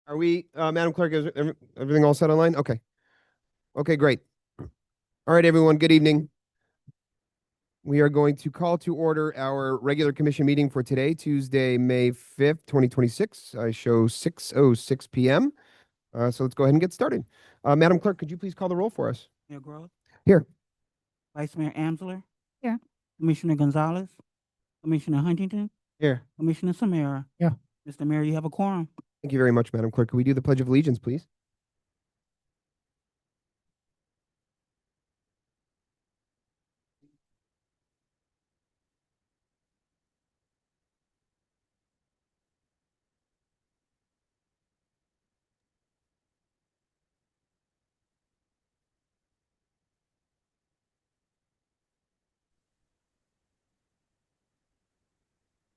Are we, Madam Clerk, is everything all set online? Okay. Okay, great. All right, everyone, good evening. We are going to call to order our regular commission meeting for today, Tuesday, May 5th, 2026. I show 6:06 p.m. So let's go ahead and get started. Madam Clerk, could you please call the roll for us? Mayor Gross, Here. Vice Mayor Amsler. Here. Commissioner Gonzalez, Commissioner Huntington, Here. Commissioner Samara. Yeah. Mr. Mayor, you have a quorum. Thank you very much, Madam Clerk. Could we do the Pledge of Allegiance, please?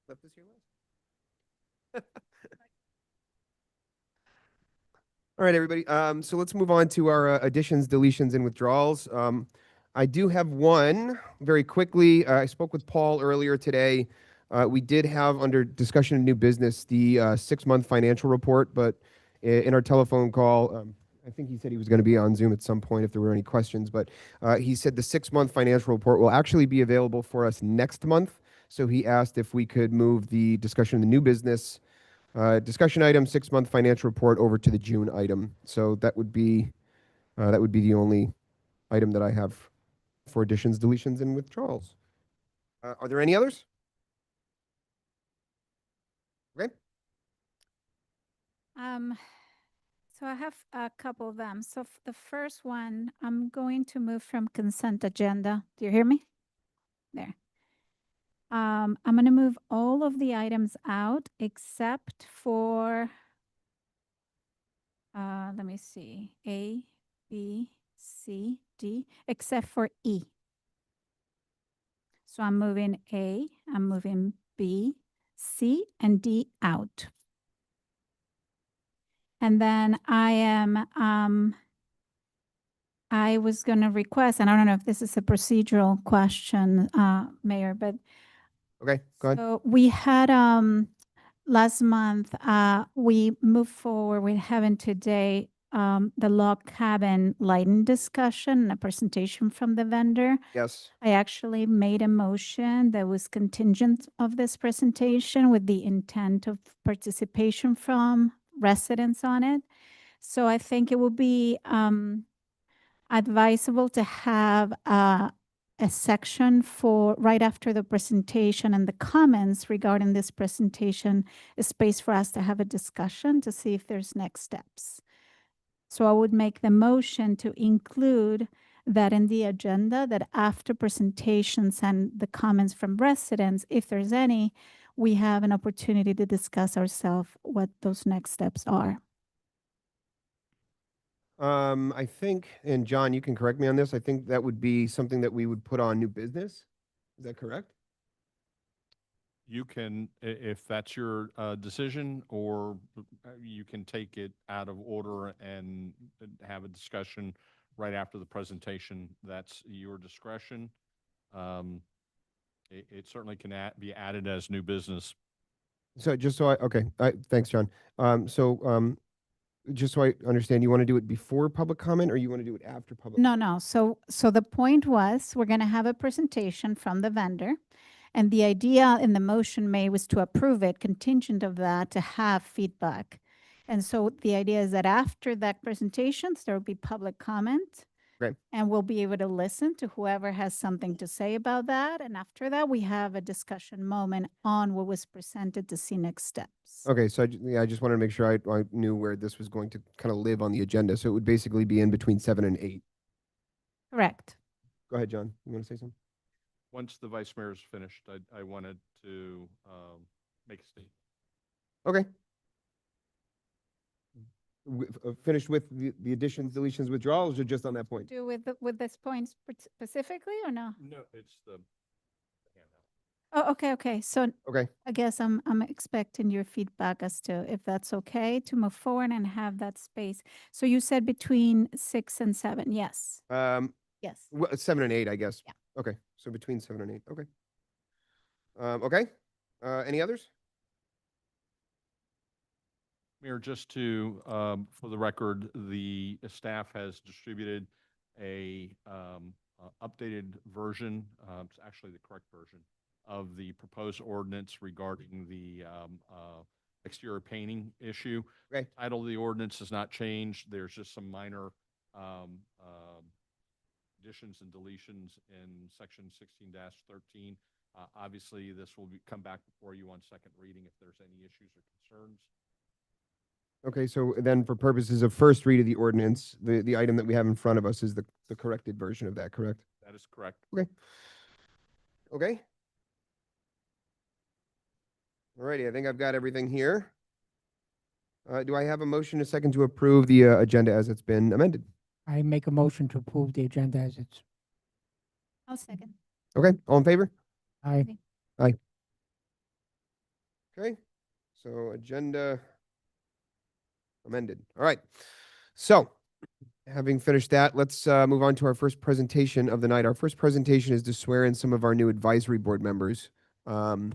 Left this here last. All right, everybody. So let's move on to our additions, deletions, and withdrawals. I do have one very quickly. I spoke with Paul earlier today. We did have under discussion of new business the 6-month financial report, but in our telephone call, I think he said he was going to be on Zoom at some point if there were any questions, but he said the 6-month financial report will actually be available for us next month. So he asked if we could move the discussion of the new business discussion item, 6-month financial report over to the June item. So that would be the only item that I have for additions, deletions, and withdrawals. Are there any others? Okay. So I have a couple of them. So the first one, I'm going to move from consent agenda. Do you hear me? There. I'm going to move all of the items out except for, let me see, A, B, C, D, except for E. So I'm moving A, I'm moving B, C, and D out. And then I was going to request, and I don't know if this is a procedural question, Mayor, but Okay, go ahead. so we had last month we moved forward with having today the log cabin lighting discussion and a presentation from the vendor. Yes. I actually made a motion that was contingent of this presentation with the intent of participation from residents on it. So I think it would be advisable to have a section for right after the presentation and the comments regarding this presentation, a space for us to have a discussion to see if there's next steps. So I would make the motion to include that in the agenda, that after presentations and the comments from residents, if there's any, we have an opportunity to discuss ourselves what those next steps are. I think, and John, you can correct me on this, I think that would be something that we would put on new business. Is that correct? You can, if that's your decision, or you can take it out of order and have a discussion right after the presentation. That's your discretion. It certainly can be added as new business. So just so okay, thanks, John. Just so I understand, you want to do it before public comment or you want to do it after public? No. So the point was, we're going to have a presentation from the vendor. And the idea in the motion made was to approve it, contingent of that, to have feedback. And so the idea is that after that presentation, there will be public comment. Right. And we'll be able to listen to whoever has something to say about that. And after that, we have a discussion moment on what was presented to see next steps. Okay, so I just wanted to make sure I knew where this was going to kind of live on the agenda. So it would basically be in between 7 and 8. Correct. Go ahead, John. You want to say something? Once the vice mayor is finished, I wanted to make a statement. Okay. Finished with the additions, deletions, withdrawals, or just on that point? Do with this point specifically or no? No, it's the handout. Oh, okay. So Okay. I guess I'm expecting your feedback as to if that's okay to move forward and have that space. So you said between 6 and 7, yes? Yes. 7 and 8, I guess. Yeah. Okay, so between 7 and 8. Okay. Okay. Any others? Mayor, just to, for the record, the staff has distributed a updated version, it's actually the correct version, of the proposed ordinance regarding the exterior painting issue. Okay. Title of the ordinance has not changed. There's just some minor additions and deletions in section 16-13. Obviously, this will come back before you on second reading if there's any issues or concerns. Okay, so then for purposes of first read of the ordinance, the item that we have in front of us is the corrected version of that, correct? That is correct. Okay. Alrighty, I think I've got everything here. Do I have a motion, a second, to approve the agenda as it's been amended? I make a motion to approve the agenda as it's, I'll second. Okay, all in favor? I, Okay, so agenda amended. All right. So having finished that, let's move on to our first presentation of the night. Our first presentation is to swear in some of our new advisory board members. So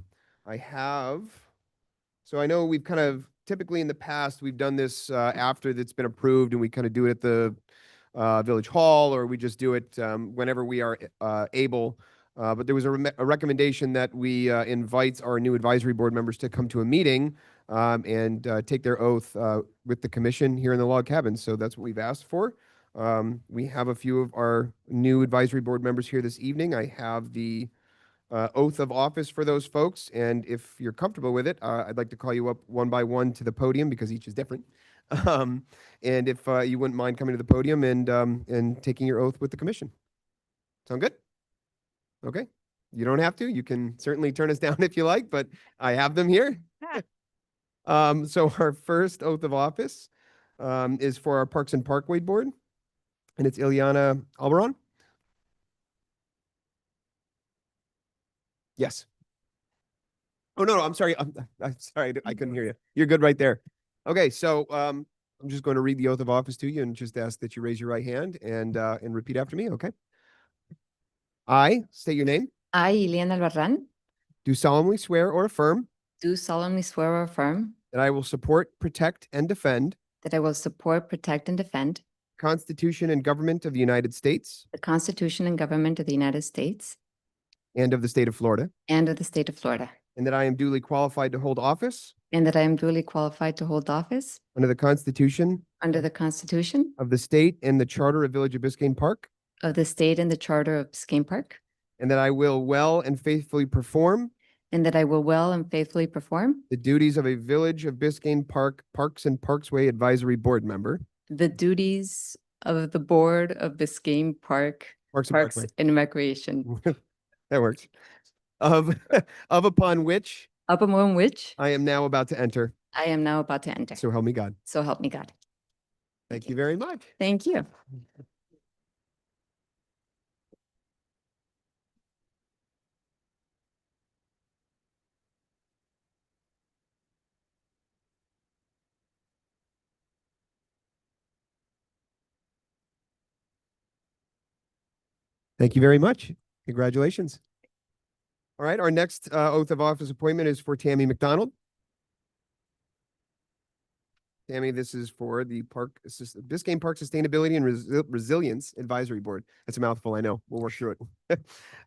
I know we've kind of, typically in the past, we've done this after it's been approved, and we kind of do it at the village hall, or we just do it whenever we are able. But there was a recommendation that we invite our new advisory board members to come to a meeting and take their oath with the commission here in the log cabin. So that's what we've asked for. We have a few of our new advisory board members here this evening. I have the oath of office for those folks, and if you're comfortable with it, I'd like to call you up one by one to the podium because each is different. And if you wouldn't mind coming to the podium and taking your oath with the commission. Sound good? Okay. You don't have to. You can certainly turn us down if you like, but I have them here. So our first oath of office is for our Parks and Parkway Board, and it's Ileana Albaron. Yes. Oh, no, I'm sorry. I'm sorry. I couldn't hear you. You're good right there. Okay, so I'm just going to read the oath of office to you and just ask that you raise your right hand and repeat after me, okay? I state your name, I, Ileana Albarrán, do solemnly swear or affirm do solemnly swear or affirm that I will support, protect, and defend that I will support, protect, and defend the Constitution and government of the United States the Constitution and government of the United States and of the state of Florida, and of the state of Florida, and that I am duly qualified to hold office and that I am duly qualified to hold office under the Constitution under the Constitution of the state and the Charter of Village of Biscayne Park, of the state and the Charter of Biscayne Park, and that I will well and faithfully perform and that I will well and faithfully perform the duties of a Village of Biscayne Park Parks and Parksway Advisory Board member. the duties of the Board of Biscayne Park Parks and Parks Parkway. and Recreation, That works. Of upon which upon which I am now about to enter. I am now about to enter. So help me God. So help me God. Thank you very much. Thank you. Thank you very much. Congratulations. All right, our next oath of office appointment is for Tammy McDonald. Tammy, this is for the Biscayne Park Sustainability and Resilience Advisory Board. That's a mouthful, I know. We'll work through it.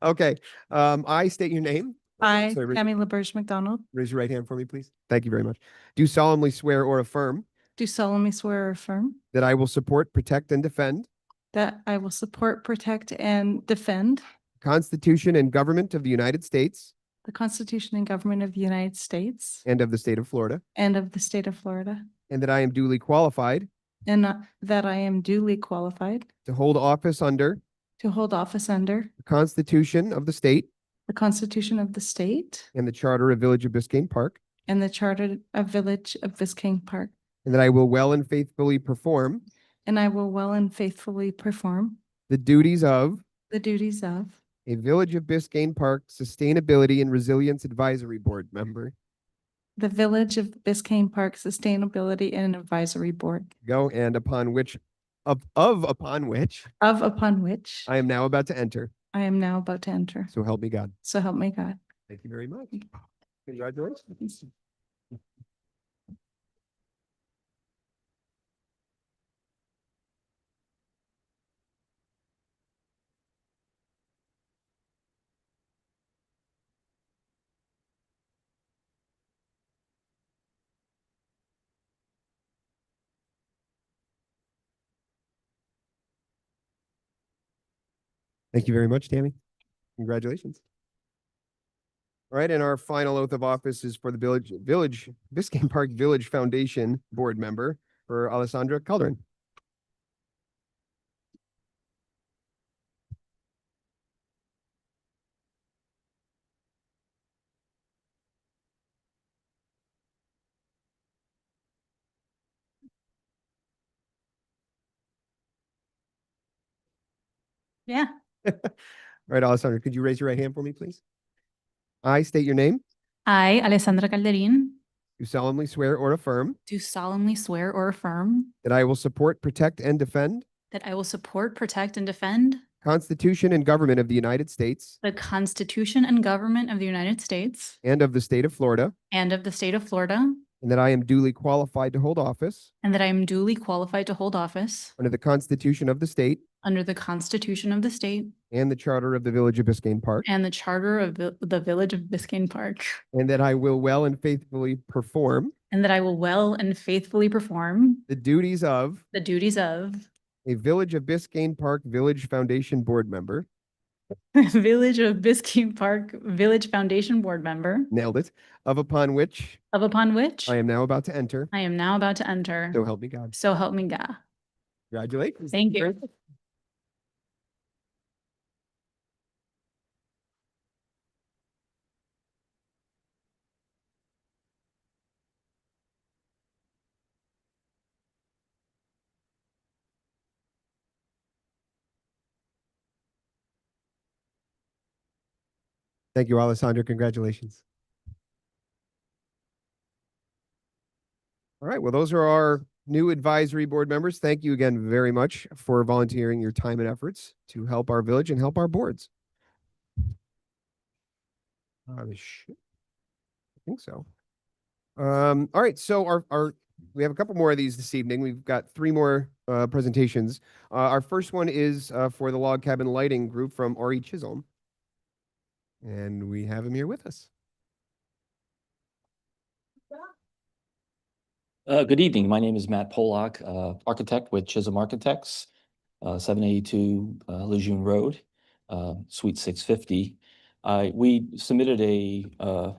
Okay, I state your name. I, Sorry, Tammy LaBerge McDonald, Raise your right hand for me, please. Thank you very much. Do solemnly swear or affirm do solemnly swear or affirm that I will support, protect, and defend that I will support, protect, and defend the Constitution and government of the United States the Constitution and government of the United States and of the state of Florida, and of the state of Florida, and that I am duly qualified and that I am duly qualified to hold office under to hold office under the Constitution of the state the Constitution of the state and the Charter of Village of Biscayne Park, and the Charter of Village of Biscayne Park, and that I will well and faithfully perform and I will well and faithfully perform the duties of the duties of a Village of Biscayne Park Sustainability and Resilience Advisory Board member. the Village of Biscayne Park Sustainability and Advisory Board, Go and upon which upon which upon which I am now about to enter. I am now about to enter. So help me God. So help me God. Thank you very much. Congratulations. Thank you very much, Tammy. Congratulations. All right, and our final oath of office is for the Village Biscayne Park Village Foundation Board Member for Alessandra Calderon. Yeah. All right, Alessandra, could you raise your right hand for me, please? I state your name. I, Alessandra Calderin, Do solemnly swear or affirm do solemnly swear or affirm that I will support, protect, and defend that I will support, protect, and defend Constitution and government of the United States the Constitution and government of the United States and of the state of Florida, and of the state of Florida, and that I am duly qualified to hold office and that I am duly qualified to hold office under the Constitution of the state under the Constitution of the state and the charter of the Village of Biscayne Park, and the charter of the Village of Biscayne Park, and that I will well and faithfully perform and that I will well and faithfully perform the duties of the duties of a Village of Biscayne Park Village Foundation Board Member, Village of Biscayne Park Village Foundation Board Member, nailed it, of upon which upon which I am now about to enter. I am now about to enter. So help me God. So help me God. Congratulations. Thank you. Thank you, Alessandra. Congratulations. All right. Well, those are our new advisory board members. Thank you again very much for volunteering your time and efforts to help our village and help our boards. I think so. All right. So we have a couple more of these this evening. We've got 3 more presentations. Our first one is for the Log Cabin Lighting Group from Ari Chisholm. And we have him here with us. Good evening. My name is Matt Pollock, architect with Chisholm Architects, 782 Lejeune Road, Suite 650. We submitted a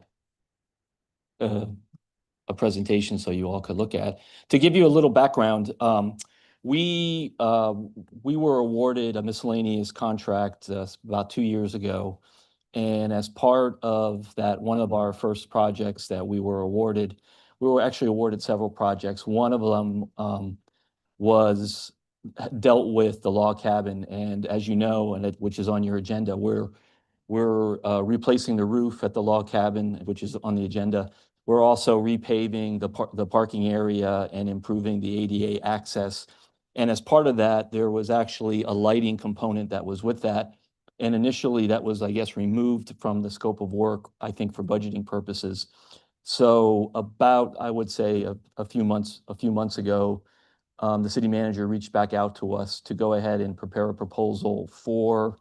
presentation so you all could look at. To give you a little background, we were awarded a miscellaneous contract about 2 years ago. And as part of that, one of our first projects that we were awarded, we were actually awarded several projects. One of them was dealt with the log cabin, and as you know, which is on your agenda, we're replacing the roof at the log cabin, which is on the agenda. We're also repaving the parking area and improving the ADA access. And as part of that, there was actually a lighting component that was with that. And initially that was, I guess, removed from the scope of work, I think, for budgeting purposes. So about, I would say, a few months ago, the city manager reached back out to us to go ahead and prepare a proposal for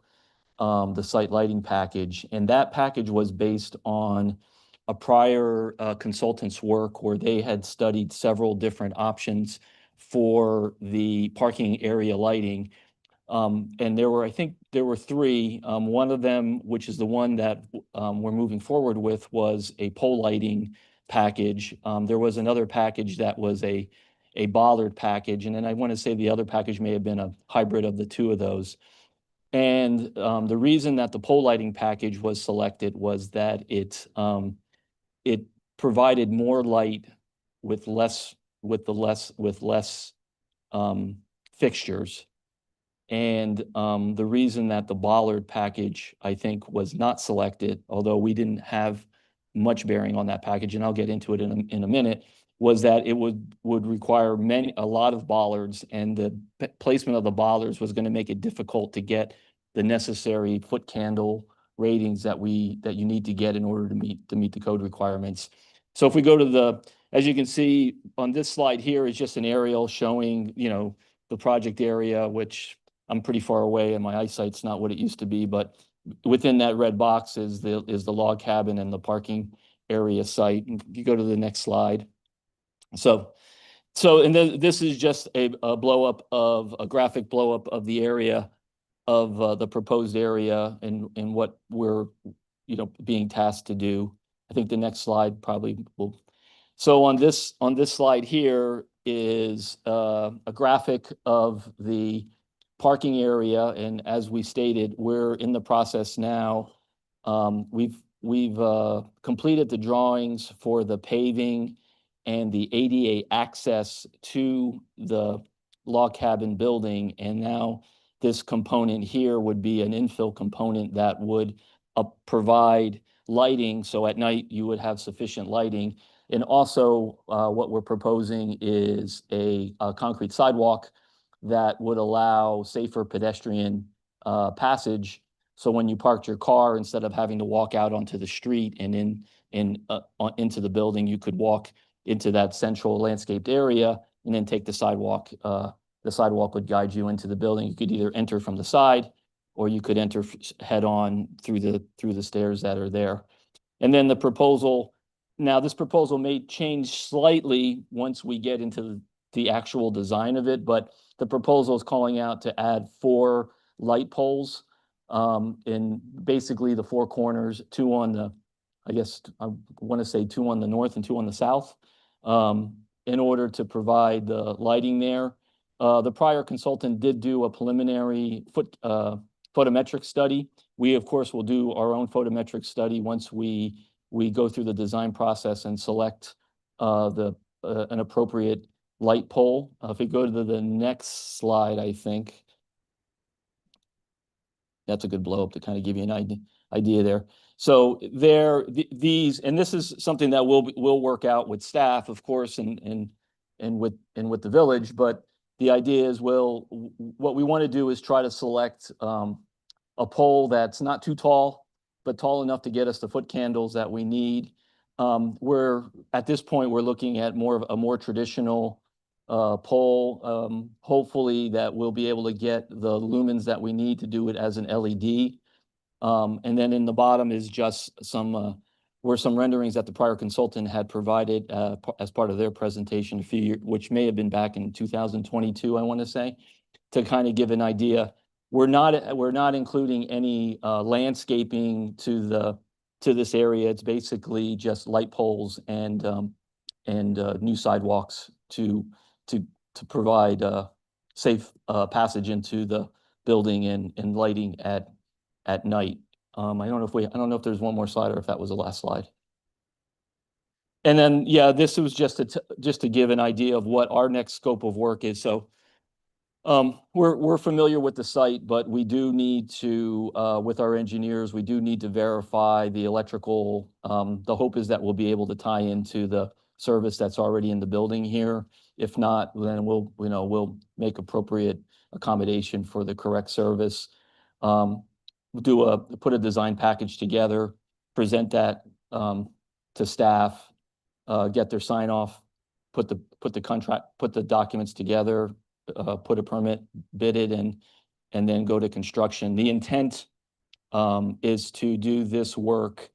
the site lighting package. And that package was based on a prior consultant's work where they had studied several different options for the parking area lighting. And I think there were 3. One of them, which is the one that we're moving forward with, was a pole lighting package. There was another package that was a bollard package. And then I want to say the other package may have been a hybrid of the 2 of those. And the reason that the pole lighting package was selected was that it provided more light with less fixtures. And the reason that the bollard package, I think, was not selected, although we didn't have much bearing on that package, and I'll get into it in a minute, was that it would require a lot of bollards, and the placement of the bollards was going to make it difficult to get the necessary foot candle ratings that you need to get in order to meet the code requirements. So if we go to as you can see on this slide here is just an aerial showing, the project area, which I'm pretty far away and my eyesight's not what it used to be, but within that red box is the log cabin and the parking area site. And you go to the next slide. So and this is just a graphic blow up of the area the proposed area and what we're, being tasked to do. I think the next slide probably will. So on this slide here is a graphic of the parking area, and as we stated, we're in the process now. We've completed the drawings for the paving and the ADA access to the log cabin building, and now this component here would be an infill component that would provide lighting, so at night you would have sufficient lighting. And also, what we're proposing is a concrete sidewalk that would allow safer pedestrian passage. So when you parked your car, instead of having to walk out onto the street and into the building, you could walk into that central landscaped area and then take the sidewalk. The sidewalk would guide you into the building. You could either enter from the side, or you could enter head on through the stairs that are there. And then the proposal. Now, this proposal may change slightly once we get into the actual design of it, but the proposal is calling out to add 4 light poles in basically the 4 corners, 2 on the, I guess I want to say 2 on the north and 2 on the south, in order to provide the lighting there. The prior consultant did do a preliminary photometric study. We, of course, will do our own photometric study once we go through the design process and select an appropriate light pole. If we go to the next slide, I think that's a good blow up to kind of give you an idea there. So these, and this is something that we'll work out with staff, of course, and with the village. But the idea is, what we want to do is try to select a pole that's not too tall, but tall enough to get us the foot candles that we need. At this point, we're looking at a more traditional pole. Hopefully that we'll be able to get the lumens that we need to do it as an LED. And then in the bottom is just some renderings that the prior consultant had provided as part of their presentation which may have been back in 2022, I want to say, to kind of give an idea. We're not including any landscaping to this area. It's basically just light poles and new sidewalks to provide safe passage into the building and lighting at night. I don't know if there's one more slide or if that was the last slide. And then, yeah, this was just to give an idea of what our next scope of work is. So we're familiar with the site, but we do need to, with our engineers, we do need to verify the electrical. The hope is that we'll be able to tie into the service that's already in the building here. If not, then we'll make appropriate accommodation for the correct service. Put a design package together, present that to staff, get their sign off, put the documents together, put a permit, bid it, and then go to construction. The intent is to do this work,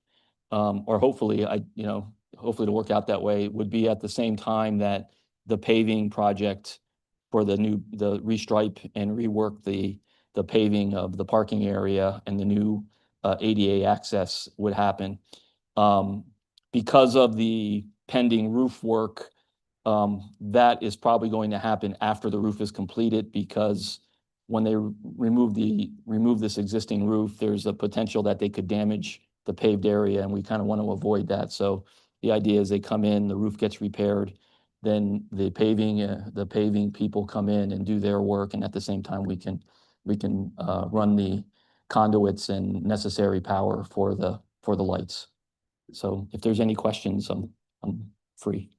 or hopefully to work out that way, would be at the same time that the paving project for the restripe and rework the paving of the parking area and the new ADA access would happen. Because of the pending roof work, that is probably going to happen after the roof is completed, because when they remove this existing roof, there's a potential that they could damage the paved area, and we kind of want to avoid that. So the idea is they come in, the roof gets repaired, then the paving people come in and do their work, and at the same time we can run the conduits and necessary power for the lights. So if there's any questions, I'm free.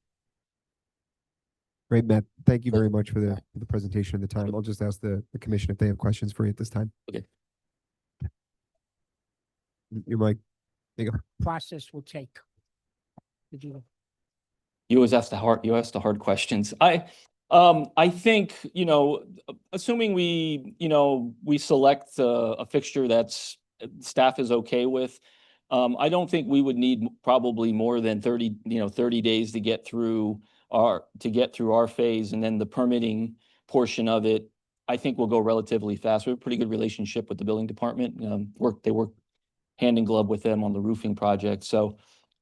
Great, Matt. Thank you very much for the presentation and the time. I'll just ask the commission if they have questions for you at this time. Okay. Your mic. There you go. Process will take. You always ask the hard questions. I think, assuming we select a fixture that's staff is okay with, I don't think we would need probably more than 30 days to get through our phase, and then the permitting portion of it I think will go relatively fast. We have a pretty good relationship with the building department. They work hand in glove with them on the roofing project. So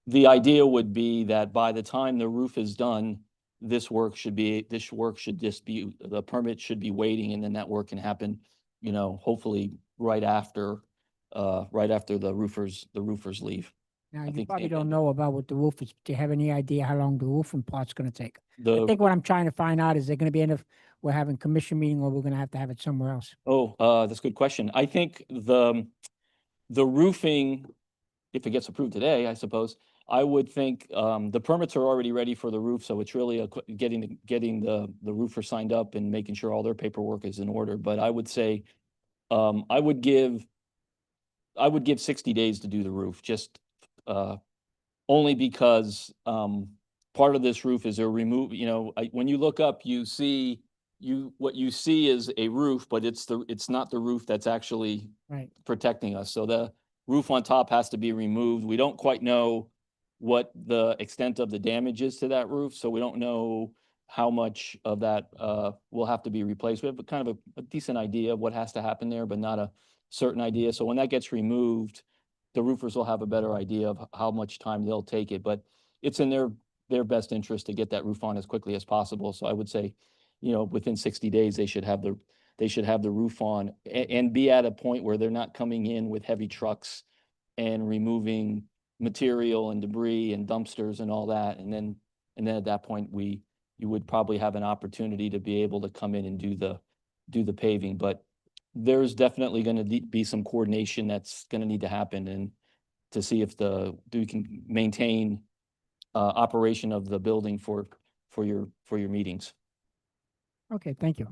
the idea would be that by the time the roof is done, this work should just be, the permit should be waiting, and then that work can happen, hopefully right after the roofers leave. Now, I you think probably they- don't know about what the roof is. Do you have any idea how long the roofing part's gonna take? I The, think what I'm trying to find out is they're gonna be we're having commission meeting, or we're gonna have to have it somewhere else. that's a good question. I think the roofing, if it gets approved today, I suppose, I would think, the permits are already ready for the roof, so it's really getting the roofer signed up and making sure all their paperwork is in order. But I would say, I would give 60 days to do the roof, just, only because, part of this roof is a when you look up, what you see is a roof, but it's not the roof that's actually Right. protecting us. So the roof on top has to be removed. We don't quite know what the extent of the damage is to that roof, so we don't know how much of that will have to be replaced. We have kind of a decent idea of what has to happen there, but not a certain idea. So when that gets removed, the roofers will have a better idea of how much time they'll take it. But it's in their best interest to get that roof on as quickly as possible. So I would say, within 60 days, they should have the roof on and be at a point where they're not coming in with heavy trucks and removing material and debris and dumpsters and all that. And then at that point, you would probably have an opportunity to be able to come in and do the paving. But there's definitely going to be some coordination that's going to need to happen, and to see if we can maintain operation of the building for your meetings. Okay, thank you.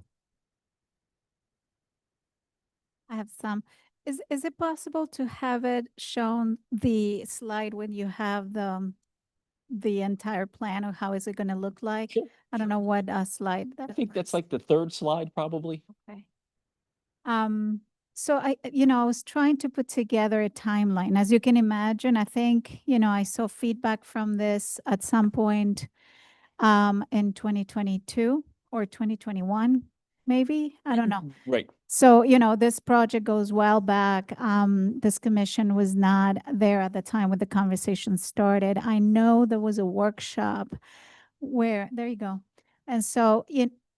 I have some. Is it possible to have it shown the slide when you have the entire plan of how is it going to look like? Sure, I don't know what slide that. I think that's was. like the third slide, probably. Okay. So I was trying to put together a timeline. As you can imagine, I think, I saw feedback from this at some point in 2022 or 2021, maybe. I don't know. Right. So, this project goes well back. This commission was not there at the time when the conversation started. I know there was a workshop there you go. And so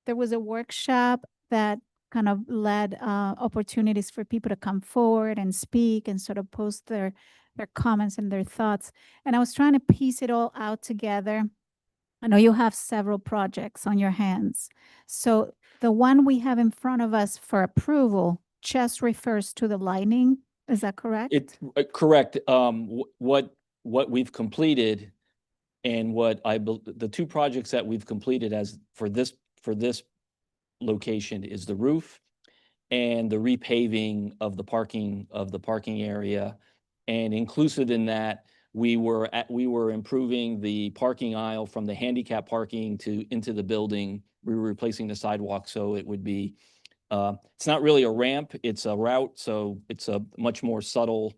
there was a workshop that kind of led opportunities for people to come forward and speak and sort of post their comments and their thoughts. And I was trying to piece it all out together. I know you have several projects on your hands. So the one we have in front of us for approval just refers to the lighting. Is that correct? Correct. What we've completed and the two projects that we've completed for this location is the roof and the repaving of the parking area. And inclusive in that, we were improving the parking aisle from the handicap parking into the building. We were replacing the sidewalk, so it would be, it's not really a ramp, it's a route, so it's a much more subtle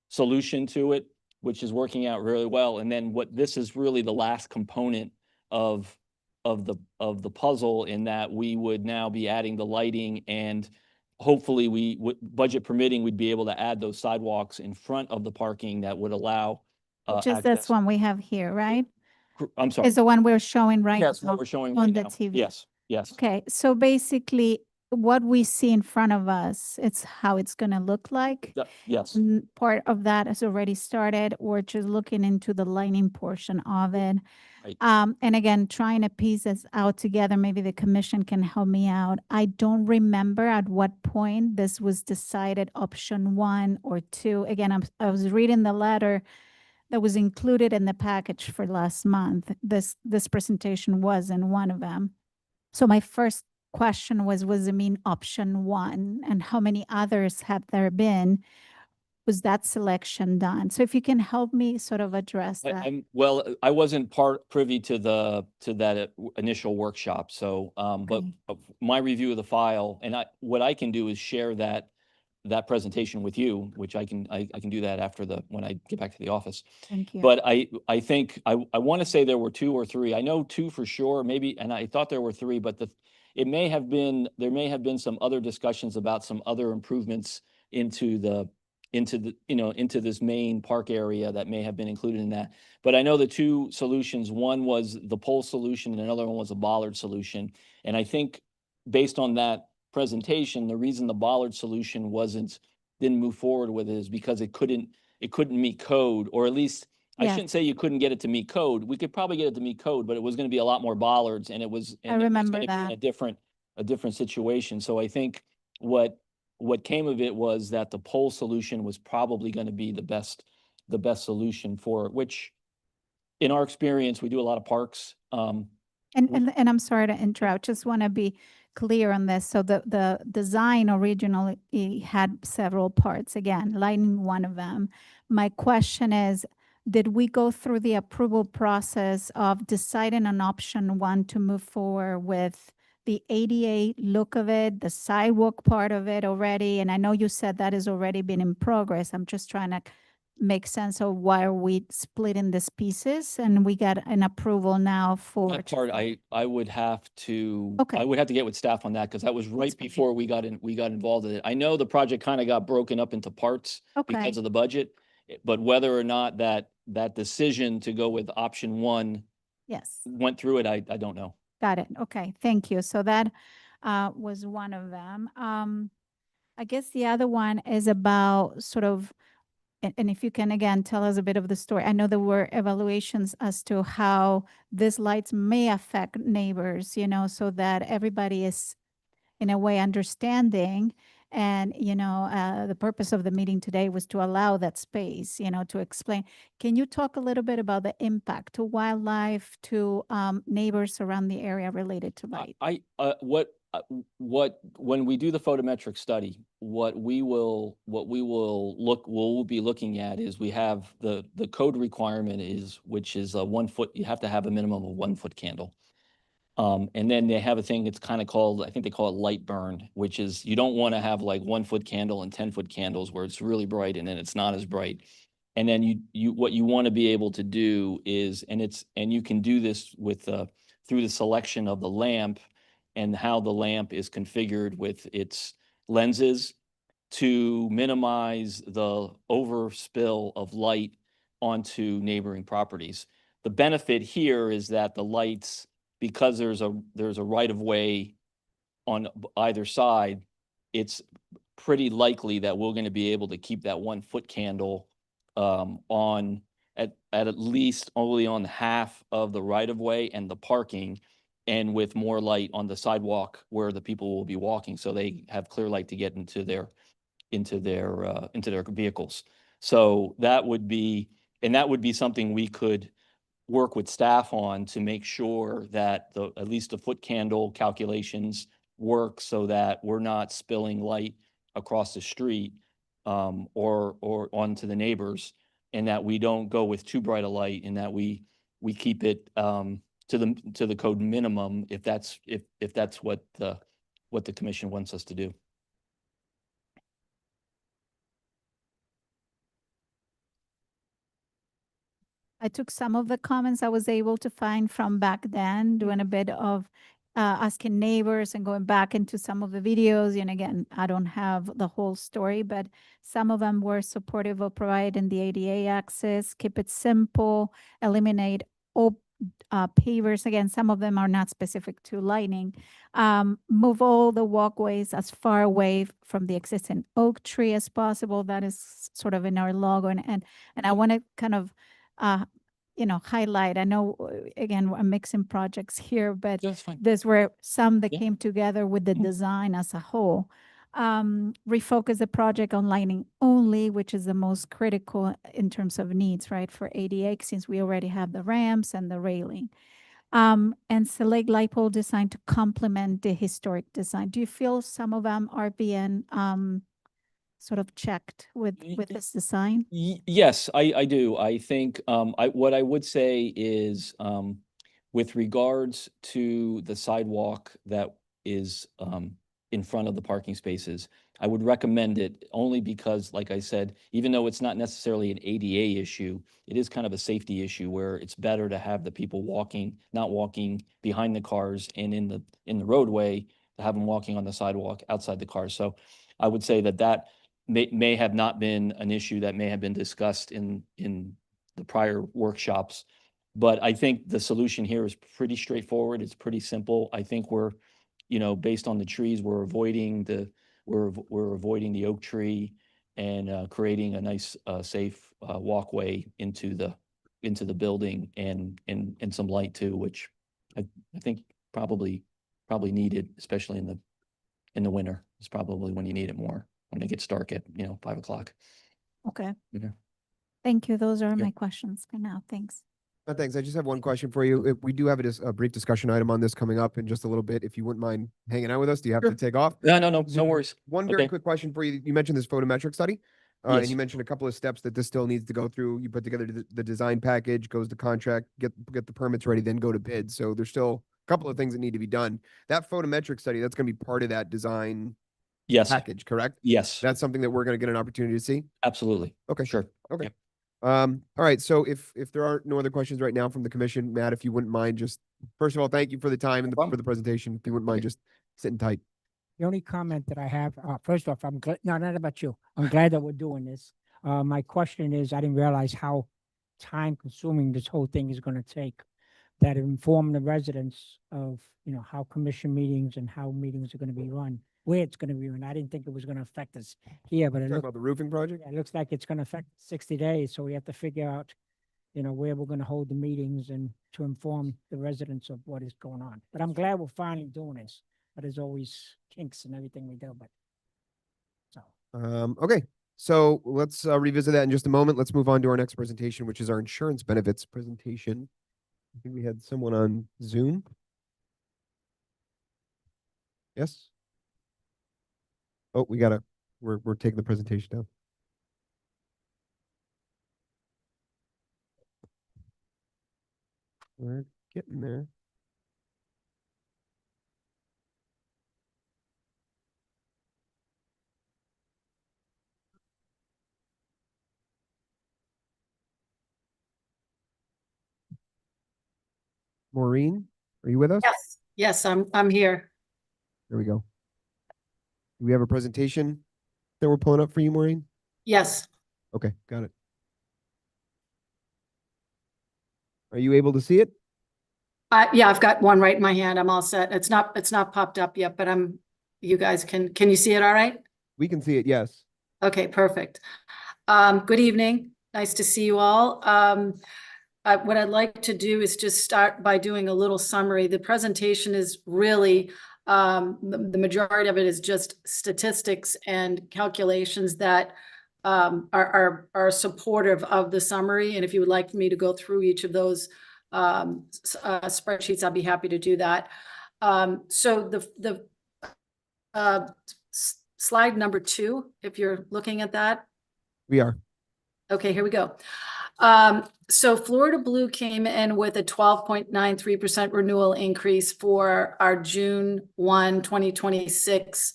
solution to it, which is working out really well. And then this is really the last component of the puzzle, in that we would now be adding the lighting, and hopefully budget permitting, we'd be able to add those sidewalks in front of the parking that would allow Which is this access. one we have here, right? I'm sorry. Is the one we're showing right Yes, now what we're showing on right the now. TV. Yes. Okay, so basically what we see in front of us, it's how it's going to look like. Yes. Part of that has already started. We're just looking into the lighting portion of it. Right. And again, trying to piece this out together. Maybe the commission can help me out. I don't remember at what point this was decided, option 1 or 2. Again, I was reading the letter that was included in the package for last month. This presentation was in one of them. So my first question was it mean option 1? And how many others have there been? Was that selection done? So if you can help me sort of address that. Well, I wasn't privy to that initial workshop. So, but Okay. my review of the file, and what I can do is share that that presentation with you, which I can do that after when I get back to the office. Thank you. But I think, I want to say there were 2 or 3. I know 2 for sure, maybe, and I thought there were 3, but there may have been some other discussions about some other improvements into this main park area that may have been included in that. But I know the 2 solutions, one was the pole solution and another one was a bollard solution. And I think based on that presentation, the reason the bollard solution didn't move forward with it is because it couldn't meet code, or at least I Yes. shouldn't say you couldn't get it to meet code. We could probably get it to meet code, but it was going to be a lot more bollards, and it was remember gonna be in that. a different situation. So I think what came of it was that the pole solution was probably going to be the best solution for it, which in our experience, we do a lot of parks. And I'm sorry to interrupt, just want to be clear on this. So the design originally had several parts, again, lighting one of them. My question is, did we go through the approval process of deciding on option 1 to move forward with the ADA look of it, the sidewalk part of it already? And I know you said that has already been in progress. I'm just trying to make sense of why are we splitting these pieces, and we got an approval now for. That part, I would have to, Okay. I would have to get with staff on that, because that was right fine. before we got involved in it. I know the project kind of got broken up into parts Okay, because of the budget, but whether or not that decision to go with option 1 yes, went through it, I don't know. got it. Okay, thank you. So that was one of them. I guess the other one is about sort of, and if you can again tell us a bit of the story. I know there were evaluations as to how these lights may affect neighbors, so that everybody is in a way understanding. And, the purpose of the meeting today was to allow that space, to explain. Can you talk a little bit about the impact to wildlife, to neighbors around the area related to light? When we do the photometric study, what we'll be looking at is, we have the code requirement which is a 1 foot, you have to have a minimum of 1 foot candle. And then they have a thing, it's kind of called, I think they call it light burn, which is you don't want to have like 1 foot candle and 10 foot candles where it's really bright and then it's not as bright. And then what you want to be able to do is, and you can do this with through the selection of the lamp and how the lamp is configured with its lenses, to minimize the overspill of light onto neighboring properties. The benefit here is that the lights, because there's a right of way on either side, it's pretty likely that we're going to be able to keep that 1 foot candle on at least only on half of the right of way and the parking, and with more light on the sidewalk where the people will be walking, so they have clear light to get into their vehicles. So that would be something we could work with staff on to make sure that at least the foot candle calculations work, so that we're not spilling light across the street or onto the neighbors, and that we don't go with too bright a light, and that we keep it to the code minimum, if that's what the commission wants us to do. I took some of the comments I was able to find from back then, doing a bit of asking neighbors and going back into some of the videos. And again, I don't have the whole story, but some of them were supportive of providing the ADA access, keep it simple, eliminate pavers. Again, some of them are not specific to lighting. Move all the walkways as far away from the existing oak tree as possible. That is sort of in our logo. And I want to kind of highlight. I know, again, I'm mixing projects here, but That's fine. these were some that Yeah. came together with the Mhm. design as a whole. Refocus the project on lighting only, which is the most critical in terms of needs, right, for ADA, since we already have the ramps and the railing. And select light pole design to complement the historic design. Do you feel some of them are being sort of checked with this design? Yes, I do. I think what I would say is, with regards to the sidewalk that is in front of the parking spaces. I would recommend it only because, like I said, even though it's not necessarily an ADA issue, it is kind of a safety issue where it's better to have the people walking, not walking behind the cars and in the roadway, to have them walking on the sidewalk outside the cars. So I would say that may have not been an issue that may have been discussed in the prior workshops. But I think the solution here is pretty straightforward. It's pretty simple. I think we're, based on the trees, we're avoiding we're avoiding the oak tree and creating a nice, safe walkway into the building and some light too, which I think probably needed, especially in the winter. It's probably when you need it more, when it gets dark at 5 o'clock. Okay. Okay. Thank you. Those are Yeah. my questions for now. Thanks. Thanks. I just have one question for you. We do have a brief discussion item on this coming up in just a little bit. If you wouldn't mind hanging out with us, do you have Sure. to take off? No So worries. One very Okay. quick question for you. You mentioned this photometric study, and Yes. you mentioned a couple of steps that this still needs to go through. You put together the design package, goes to contract, get the permits ready, then go to bid. So there's still a couple of things that need to be done. That photometric study, that's going to be part of that design Yes. package, correct? Yes. That's something that we're going to get an opportunity to see. Absolutely. Okay. Sure. Okay. Yep. All right. So if there aren't no other questions right now from the commission, Matt, if you wouldn't mind, just first of all, thank you for the time and problem. for the presentation. If you wouldn't mind, Okay. just sitting tight. The only comment that I have, first off, I'm glad, no, not about you. I'm glad that we're doing this. My question is, I didn't realize how time consuming this whole thing is gonna take. That inform the residents of, how commission meetings and how meetings are gonna be run, where it's gonna be run. I didn't think it was gonna affect us here, but it Talking looks, about the roofing project? it looks like it's gonna affect 60 days. So we have to figure out, where we're gonna hold the meetings and to inform the residents of what is going on. But I'm glad we're finally doing this. But there's always kinks in everything we do, but so. Okay. So let's revisit that in just a moment. Let's move on to our next presentation, which is our insurance benefits presentation. I think we had someone on Zoom. Yes? Oh, we're taking the presentation down. We're getting there. Maureen, are you with us? Yes, I'm here. There we go. Do we have a presentation that we're pulling up for you, Maureen? Yes. Okay, got it. Are you able to see it? Yeah, I've got one right in my hand. I'm all set. It's not popped up yet, but you guys can you see it all right? We can see it, yes. Okay, perfect. Good evening. Nice to see you all. What I'd like to do is just start by doing a little summary. The presentation is really, the majority of it is just statistics and calculations that are supportive of the summary. And if you would like me to go through each of those spreadsheets, I'd be happy to do that. So the slide number 2, if you're looking at that. We are. Okay, here we go. So Florida Blue came in with a 12.93% renewal increase for our June 1, 2026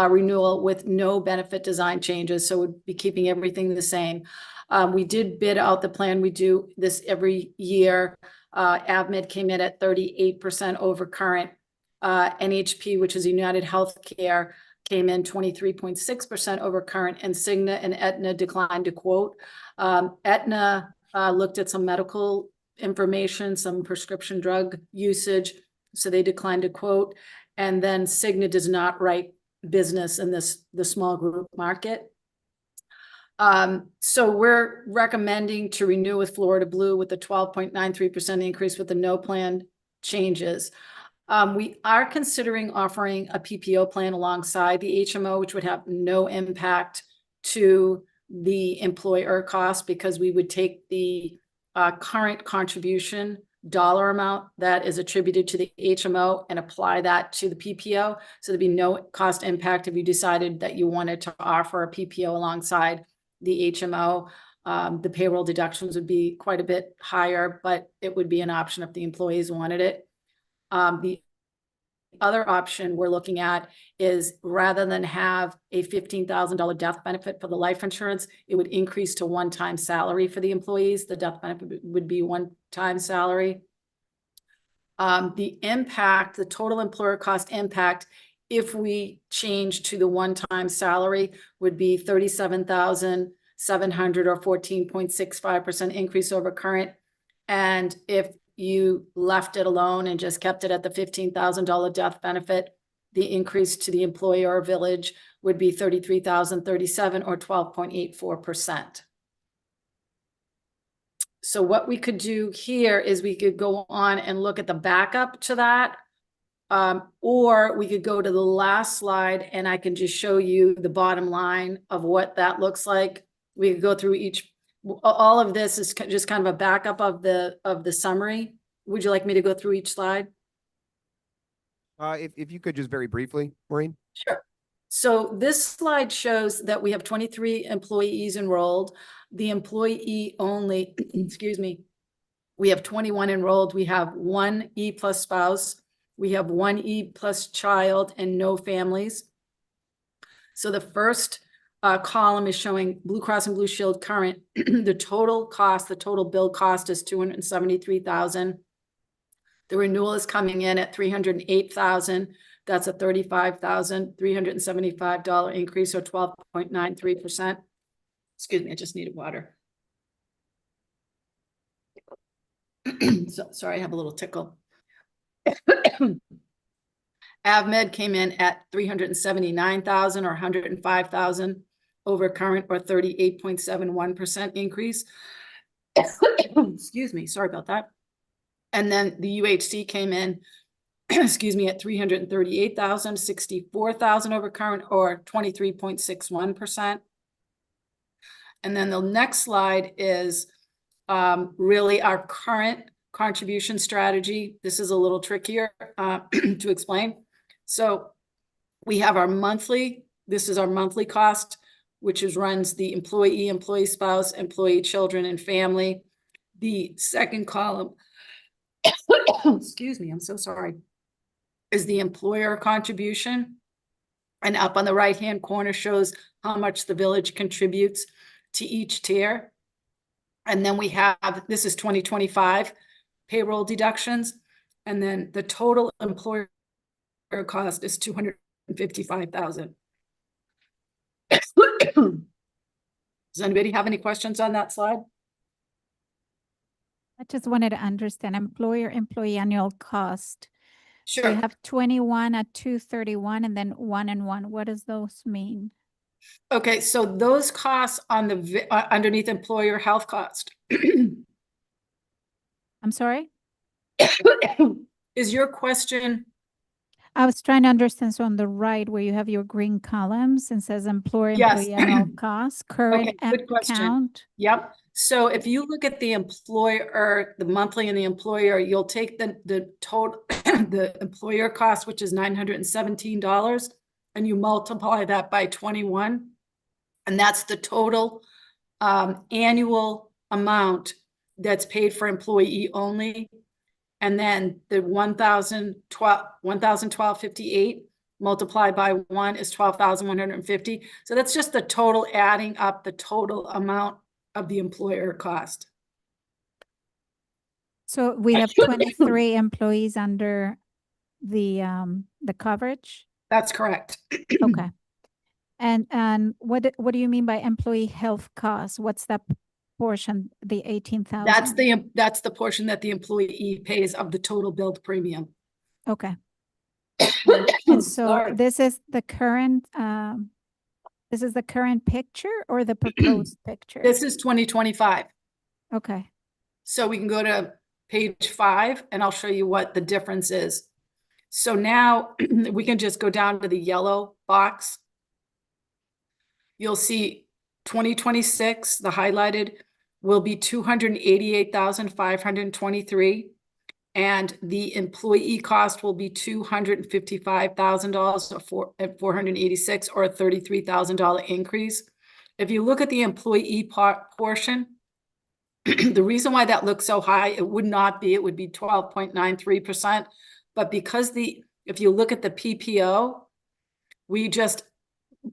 renewal with no benefit design changes. So we'd be keeping everything the same. We did bid out the plan. We do this every year. AvMed came in at 38% over current. NHP, which is United Healthcare, came in 23.6% over current, and Cigna and Aetna declined to quote. Aetna looked at some medical information, some prescription drug usage, so they declined to quote. And then Cigna does not write business in the small group market. So we're recommending to renew with Florida Blue with the 12.93% increase with the no plan changes. We are considering offering a PPO plan alongside the HMO, which would have no impact to the employer cost, because we would take the current contribution dollar amount that is attributed to the HMO and apply that to the PPO. So there'd be no cost impact if you decided that you wanted to offer a PPO alongside the HMO. The payroll deductions would be quite a bit higher, but it would be an option if the employees wanted it. The other option we're looking at is rather than have a $15,000 death benefit for the life insurance, it would increase to one-time salary for the employees. The death benefit would be one-time salary. The impact, the total employer cost impact, if we change to the one-time salary, would be $37,700 or 14.65% increase over current. And if you left it alone and just kept it at the $15,000 death benefit, the increase to the employer or village would be $33,037 or 12.84%. So what we could do here is we could go on and look at the backup to that. Or we could go to the last slide and I can just show you the bottom line of what that looks like. We could go through each, all of this is just kind of a backup of the summary. Would you like me to go through each slide? If you could just very briefly, Maureen. Sure. So this slide shows that we have 23 employees enrolled. The employee only, excuse me, we have 21 enrolled. We have 1 E plus spouse. We have 1 E plus child and no families. So the first column is showing Blue Cross and Blue Shield current. The total cost, the total bill cost is $273,000. The renewal is coming in at $308,000. That's a $35,375 increase or 12.93%. Excuse me, I just needed water. So, sorry, I have a little tickle. AvMed came in at $379,000 or $105,000 over current or 38.71% increase. Excuse me, sorry about that. And then the UHC came in, excuse me, at $338,000, $64,000 over current or 23.61%. And then the next slide is really our current contribution strategy. This is a little trickier to explain. So we have our monthly, this is our monthly cost, which runs the employee, employee spouse, employee children, and family. The second column, excuse me, I'm so sorry, is the employer contribution. And up on the right-hand corner shows how much the village contributes to each tier. And then we have, this is 2025 payroll deductions. And then the total employer cost is $255,000. Does anybody have any questions on that slide? I just wanted to understand employee annual cost. Sure. So you have 21 at 231 and then 1 and 1. What does those mean? Okay, so those costs on the underneath employer health cost. I'm sorry? Is your question? I was trying to understand. So on the right where you have your green columns and says employee annual cost, current good question. account. Yep. So if you look at the employer, the monthly and the employer, you'll take the total, the employer cost, which is $917, and you multiply that by 21. And that's the total annual amount that's paid for employee only. And then the $1,012.58 multiplied by 1 is $12,150. So that's just the total, adding up the total amount of the employer cost. So we have 23 employees under the coverage. That's correct. Okay. And what do you mean by employee health costs? What's that portion? The 18,000. That's the portion that the employee pays of the total billed premium. Okay. And so Sorry. this is the current picture or the proposed picture? This is 2025. Okay. So we can go to page 5 and I'll show you what the difference is. So now we can just go down to the yellow box. You'll see 2026, the highlighted, will be $288,523. And the employee cost will be $255,000 at $486 or a $33,000 increase. If you look at the employee portion, the reason why that looks so high, it would not be, it would be 12.93%. But because the if you look at the PPO,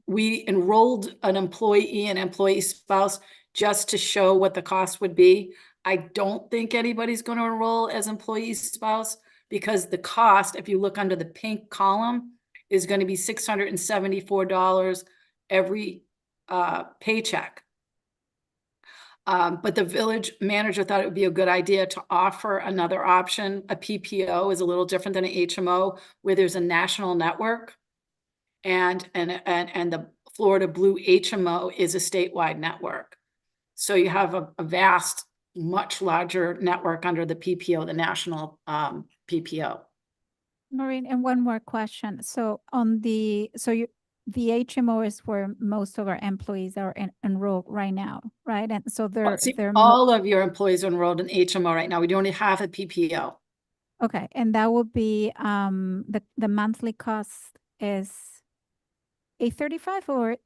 we enrolled an employee and employee spouse just to show what the cost would be. I don't think anybody's going to enroll as employee spouse because the cost, if you look under the pink column, is going to be $674 every paycheck. But the village manager thought it would be a good idea to offer another option. A PPO is a little different than an HMO, where there's a national network, and the Florida Blue HMO is a statewide network. So you have a vast, much larger network under the PPO, the national PPO. Maureen, and one more question. So the HMO is where most of our employees are enrolled right now, right? And so See, they're all of your employees are enrolled in HMO right now. We don't have a PPO. okay, and that would be the monthly cost is $835 or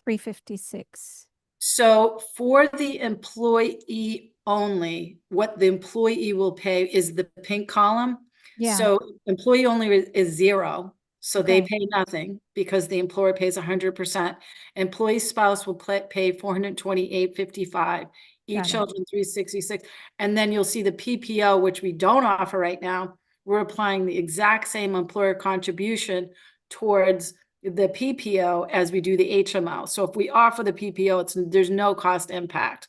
$356? So for the employee only, what the employee will pay is the pink column. Yeah. So employee only is zero. So they Okay. pay nothing because the employer pays 100%. Employee spouse will pay $428.55. Got it. Children $366. And then you'll see the PPO, which we don't offer right now. We're applying the exact same employer contribution towards the PPO as we do the HMO. So if we offer the PPO, there's no cost impact.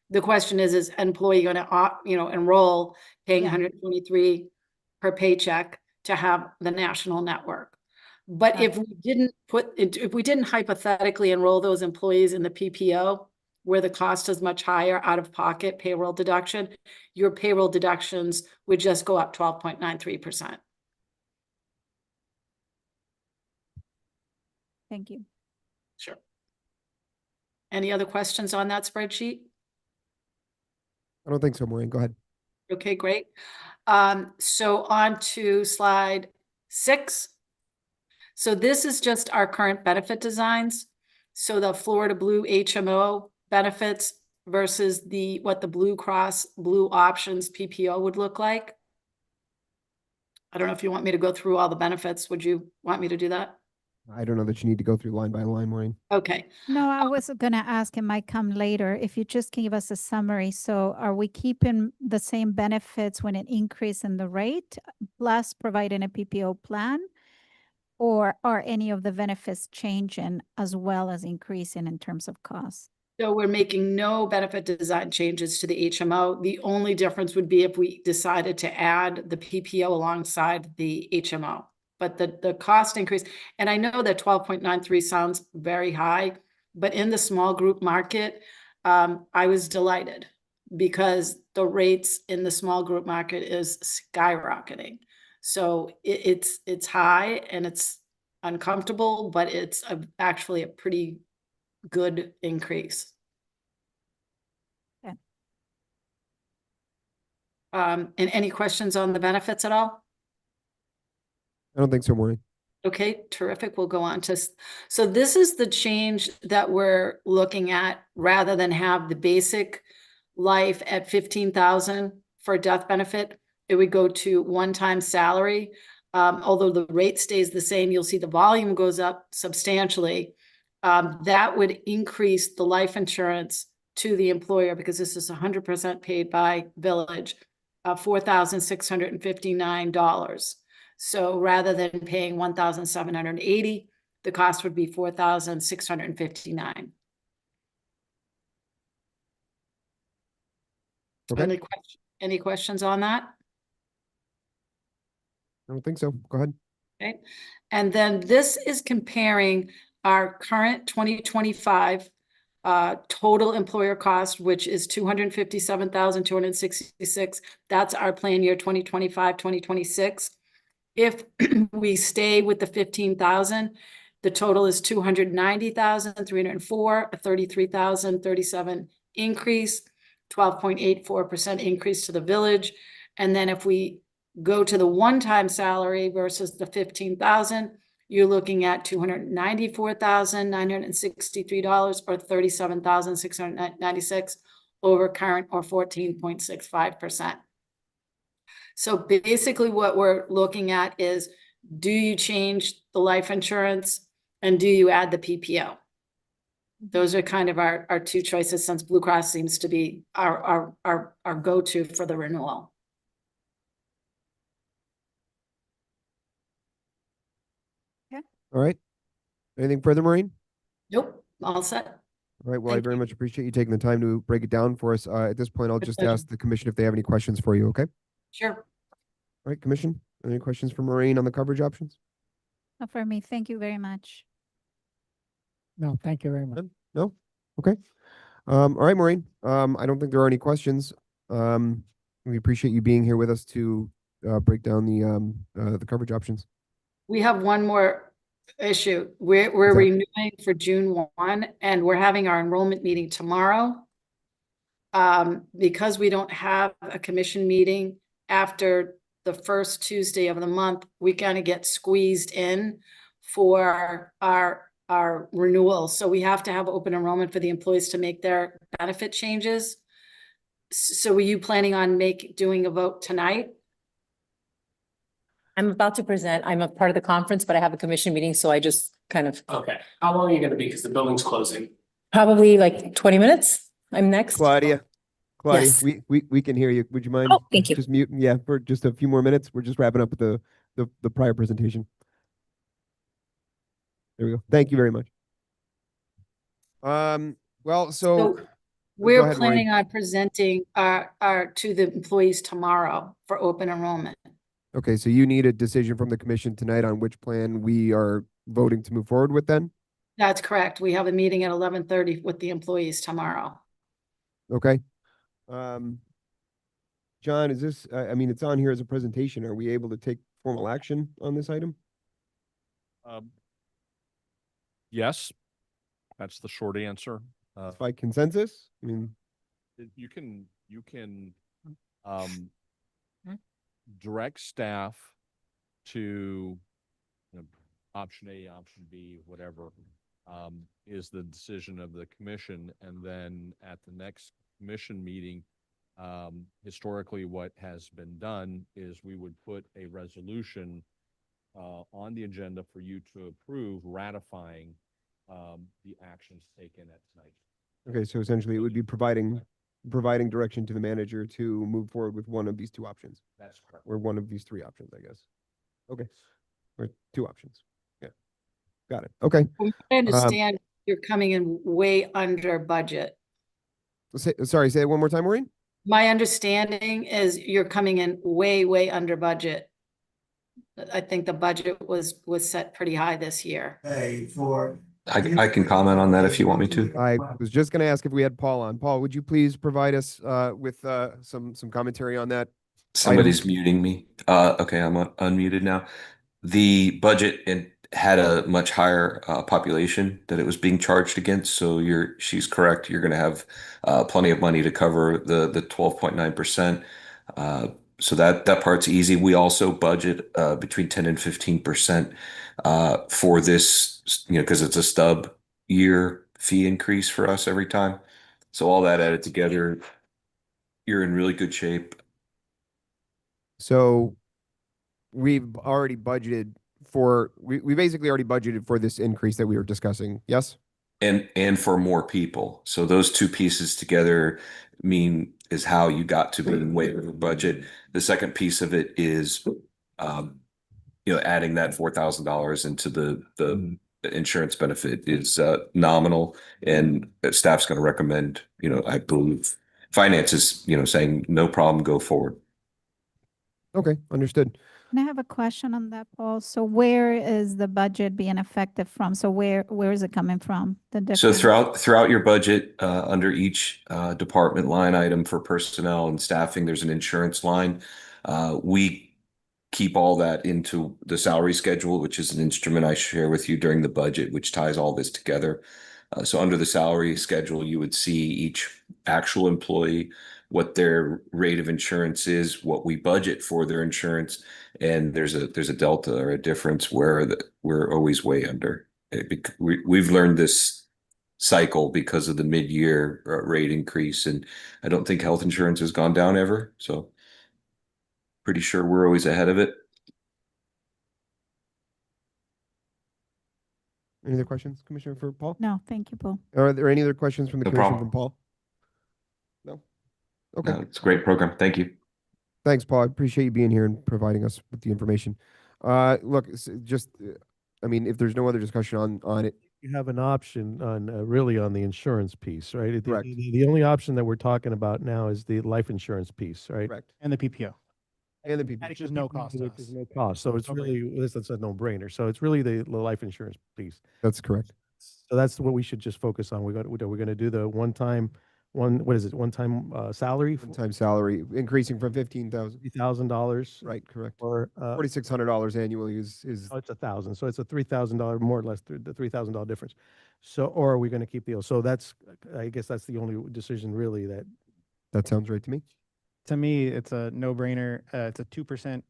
The question is employee going to enroll paying Yeah. $123 per paycheck to have the national network? But Got if we didn't hypothetically enroll those employees in the PPO, where the cost is much higher out of pocket payroll deduction, your payroll deductions would just go up 12.93%. Thank you. Sure. Any other questions on that spreadsheet? I don't think so, Maureen. Go ahead. Okay, great. So on to slide 6. So this is just our current benefit designs. So the Florida Blue HMO benefits versus what the Blue Cross Blue Options PPO would look like. I don't know if you want me to go through all the benefits. Would you want me to do that? I don't know that you need to go through line by line, Maureen. Okay. No, I was going to ask, it might come later, if you just give us a summary. So are we keeping the same benefits when an increase in the rate, plus providing a PPO plan? Or are any of the benefits changing as well as increasing in terms of cost? So we're making no benefit design changes to the HMO. The only difference would be if we decided to add the PPO alongside the HMO. But the cost increase, and I know that 12.93 sounds very high, but in the small group market, I was delighted because the rates in the small group market is skyrocketing. So it's high and it's uncomfortable, but it's actually a pretty good increase. Okay. And any questions on the benefits at all? I don't think so, Maureen. Okay, terrific. We'll go on to, so this is the change that we're looking at rather than have the basic life at 15,000 for a death benefit. It would go to one-time salary. Although the rate stays the same, you'll see the volume goes up substantially. That would increase the life insurance to the employer because this is 100% paid by Village, $4,659. So rather than paying $1,780, the cost would be $4,659. Okay. Any questions on that? I don't think so. Go ahead. Okay. And then this is comparing our current 2025 total employer cost, which is $257,266. That's our plan year 2025, 2026. If we stay with the 15,000, the total is 290,304, a 33,037 increase, 12.84% increase to the village. And then if we go to the one-time salary versus the 15,000, you're looking at $294,963 or $37,696 over current, or 14.65%. So basically what we're looking at is Do you change the life insurance? And do you add the PPO? Those are kind of our two choices, since Blue Cross seems to be our go-to for the renewal. All right. Anything further, Maureen? Nope, all set. All right. Well, I Thank very you. much appreciate you taking the time to break it down for us. At this point, I'll My just pleasure. ask the commission if they have any questions for you. Okay. All Sure. right, commission. Any questions for Maureen on the coverage options? Not for me. Thank you very much. No, thank you very much. None? No? Okay. All right, Maureen. I don't think there are any questions. We appreciate you being here with us to break down the coverage options. We have one more issue. We're What's that? renewing for June 1, and we're having our enrollment meeting tomorrow. Because we don't have a commission meeting after the first Tuesday of the month, we kind of get squeezed in for our renewal. So we have to have open enrollment for the employees to make their benefit changes. So were you planning on doing a vote tonight? I'm about to present. I'm a part of the conference, but I have a commission meeting, so I just kind of Okay, how long are you gonna be? Because the building's closing. probably like 20 minutes. I'm next. Claudia, Yes. we can hear you. Would you mind? Oh, thank you. Just mute. Yeah, for just a few more minutes. We're just wrapping up with the prior presentation. There we go. Thank you very much. Well, so We're ahead, Maureen. planning on presenting to the employees tomorrow for open enrollment. okay, so you need a decision from the commission tonight on which plan we are voting to move forward with then? That's correct. We have a meeting at 11:30 with the employees tomorrow. Okay. John, is this, I mean, it's on here as a presentation. Are we able to take formal action on this item? Yes, that's the short answer. By consensus? I mean, You can direct staff to, you know, option A, option B, whatever, is the decision of the commission. And then at the next commission meeting, historically, what has been done is we would put a resolution on the agenda for you to approve ratifying the actions taken at tonight. okay, so essentially it would be providing direction to the manager to move forward with one of these two options, That's correct. or one of these three options, I guess. Okay, or two options. Yeah, got it. Okay. I understand you're coming in way under budget. Sorry, say it one more time, Maureen? My understanding is you're coming in way under budget. I think the budget was set pretty high this year. I can comment on that if you want me to. I was just going to ask if we had Paul on. Paul, would you please provide us with some commentary on that? Somebody's muting me. Okay, I'm unmuted now. The budget had a much higher population that it was being charged against. So she's correct. You're going to have plenty of money to cover the 12.9%. So that part's easy. We also budget between 10 and 15% for this, because it's a stub year fee increase for us every time. So all that added together, you're in really good shape. So we've already budgeted we basically already budgeted for this increase that we were discussing. Yes? And for more people. So those two pieces together is how you got to being way over budget. The second piece of it is, adding that $4,000 into the insurance benefit is nominal, and staff's going to recommend, I believe finance is, saying no problem, go forward. Okay, understood. And I have a question on that, Paul. So where is the budget being affected from? So where is it coming from? So throughout your budget, under each department line item for personnel and staffing, there's an insurance line. We keep all that into the salary schedule, which is an instrument I share with you during the budget, which ties all this together. So under the salary schedule, you would see each actual employee, what their rate of insurance is, what we budget for their insurance, and there's a delta or a difference where we're always way under. We've learned this cycle because of the mid-year rate increase, and I don't think health insurance has gone down ever, so pretty sure we're always ahead of it. Any other questions, Commissioner, for Paul? No, thank you, Paul. Are there any other questions from the No commission problem. from Paul? No? Okay. No, it's a great program. Thank you. Thanks, Paul. I appreciate you being here and providing us with the information. Look, I mean, if there's no other discussion on it, You have an option on, really on the insurance piece, right? Correct. The only option that we're talking about now is the life insurance piece, right? correct. And the PPO. And the people. Which is no cost to Which us. is no cost. So it's really, that's a no-brainer. So it's really the life insurance piece. That's correct. So that's what we should just focus on. We're gonna do the one-time, one-time, salary, One-time salary increasing from 15,000. $50,000. Right, correct. Or, $4,600 annually is oh, it's 1,000. So it's a $3,000, more or less, the $3,000 difference. So, or are we gonna keep the, so that's, I guess that's the only decision really that, that sounds right to me. To me, it's a no-brainer. It's a 2%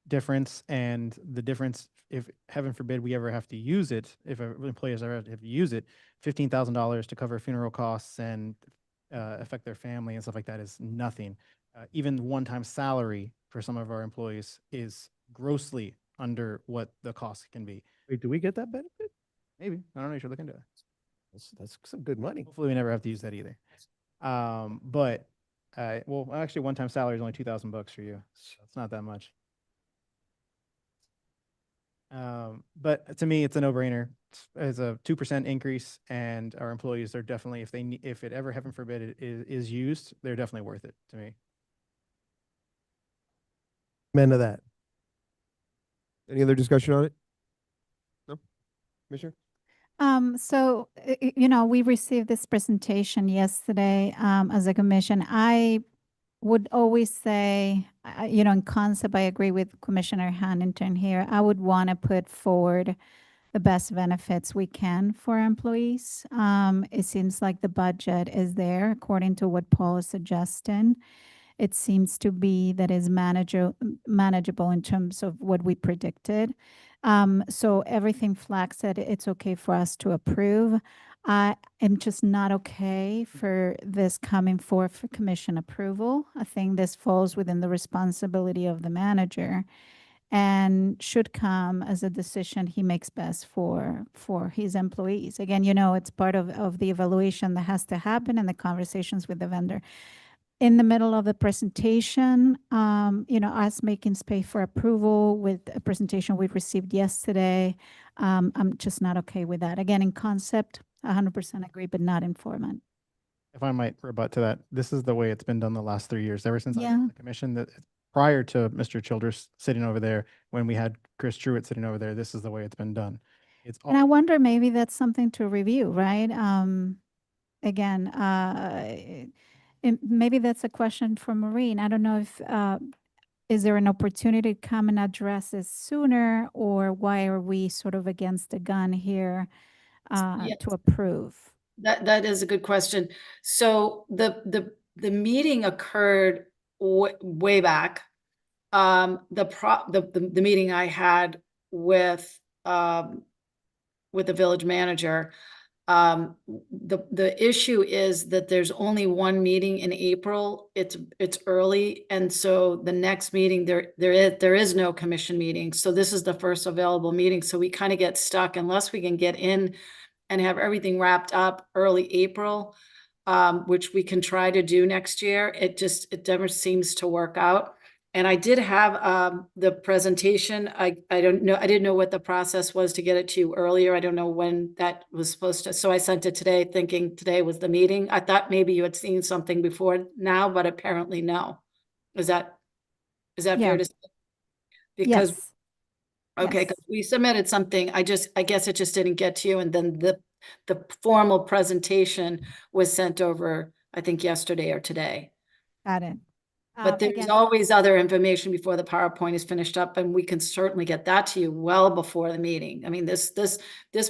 difference, and the difference, if heaven forbid we ever have to use it, if employees ever have to use it, $15,000 to cover funeral costs and affect their family and stuff like that is nothing. Even one-time salary for some of our employees is grossly under what the cost can be. wait, do we get that benefit? Maybe, I don't know, you should look into it. That's some good money. Hopefully we never have to use that either. But well, actually, one-time salary is only $2,000 for you. So it's not that much. But to me, it's a no-brainer. It's a 2% increase, and our employees are definitely, if it ever, heaven forbid, it is used, they're definitely worth it to me. Men of that. Any other discussion on it? No? Commissioner? So, you know, we received this presentation yesterday, as a commission. I would always say, you know, in concept, I agree with Commissioner Huntington here. I would want to put forward the best benefits we can for our employees. It seems like the budget is there according to what Paul is suggesting. It seems to be that is manageable in terms of what we predicted. So everything flags that it's okay for us to approve. I am just not okay for this coming forth for commission approval. I think this falls within the responsibility of the manager and should come as a decision he makes best for his employees. Again, you know, it's part of the evaluation that has to happen and the conversations with the vendor. In the middle of the presentation, you know, us making space for approval with a presentation we received yesterday, I'm just not okay with that. Again, in concept, 100% agree, but not in format. If I might rebut to that, this is the way it's been done the last 3 years, ever since I've been Yeah. on the commission. That prior to Mr. Childress sitting over there, when we had Chris Truitt sitting over there, this is the way it's been done. It's And I wonder, maybe that's something to review, right? Again, maybe that's a question for Maureen. I don't know if, is there an opportunity to come and address this sooner, or why are we sort of against the gun here Yes. to approve? That is a good question. So the meeting occurred way back. The meeting I had with the village manager. The issue is that there's only one meeting in April. It's early, and so the next meeting there is no commission meeting. So this is the first available meeting. So we kind of get stuck unless we can get in and have everything wrapped up early April, which we can try to do next year. It never seems to work out. And I did have the presentation. I don't know. I didn't know what the process was to get it to you earlier. I don't know when that was supposed to. So I sent it today, thinking today was the meeting. I thought maybe you had seen something before now, but apparently no. Is that Yeah. fair to say? Because Yes. okay, Yes. because we submitted something. I guess it just didn't get to you, and then the formal presentation was sent over, I think yesterday or today. Got it. But there's Again, always other information before the PowerPoint is finished up, and we can certainly get that to you well before the meeting. I mean, this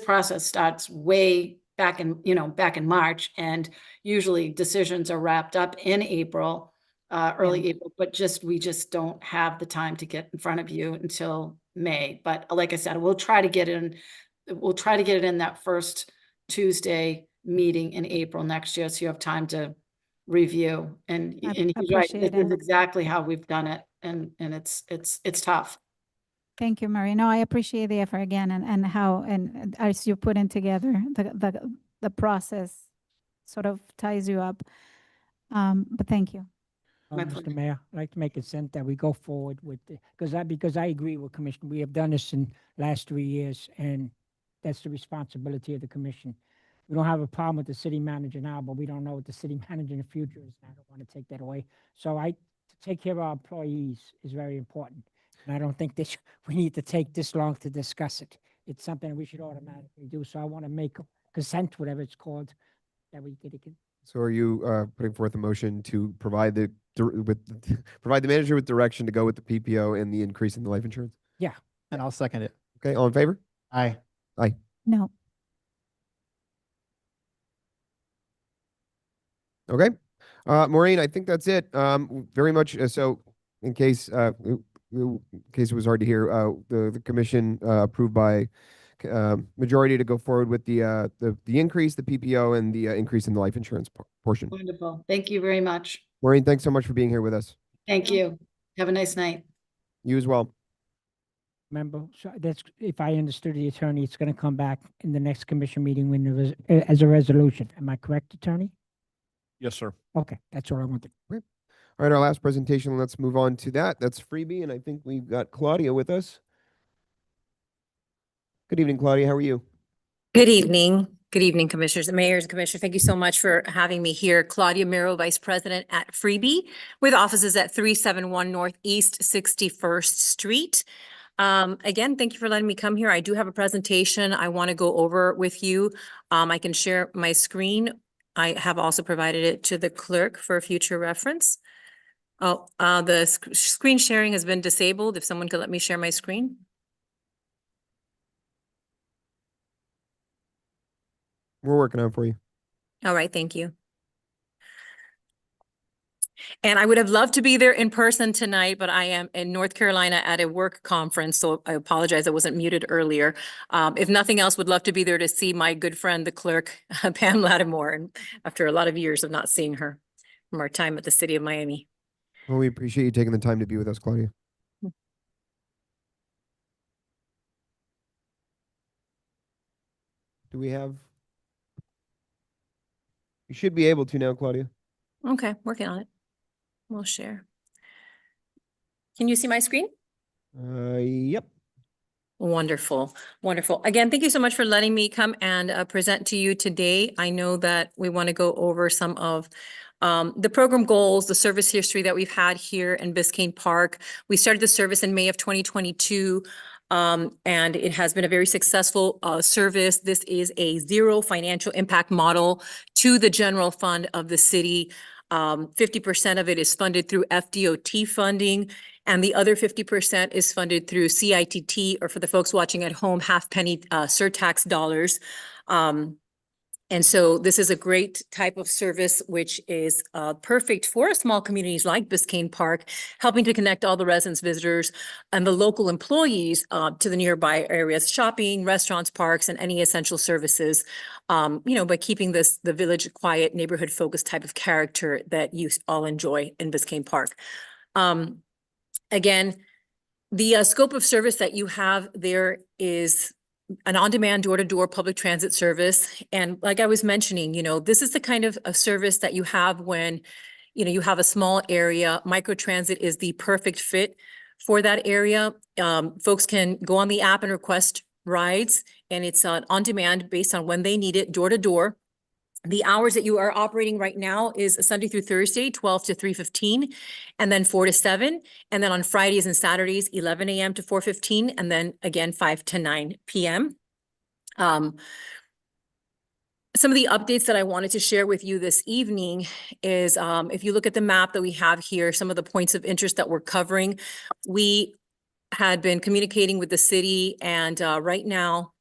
process starts way back in March, and usually decisions are wrapped up in April, early April, but we just don't have the time to get in front of you until May. But like I said, we'll try to get it in that first Tuesday meeting in April next year, so you have time to review. And I he's right, appreciate this is it. exactly how we've done it, and it's tough. Thank you, Mary. No, I appreciate the effort again and how, and as you put in together, the process sort of ties you up. But thank you. My pleasure. Mr. Mayor, I'd like to make a sense that we go forward with, because I agree with Commissioner. We have done this in last 3 years, and that's the responsibility of the commission. We don't have a problem with the city manager now, but we don't know what the city manager in the future is. And I don't want to take that away. So to take care of our employees is very important. And I don't think that we need to take this long to discuss it. It's something we should automatically do. So I want to make consent, whatever it's called, that we get it. So are you putting forth a motion to provide provide the manager with direction to go with the PPO and the increase in the life insurance? Yeah. And I'll second it. Okay, all in favor? Aye. Aye. No. Okay. Maureen, I think that's it. Very much so in case it was hard to hear, the commission approved by majority to go forward with the increase, the PPO, and the increase in the life insurance portion. Wonderful. Thank you very much. Maureen, thanks so much for being here with us. Thank you. Have a nice night. You as well. Remember, so that's, if I understood the attorney, it's going to come back in the next commission meeting when there was, as a resolution. Am I correct, attorney? Yes, sir. Okay, that's all I wanted. All right, our last presentation, let's move on to that. That's Freebie, and I think we've got Claudia with us. Good evening, Claudia. How are you? Good evening. Good evening, commissioners and mayors and commissioners. Thank you so much for having me here. Claudia Miro, Vice President at Freebie, with offices at 371 Northeast 61st Street. Again, thank you for letting me come here. I do have a presentation I want to go over with you. I can share my screen. I have also provided it to the clerk for future reference. Oh, the screen sharing has been disabled. If someone could let me share my screen. We're working on it for you. All right, thank you. And I would have loved to be there in person tonight, but I am in North Carolina at a work conference, so I apologize I wasn't muted earlier. If nothing else, would love to be there to see my good friend, the clerk, Pam Lattimore, and after a lot of years of not seeing her from our time at the City of Miami. Well, we appreciate you taking the time to be with us, Claudia. Do we have? You should be able to now, Claudia. Okay, working on it. We'll share. Can you see my screen? Yep. Wonderful. Wonderful. Again, thank you so much for letting me come and present to you today. I know that we want to go over some of the program goals, the service history that we've had here in Biscayne Park. We started the service in May of 2022. And it has been a very successful service. This is a zero financial impact model to the general fund of the city. 50% of it is funded through FDOT funding, and the other 50% is funded through CITT, or for the folks watching at home, half-penny surtax dollars. And so this is a great type of service, which is perfect for small communities like Biscayne Park, helping to connect all the residents, visitors, and the local employees to the nearby areas, shopping, restaurants, parks, and any essential services, by keeping the village quiet, neighborhood-focused type of character that you all enjoy in Biscayne Park. Again, the scope of service that you have there is an on-demand door-to-door public transit service. And like I was mentioning, this is the kind of a service that you have when, you have a small area. Microtransit is the perfect fit for that area. Folks can go on the app and request rides, and it's on-demand based on when they need it, door-to-door. The hours that you are operating right now is Sunday through Thursday, 12 to 3:15, and then 4 to 7. And then on Fridays and Saturdays, 11 a.m. to 4:15, and then again, 5 to 9 p.m. Some of the updates that I wanted to share with you this evening is if you look at the map that we have here, some of the points of interest that we're covering, we had been communicating with the city, and right now,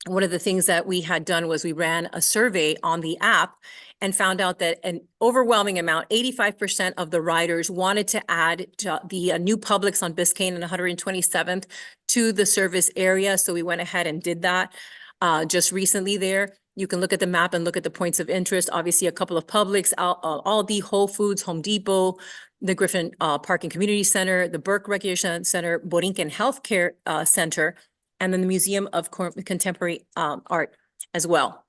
one of the things that we had done was we ran a survey on the app and found out that an overwhelming amount, 85% of the riders wanted to add the new Publix on Biscayne and 127th to the service area. So we went ahead and did that just recently there. You can look at the map and look at the points of interest. Obviously, a couple of Publix, Aldi, Whole Foods, Home Depot, the Griffin Park and Community Center, the Burke Recreation Center, Borinquen Healthcare Center, and then the Museum of Contemporary Art as well.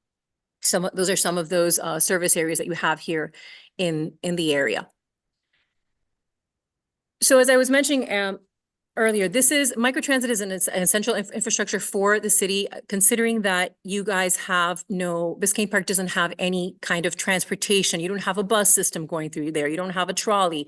Those are some of those service areas that you have here in the area. So as I was mentioning earlier, microtransit is an essential infrastructure for the city, considering that you guys have Biscayne Park doesn't have any kind of transportation. You don't have a bus system going through there. You don't have a trolley.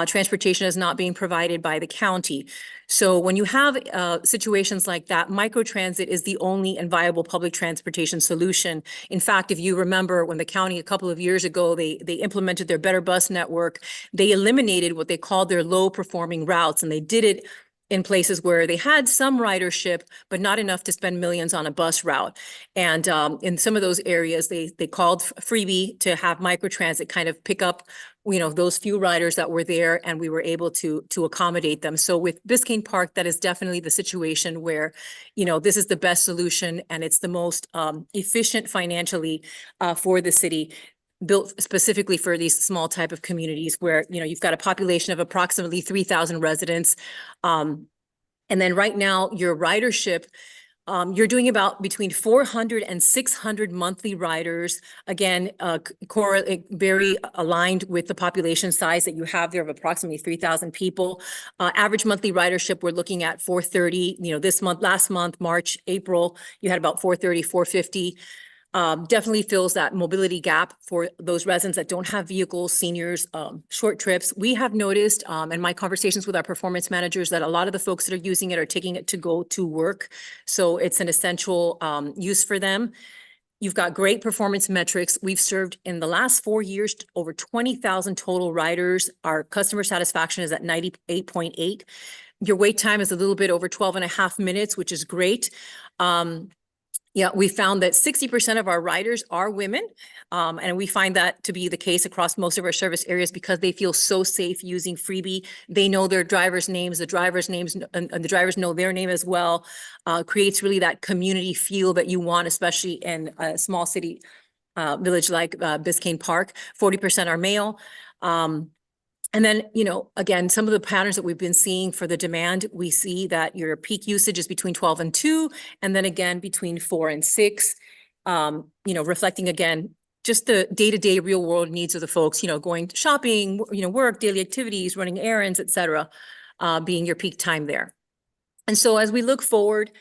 Transportation is not being provided by the county. So when you have situations like that, microtransit is the only and viable public transportation solution. In fact, if you remember when the county a couple of years ago, they implemented their Better Bus Network, they eliminated what they called their low performing routes, and they did it in places where they had some ridership, but not enough to spend millions on a bus route. And in some of those areas, they called Freebie to have microtransit kind of pick up, those few riders that were there, and we were able to accommodate them. So with Biscayne Park, that is definitely the situation where, this is the best solution, and it's the most efficient financially for the city, built specifically for these small type of communities where, you've got a population of approximately 3,000 residents. And then right now, your ridership, you're doing about between 400 and 600 monthly riders. Again, very aligned with the population size that you have there of approximately 3,000 people. Average monthly ridership, we're looking at 430. This month, last month, March, April, you had about 430, 450. Definitely fills that mobility gap for those residents that don't have vehicles, seniors, short trips. We have noticed in my conversations with our performance managers that a lot of the folks that are using it are taking it to go to work. So it's an essential use for them. You've got great performance metrics. We've served in the last 4 years over 20,000 total riders. Our customer satisfaction is at 98.8. Your wait time is a little bit over 12 and a half minutes, which is great. Yeah, we found that 60% of our riders are women, and we find that to be the case across most of our service areas because they feel so safe using Freebie. They know their drivers' names, and the drivers know their name as well. Creates really that community feel that you want, especially in a small city village like Biscayne Park. 40% are male. And then, again, some of the patterns that we've been seeing for the demand, we see that your peak usage is between 12 and 2, and then again, between 4 and 6, reflecting again, just the day-to-day real world needs of the folks, going shopping, work, daily activities, running errands, et cetera, being your peak time there. And so as we look forward,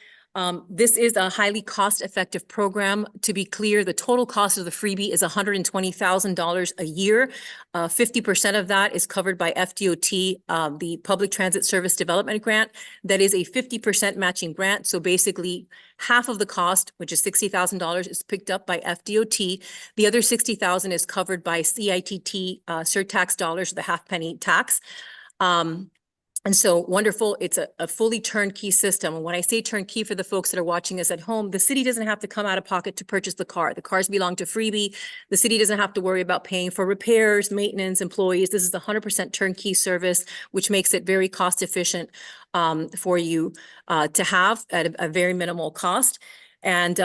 this is a highly cost-effective program. To be clear, the total cost of the Freebie is $120,000 a year. 50% of that is covered by FDOT, the Public Transit Service Development Grant. That is a 50% matching grant. So basically, half of the cost, which is $60,000, is picked up by FDOT. The other $60,000 is covered by CITT surtax dollars, the half-penny tax. And so wonderful. It's a fully turnkey system. And when I say turnkey for the folks that are watching us at home, the city doesn't have to come out of pocket to purchase the car. The cars belong to Freebie. The city doesn't have to worry about paying for repairs, maintenance, employees. This is the 100% turnkey service, which makes it very cost efficient for you to have at a very minimal cost. And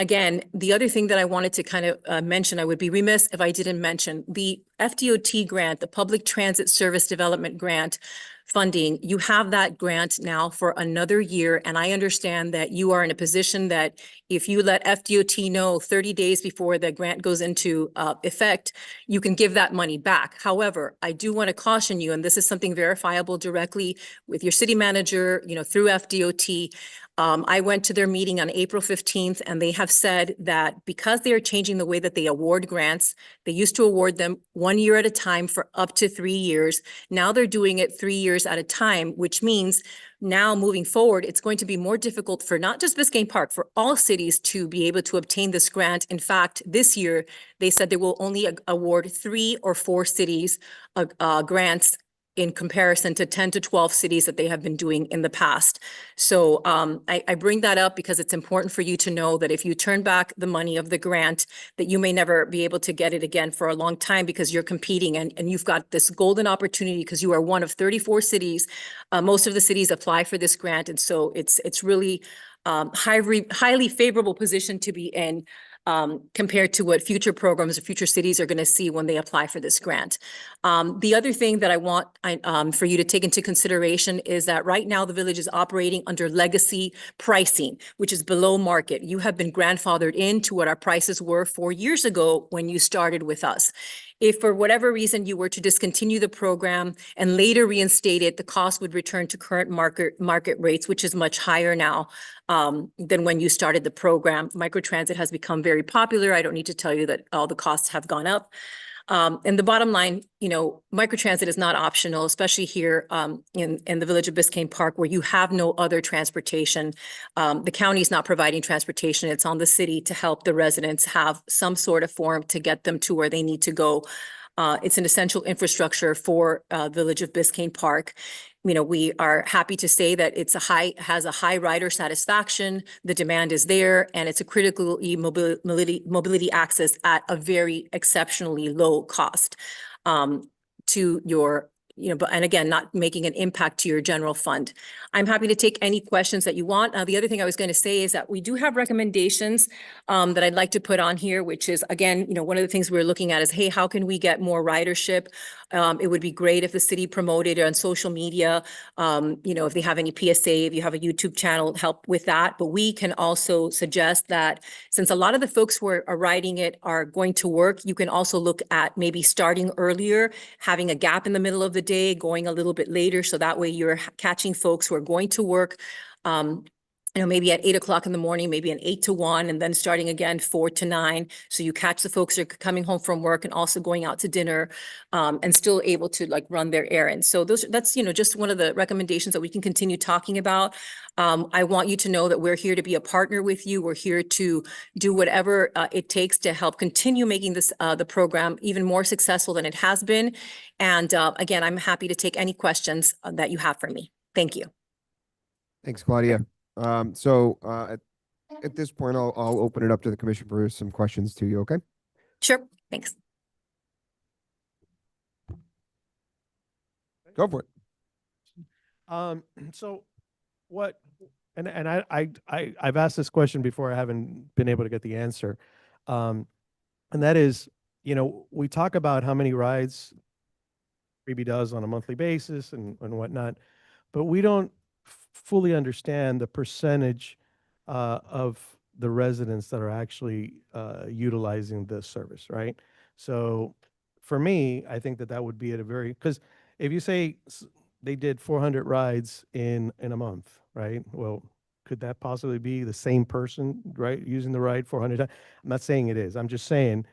again, the other thing that I wanted to kind of mention, I would be remiss if I didn't mention the FDOT grant, the Public Transit Service Development Grant funding. You have that grant now for another year. And I understand that you are in a position that if you let FDOT know 30 days before the grant goes into effect, you can give that money back. However, I do want to caution you, and this is something verifiable directly with your city manager, through FDOT. I went to their meeting on April 15th, and they have said that because they are changing the way that they award grants, they used to award them 1 year at a time for up to 3 years. Now they're doing it 3 years at a time, which means now moving forward, it's going to be more difficult for not just Biscayne Park, for all cities to be able to obtain this grant. In fact, this year, they said they will only award 3 or 4 cities grants in comparison to 10 to 12 cities that they have been doing in the past. So I bring that up because it's important for you to know that if you turn back the money of the grant, that you may never be able to get it again for a long time because you're competing and you've got this golden opportunity because you are one of 34 cities. Most of the cities apply for this grant. And so it's really highly favorable position to be in. compared to what future programs or future cities are going to see when they apply for this grant. The other thing that I want for you to take into consideration is that right now the village is operating under legacy pricing, which is below market. You have been grandfathered into what our prices were 4 years ago when you started with us. If for whatever reason you were to discontinue the program and later reinstate it, the cost would return to current market rates, which is much higher now than when you started the program. Microtransit has become very popular. I don't need to tell you that all the costs have gone up. And the bottom line, you know, microtransit is not optional, especially here in the village of Biscayne Park, where you have no other transportation. The county is not providing transportation. It's on the city to help the residents have some sort of form to get them to where they need to go. It's an essential infrastructure for village of Biscayne Park. You know, we are happy to say that has a high rider satisfaction. The demand is there, and it's a critical mobility access at a very exceptionally low cost to your, you know, and again, not making an impact to your general fund. I'm happy to take any questions that you want. The other thing I was going to say is that we do have recommendations that I'd like to put on here, which is, again, you know, one of the things we're looking at is, hey, how can we get more ridership? It would be great if the city promoted it on social media. You know, if they have any PSA, if you have a YouTube channel, help with that. But we can also suggest that since a lot of the folks who are riding it are going to work, you can also look at maybe starting earlier, having a gap in the middle of the day, going a little bit later. So that way you're catching folks who are going to work, you know, maybe at 8 o'clock in the morning, maybe an 8 to 1, and then starting again 4 to 9. So you catch the folks who are coming home from work and also going out to dinner, and still able to like run their errands. So that's, you know, just one of the recommendations that we can continue talking about. I want you to know that we're here to be a partner with you. We're here to do whatever it takes to help continue making this the program even more successful than it has been. And again, I'm happy to take any questions that you have for me. Thank you. Thanks, Claudia. At this point, I'll open it up to the commission for some questions to you, okay? Sure, thanks. Go for it. So what, and I've asked this question before, I haven't been able to get the answer. And that is, you know, we talk about how many rides Freebie does on a monthly basis and whatnot, but we don't fully understand the percentage of the residents that are actually utilizing the service, right? So for me, I think that would be at a very, because if you say they did 400 rides in a month, right? Well, could that possibly be the same person, right, using the ride 400 times? I'm not saying it is. I'm just saying.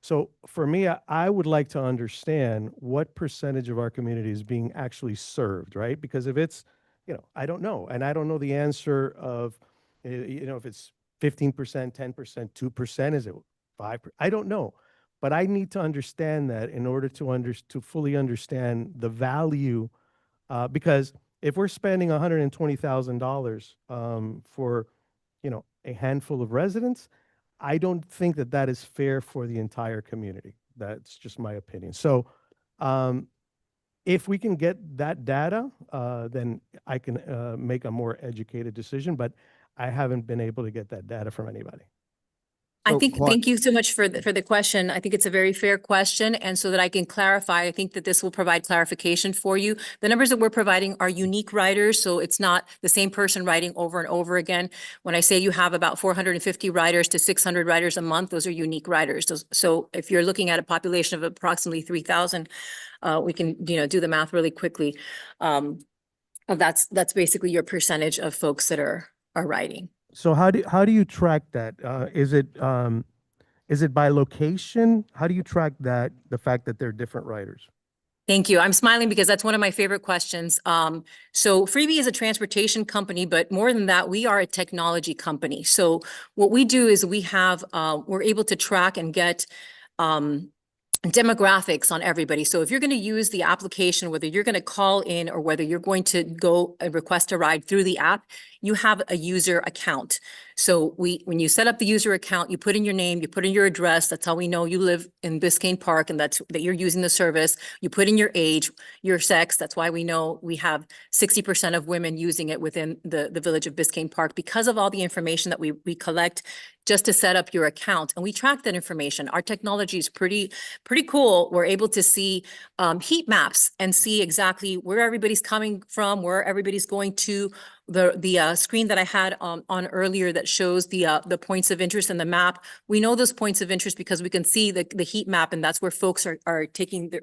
So for me, I would like to understand what percentage of our community is being actually served, right? Because if it's, you know, I don't know. And I don't know the answer of, you know, if it's 15%, 10%, 2%, is it 5%? I don't know. But I need to understand that in order to fully understand the value, because if we're spending $120,000 for, you know, a handful of residents, I don't think that is fair for the entire community. That's just my opinion. So if we can get that data, then I can make a more educated decision, but I haven't been able to get that data from anybody. I think, thank you so much for the question. I think it's a very fair question. And so that I can clarify, I think that this will provide clarification for you. The numbers that we're providing are unique riders. So it's not the same person riding over and over again. When I say you have about 450 riders to 600 riders a month, those are unique riders. So if you're looking at a population of approximately 3,000, we can, you know, do the math really quickly. That's basically your percentage of folks that are riding. So how do you track that? Is it by location? How do you track that, the fact that they're different riders? Thank you. I'm smiling because that's one of my favorite questions. So Freebie is a transportation company, but more than that, we are a technology company. So what we do is we're able to track and get demographics on everybody. So if you're going to use the application, whether you're going to call in or whether you're going to go and request a ride through the app, you have a user account. So when you set up the user account, you put in your name, you put in your address. That's how we know you live in Biscayne Park and that you're using the service. You put in your age, your sex. That's why we know we have 60% of women using it within the village of Biscayne Park because of all the information that we collect just to set up your account. And we track that information. Our technology is pretty cool. We're able to see heat maps and see exactly where everybody's coming from, where everybody's going to. The screen that I had on earlier that shows the points of interest in the map. We know those points of interest because we can see the heat map, and that's where folks are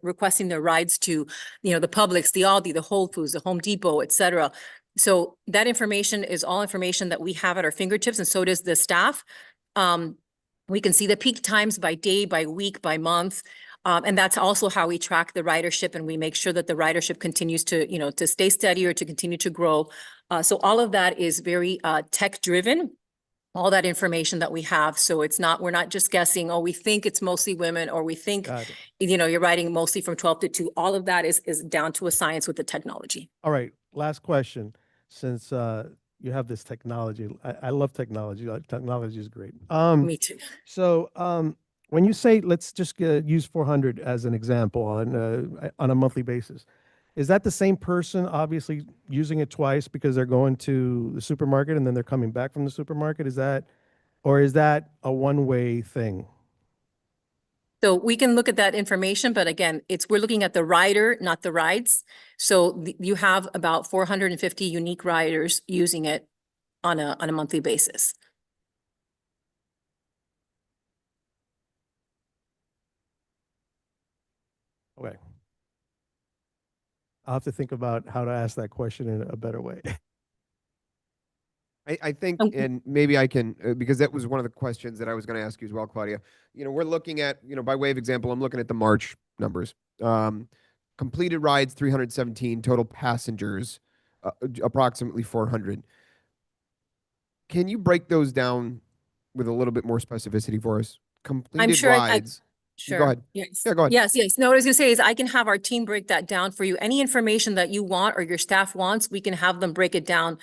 requesting their rides to, the Publix, the Aldi, the Whole Foods, the Home Depot, et cetera. So that information is all information that we have at our fingertips, and so does the staff. We can see the peak times by day, by week, by month. And that's also how we track the ridership, and we make sure that the ridership continues to stay steady or to continue to grow. So all of that is very tech driven, all that information that we have. So we're not just guessing, oh, we think it's mostly women, or we think, you're riding mostly from 12 to 2. All of that is down to a science with the technology. All right, last question. Since you have this technology, I love technology. Technology is great. Me too. So when you say, let's just use 400 as an example on a monthly basis, is that the same person obviously using it twice because they're going to the supermarket and then they're coming back from the supermarket? Or is that a one-way thing? So we can look at that information, but again, we're looking at the rider, not the rides. So you have about 450 unique riders using it on a monthly basis. Okay. I'll have to think about how to ask that question in a better way. I think, and maybe I can, because that was one of the questions that I was going to ask you as well, Claudia. We're looking at, by way of example, I'm looking at the March numbers. Completed rides, 317, total passengers, approximately 400. Can you break those down with a little bit more specificity for us? Completed rides. Sure. Go ahead. Yes. Yeah, go ahead. Yes. No, what I was gonna say is I can have our team break that down for you. Any information that you want or your staff wants, we can have them break it down,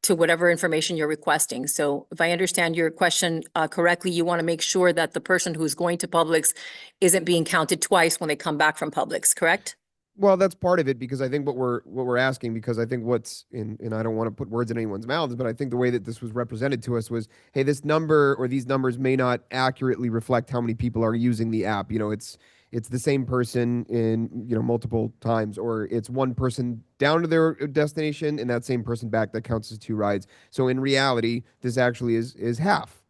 to whatever information you're requesting. So if I understand your question correctly, you want to make sure that the person who's going to Publix isn't being counted twice when they come back from Publix, correct? Well, that's part of it, because I think what we're asking, because I think and I don't want to put words in anyone's mouths, but I think the way that this was represented to us was, hey, this number or these numbers may not accurately reflect how many people are using the app. It's the same person in, multiple times, or it's one person down to their destination and that same person back. That counts as 2 rides. So in reality, this actually is half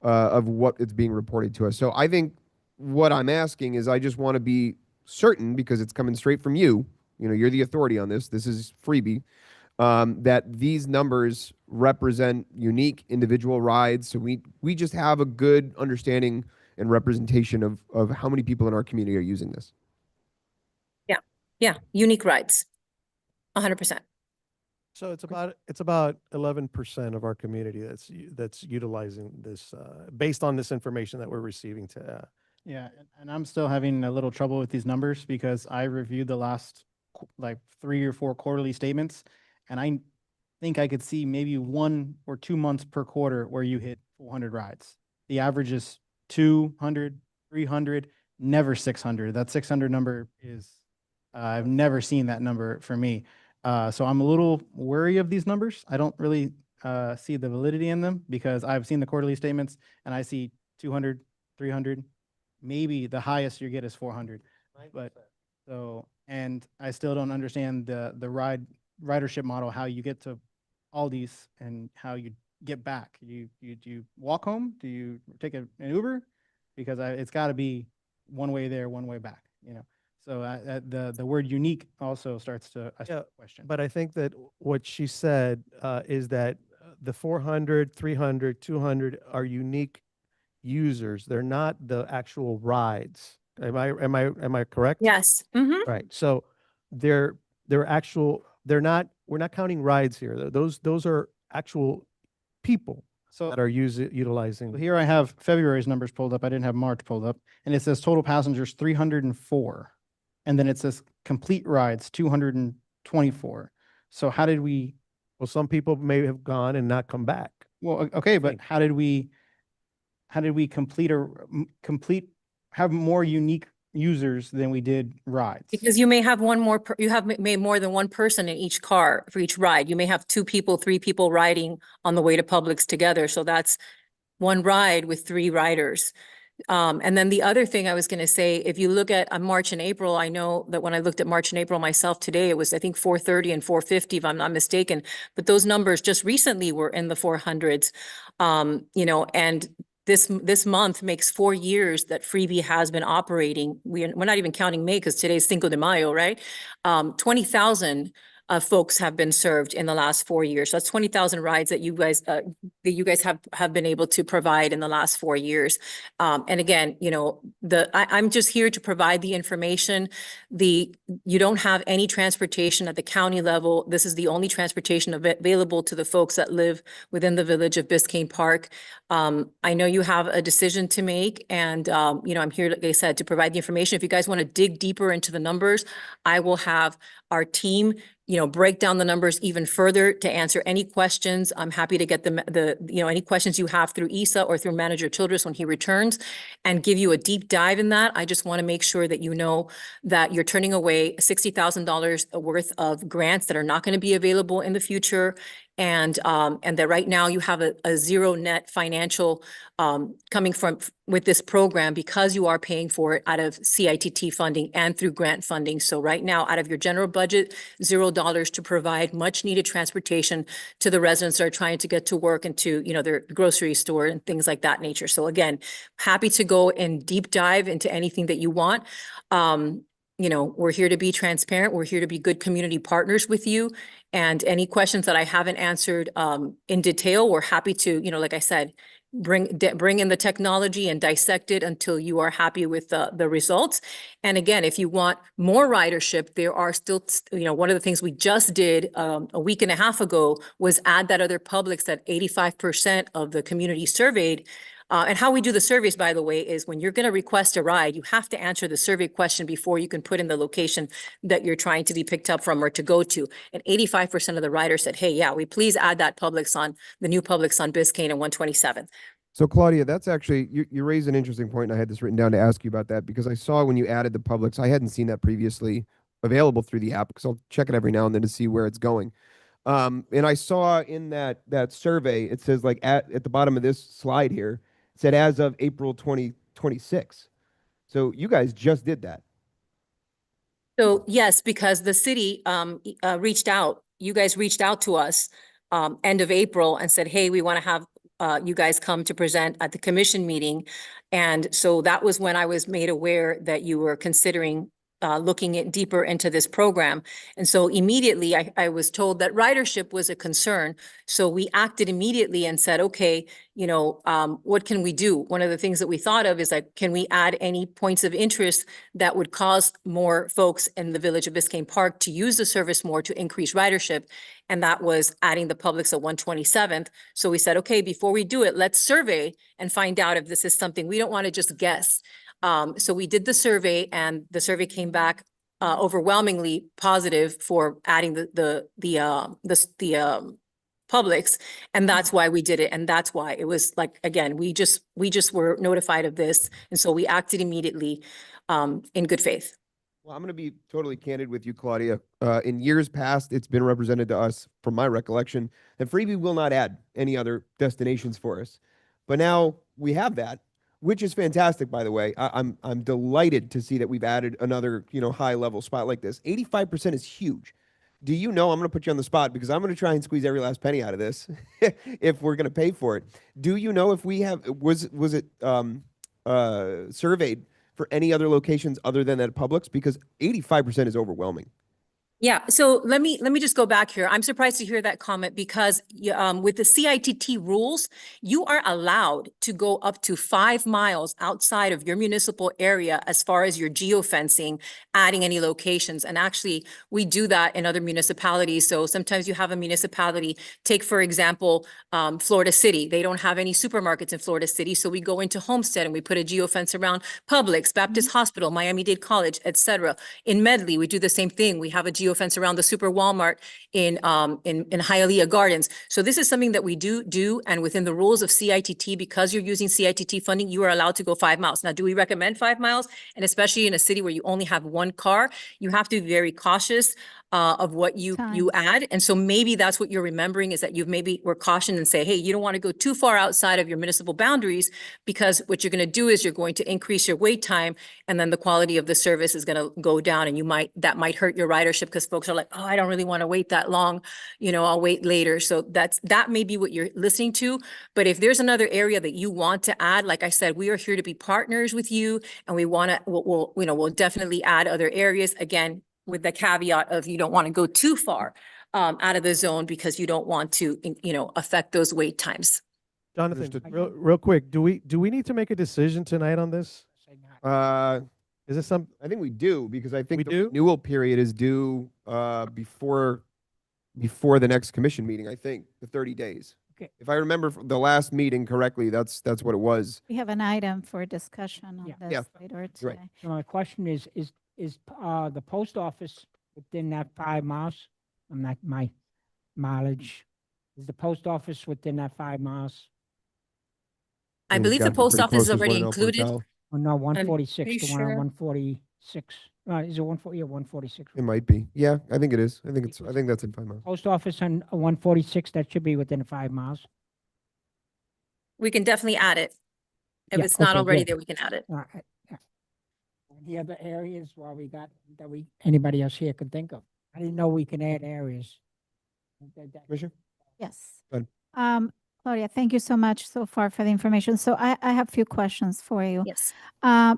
of what it's being reported to us. So I think what I'm asking is, I just want to be certain, because it's coming straight from you, you're the authority on this. This is freebie, that these numbers represent unique individual rides. So we just have a good understanding and representation of how many people in our community are using this. Yeah. Unique rides. 100%. So it's about 11% of our community that's utilizing this based on this information that we're receiving to. Yeah, and I'm still having a little trouble with these numbers because I reviewed the last 3 or 4 quarterly statements, and I think I could see maybe 1 or 2 months per quarter where you hit 400 rides. The average is 200, 300, never 600. That 600 number is, I've never seen that number for me. So I'm a little wary of these numbers. I don't really see the validity in them because I've seen the quarterly statements and I see 200, 300, maybe the highest you get is 400. But and I still don't understand the ridership model, how you get to Aldi's and how you get back. Do you walk home? Do you take an Uber? Because it's got to be one way there, one way back. So the word unique also starts to question. But I think that what she said is that the 400, 300, 200 are unique users. They're not the actual rides. Am I correct? Yes. Mm-hmm. Right. So they're we're not counting rides here. Those are actual people that are utilizing. So here I have February's numbers pulled up. I didn't have March pulled up, and it says total passengers 304, and then it says complete rides 224. So how did we? Well, some people may have gone and not come back. Well, okay, but how did we complete have more unique users than we did rides? Because you may have one more, you have made more than one person in each car for each ride. You may have 2 people, 3 people riding on the way to Publix together. So that's one ride with 3 riders. And then the other thing I was going to say, if you look at March and April, I know that when I looked at March and April myself today, it was, I think, 430 and 450, if I'm not mistaken. But those numbers just recently were in the 400s, you know, and this month makes 4 years that Freebie has been operating. We're not even counting May because today's Cinco de Mayo, right? 20,000 folks have been served in the last 4 years. So that's 20,000 rides that you guys have been able to provide in the last 4 years. And again, you know, I'm just here to provide the information. You don't have any transportation at the county level. This is the only transportation available to the folks that live within the village of Biscayne Park. I know you have a decision to make, and you know, I'm here, like I said, to provide the information. If you guys want to dig deeper into the numbers, I will have our team, you know, break down the numbers even further to answer any questions. I'm happy to get you know, any questions you have through Isa or through Manager Childress when he returns and give you a deep dive in that. I just want to make sure that you know that you're turning away $60,000 worth of grants that are not going to be available in the future. And that right now you have a zero net financial coming from with this program because you are paying for it out of CITT funding and through grant funding. So right now, out of your general budget, $0 to provide much needed transportation to the residents that are trying to get to work and to, you know, their grocery store and things like that nature. So again, happy to go and deep dive into anything that you want. You know, we're here to be transparent. We're here to be good community partners with you. And any questions that I haven't answered in detail, we're happy to, you know, like I said, bring in the technology and dissect it until you are happy with the results. And again, if you want more ridership, there are still, you know, one of the things we just did a week and a half ago was add that other Publix that 85% of the community surveyed. And how we do the surveys, by the way, is when you're going to request a ride, you have to answer the survey question before you can put in the location that you're trying to be picked up from or to go to. And 85% of the riders said, hey, yeah, we please add that Publix on the new Publix on Biscayne and 127th. So Claudia, that's actually, you raised an interesting point, and I had this written down to ask you about that because I saw when you added the Publix, I hadn't seen that previously available through the app because I'll check it every now and then to see where it's going. And I saw in that survey, it says like at the bottom of this slide here, it said as of April 2026. So you guys just did that. So yes, because the city reached out, you guys reached out to us end of April and said, hey, we want to have you guys come to present at the commission meeting. And so that was when I was made aware that you were considering looking deeper into this program. And so immediately I was told that ridership was a concern. So we acted immediately and said, okay, you know, what can we do? One of the things that we thought of is like, can we add any points of interest that would cause more folks in the village of Biscayne Park to use the service more to increase ridership? And that was adding the Publix at 127th. So we said, okay, before we do it, let's survey and find out if this is something. We don't want to just guess. So we did the survey and the survey came back overwhelmingly positive for adding the Publix. And that's why we did it. And that's why it was like, again, we just were notified of this. And so we acted immediately in good faith. Well, I'm going to be totally candid with you, Claudia. In years past, it's been represented to us, from my recollection, that Freebie will not add any other destinations for us. But now we have that, which is fantastic, by the way. I'm delighted to see that we've added another, you know, high level spot like this. 85% is huge. Do you know, I'm going to put you on the spot because I'm going to try and squeeze every last penny out of this if we're going to pay for it. Do you know if we have, was it surveyed for any other locations other than that Publix? Because 85% is overwhelming. Yeah, so let me just go back here. I'm surprised to hear that comment because with the CITT rules, you are allowed to go up to 5 miles outside of your municipal area as far as your geofencing, adding any locations. And actually, we do that in other municipalities. So sometimes you have a municipality, take for example, Florida City. They don't have any supermarkets in Florida City. So we go into Homestead and we put a geofence around Publix, Baptist Hospital, Miami-Dade College, etc. In Medley, we do the same thing. We have a geofence geofence around the Super Walmart in Hialeah Gardens. So this is something that we do, and within the rules of CITT, because you're using CITT funding, you are allowed to go 5 miles. Now, do we recommend 5 miles? And especially in a city where you only have one car, you have to be very cautious of what you Time. add. And so maybe that's what you're remembering, is that you've maybe were cautioned and say, hey, you don't want to go too far outside of your municipal boundaries, because what you're going to do is you're going to increase your wait time, and then the quality of the service is going to go down, and that might hurt your ridership, because folks are like, oh, I don't really want to wait that long. I'll wait later. So that may be what you're listening to. But if there's another area that you want to add, like I said, we are here to be partners with you, and we'll definitely add other areas, again, with the caveat of you don't want to go too far out of the zone, because you don't want to, affect those wait times. Jonathan, Understood. real quick, do we need to make a decision tonight on this? Is this some, I think we do, because I think We the do? renewal period is due before the next commission meeting, I think, the 30 days. Okay. If I remember from the last meeting correctly, that's what it was. We have an item for discussion on Yeah. this Yeah. later Right. today. So my question is the post office within that 5 miles? I'm not my mileage. Is the post office within that 5 miles? I And believe the gotta be post pretty office is close, there's one already in El included. Portal. Oh, no, 146, pretty the one on sure. 146. Is it 140? Yeah, 146. It might be. Yeah, I think it is. I think that's in 5 miles. Post office on 146, that should be within 5 miles. We can definitely add it. If Yeah, it's not okay, already good. there, we can add it. Yeah. The other areas anybody else here could think of? I didn't know we can add areas. Commissioner? Yes. Go ahead. Claudia, thank you so much so far for the information. So I have a few questions for you. Yes.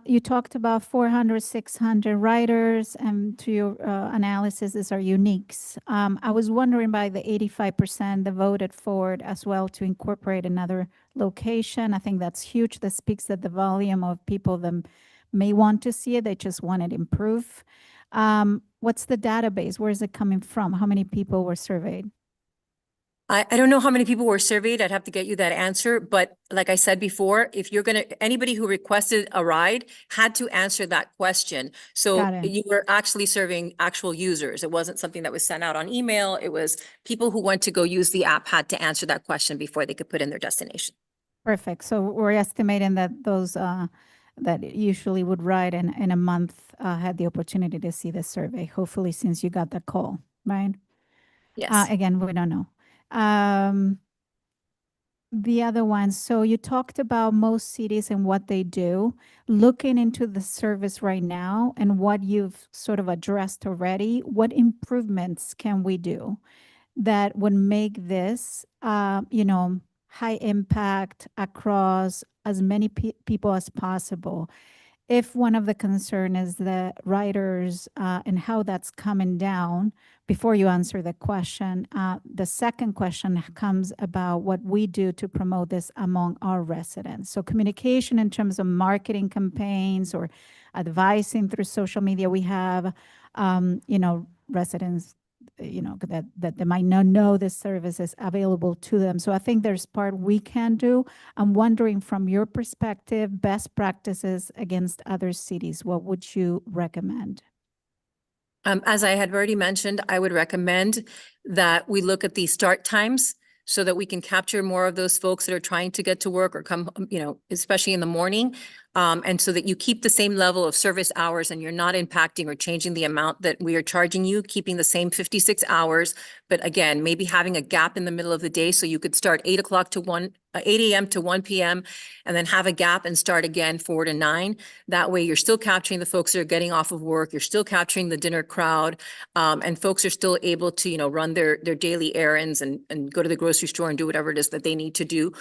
You talked about 400, 600 riders, and to your analysis, these are uniques. I was wondering, by the 85% that voted for it as well to incorporate another location. I think that's huge. That speaks at the volume of people that may want to see it. They just want it improved. What's the database? Where is it coming from? How many people were surveyed? I don't know how many people were surveyed. I'd have to get you that answer. But like I said before, if you're anybody who requested a ride had to answer that question. So Got it. you were actually serving actual users. It wasn't something that was sent out on email. It was people who went to go use the app had to answer that question before they could put in their destination. Perfect. So we're estimating that those that usually would ride in a month had the opportunity to see the survey, hopefully, since you got the call, right? Yes. Again, we don't know. The other one, so you talked about most cities and what they do. Looking into the service right now and what you've sort of addressed already, what improvements can we do that would make this, high impact across as many people as possible? If one of the concern is the riders and how that's coming down, before you answer the question, the second question comes about what we do to promote this among our residents. So communication in terms of marketing campaigns or advising through social media. We have, residents, that they might not know this service is available to them. So I think there's part we can do. I'm wondering, from your perspective, best practices against other cities, what would you recommend? As I had already mentioned, I would recommend that we look at the start times so that we can capture more of those folks that are trying to get to work or come, especially in the morning. And so that you keep the same level of service hours and you're not impacting or changing the amount that we are charging you, keeping the same 56 hours. But again, maybe having a gap in the middle of the day, so you could start 8 a.m. to 1 p.m. and then have a gap and start again 4 to 9. That way you're still capturing the folks that are getting off of work. You're still capturing the dinner crowd, and folks are still able to, run their daily errands and go to the grocery store and do whatever it is that they need to do.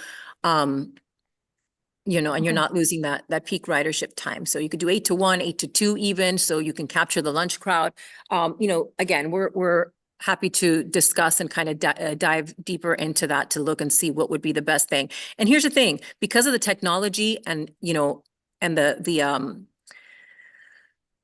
And you're Okay. not losing that peak ridership time. So you could do 8 to 1, 8 to 2 even, so you can capture the lunch crowd. Again, we're happy to discuss and kind of dive deeper into that to look and see what would be the best thing. And here's the thing, because of the technology and, and the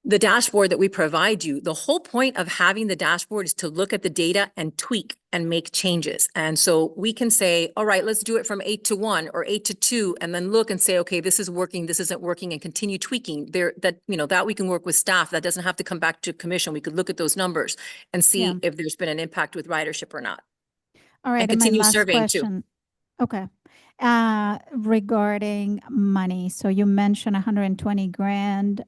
the dashboard that we provide you, the whole point of having the dashboard is to look at the data and tweak and make changes. And so we can say, all right, let's do it from 8 to 1 or 8 to 2, and then look and say, okay, this is working, this isn't working, and continue tweaking there. That, you know, that we can work with staff. That doesn't have to come back to commission. We could look at those numbers and see Yeah. if there's been an impact with ridership or not. All right, and my continue last surveying too. question. Okay. Regarding money, so you mentioned 120 grand,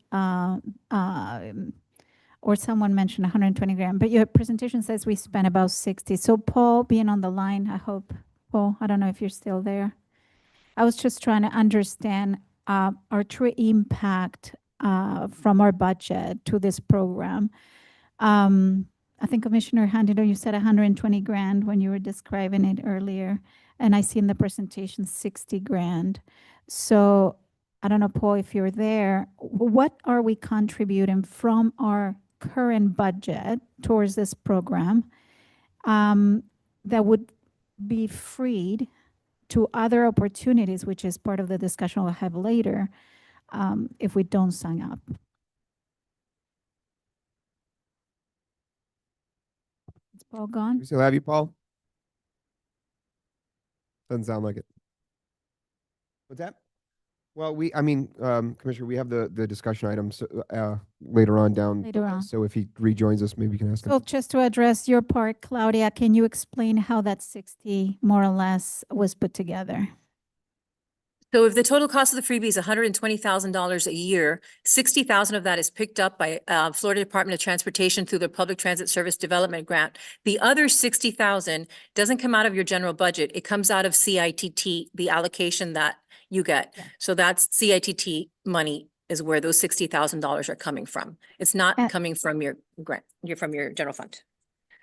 or someone mentioned 120 grand, but your presentation says we spent about 60. So Paul being on the line, I hope, Paul, I don't know if you're still there. I was just trying to understand our true impact from our budget to this program. I think Commissioner Huntington, you said 120 grand when you were describing it earlier, and I see in the presentation 60 grand. So I don't know, Paul, if you're there, what are we contributing from our current budget towards this program that would be freed to other opportunities, which is part of the discussion we'll have later, if we don't sign up? Is Paul gone? We still have you, Paul? Doesn't sound like it. What's that? Well, Commissioner, we have the discussion items later on down. Later on. So if he rejoins us, maybe we can ask him. So just to address your part, Claudia, can you explain how that 60 more or less was put together? So if the total cost of the freebie is $120,000 a year, 60,000 of that is picked up by Florida Department of Transportation through the Public Transit Service Development Grant. The other 60,000 doesn't come out of your general budget. It comes out of CITT, the allocation that you get. Yeah. So that's CITT money is where those $60,000 are coming from. It's not coming from your grant, from your general fund.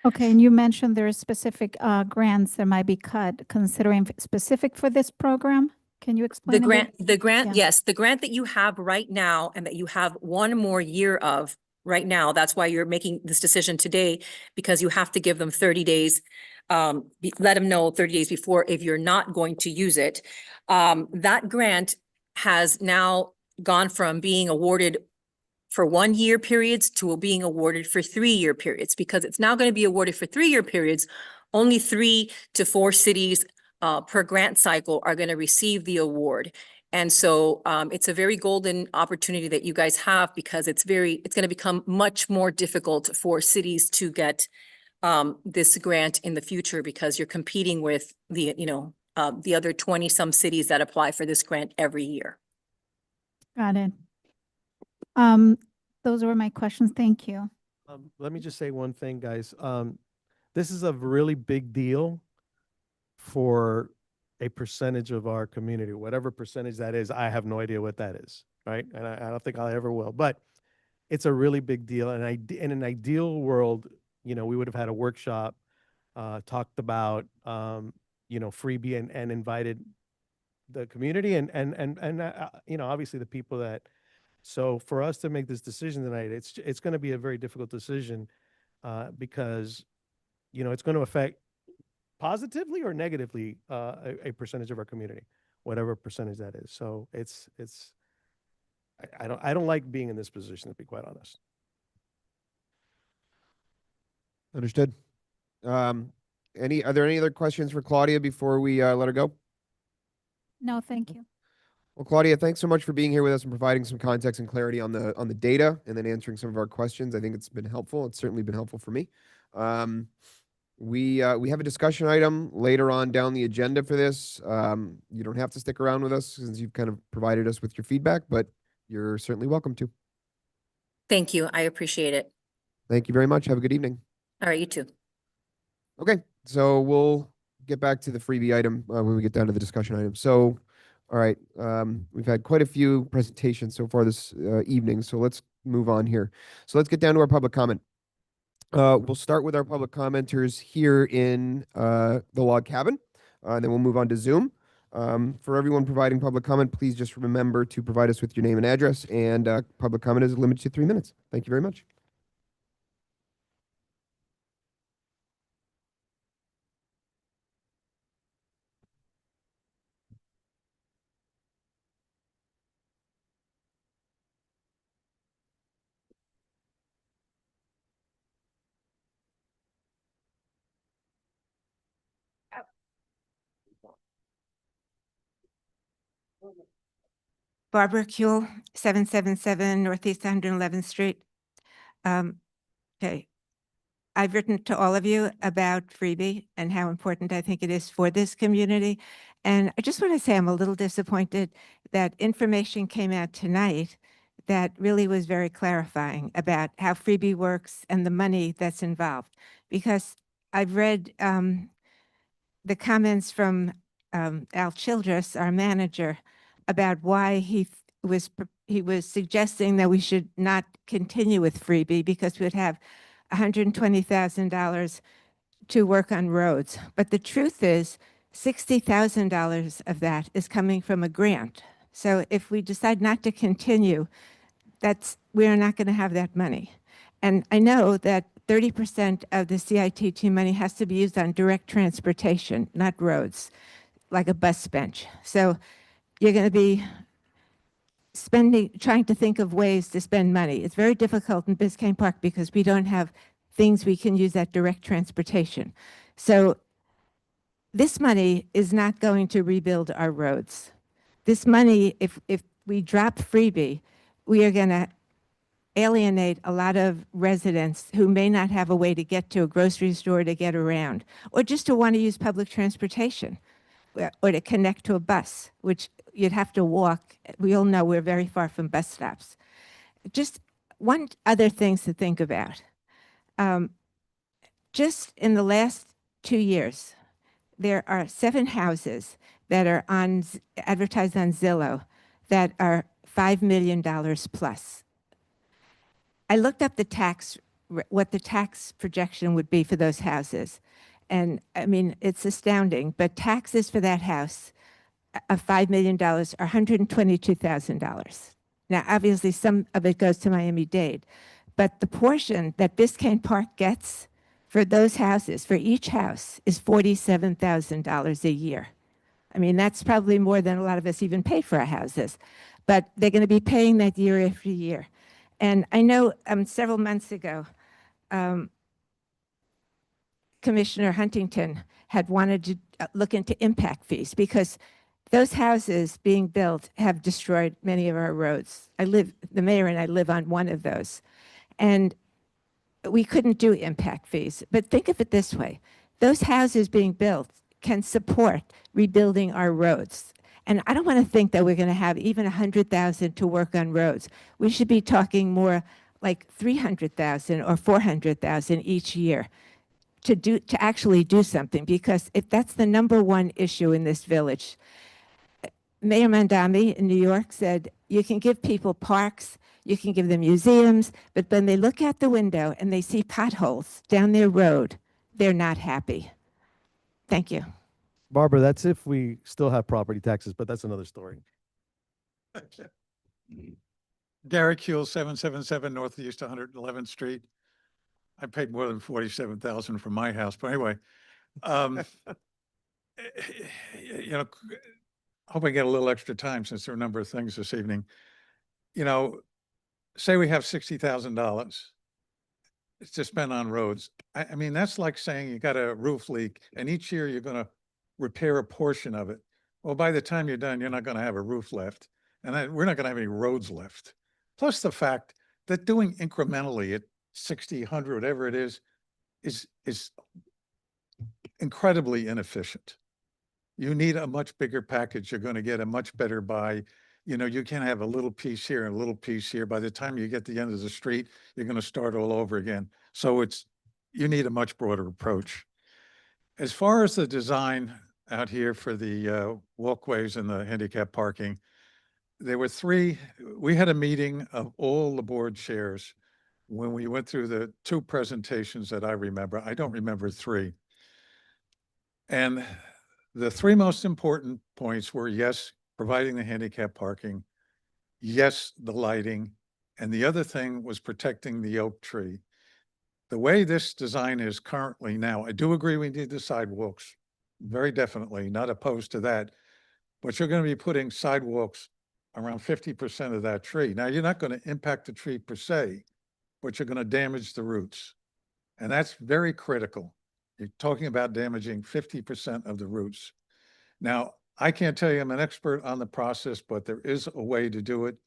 Okay, and you mentioned there are specific grants that might be cut, considering specific for this program. Can you explain? The grant, Yeah. yes, the grant that you have right now and that you have one more year of right now, that's why you're making this decision today, because you have to give them 30 days. Let them know 30 days before if you're not going to use it. That grant has now gone from being awarded for 1 year periods to being awarded for 3-year periods, because it's now going to be awarded for 3-year periods. Only 3 to 4 cities per grant cycle are going to receive the award. And so it's a very golden opportunity that you guys have, because it's going to become much more difficult for cities to get this grant in the future, because you're competing with the other 20 some cities that apply for this grant every year. Got it. Those were my questions. Thank you. Let me just say one thing, guys. This is a really big deal for a percentage of our community, whatever percentage that is. I have no idea what that is, right? And I don't think I ever will, but it's a really big deal. And in an ideal world, we would have had a workshop, talked about, freebie and invited the community and obviously the people that. So for us to make this decision tonight, it's going to be a very difficult decision because, it's going to affect positively or negatively a percentage of our community, whatever percentage that is. So I don't like being in this position, to be quite honest. Understood. Are there any other questions for Claudia before we let her go? No, thank you. Well, Claudia, thanks so much for being here with us and providing some context and clarity on the data, and then answering some of our questions. I think it's been helpful. It's certainly been helpful for me. We have a discussion item later on down the agenda for this. You don't have to stick around with us since you've kind of provided us with your feedback, but you're certainly welcome to. Thank you. I appreciate it. Thank you very much. Have a good evening. All right, you too. Okay, so we'll get back to the freebie item when we get down to the discussion item. So, all right, we've had quite a few presentations so far this evening, so let's move on here. So let's get down to our public comment. We'll start with our public commenters here in the log cabin, and then we'll move on to Zoom. For everyone providing public comment, please just remember to provide us with your name and address, and public comment is limited to 3 minutes. Thank you very much. Barbara Kuehl, 777 Northeast 111th Street. Okay. I've written to all of you about Freebie and how important I think it is for this community. And I just want to say I'm a little disappointed that information came out tonight that really was very clarifying about how Freebie works and the money that's involved. Because I've read the comments from Al Childress, our manager, about why he was suggesting that we should not continue with Freebie because we'd have $120,000 to work on roads. But the truth is, $60,000 of that is coming from a grant. So if we decide not to continue, we are not going to have that money. And I know that 30% of the CITT money has to be used on direct transportation, not roads, like a bus bench. So you're going to be trying to think of ways to spend money. It's very difficult in Biscayne Park because we don't have things we can use at direct transportation. So this money is not going to rebuild our roads. This money, if we drop Freebie, we are going to alienate a lot of residents who may not have a way to get to a grocery store to get around, or just to want to use public transportation, or to connect to a bus, which you'd have to walk. We all know we're very far from bus stops. Just one other things to think about. Just in the last 2 years, there are 7 houses that are advertised on Zillow that are $5 million plus. I looked up what the tax projection would be for those houses. And I mean, it's astounding, but taxes for that house of $5 million are $122,000. Now, obviously, some of it goes to Miami-Dade, but the portion that Biscayne Park gets for those houses, for each house, is $47,000 a year. I mean, that's probably more than a lot of us even pay for our houses, but they're going to be paying that year after year. And I know several months ago, Commissioner Huntington had wanted to look into impact fees because those houses being built have destroyed many of our roads. The mayor and I live on one of those. And we couldn't do impact fees. But think of it this way. Those houses being built can support rebuilding our roads. And I don't want to think that we're going to have even $100,000 to work on roads. We should be talking more like $300,000 or $400,000 each year to actually do something. Because if that's the #1 issue in this village, Mayor Mandami in New York said, you can give people parks, you can give them museums, but when they look out the window and they see potholes down their road, they're not happy. Thank you. Barbara, that's if we still have property taxes, but that's another story. Derek Huell, 777 Northeast 111th Street. I paid more than $47,000 for my house, but anyway, you know, hope I get a little extra time since there are a number of things this evening. You know, say we have $60,000 to spend on roads. I mean, that's like saying you got a roof leak and each year you're going to repair a portion of it. Well, by the time you're done, you're not going to have a roof left, and we're not going to have any roads left. Plus the fact that doing incrementally at 60, 100, whatever it is incredibly inefficient. You need a much bigger package. You're going to get a much better buy. You know, you can't have a little piece here and a little piece here. By the time you get to the end of the street, you're going to start all over again. So you need a much broader approach. As far as the design out here for the walkways and the handicap parking, there were 3, we had a meeting of all the board chairs when we went through the 2 presentations that I remember. I don't remember 3. And the 3 most important points were, yes, providing the handicap parking, yes, the lighting, and the other thing was protecting the oak tree. The way this design is currently now, I do agree we need the sidewalks, very definitely, not opposed to that, but you're going to be putting sidewalks around 50% of that tree. Now, you're not going to impact the tree per se, but you're going to damage the roots. And that's very critical. You're talking about damaging 50% of the roots. Now, I can't tell you I'm an expert on the process, but there is a way to do it,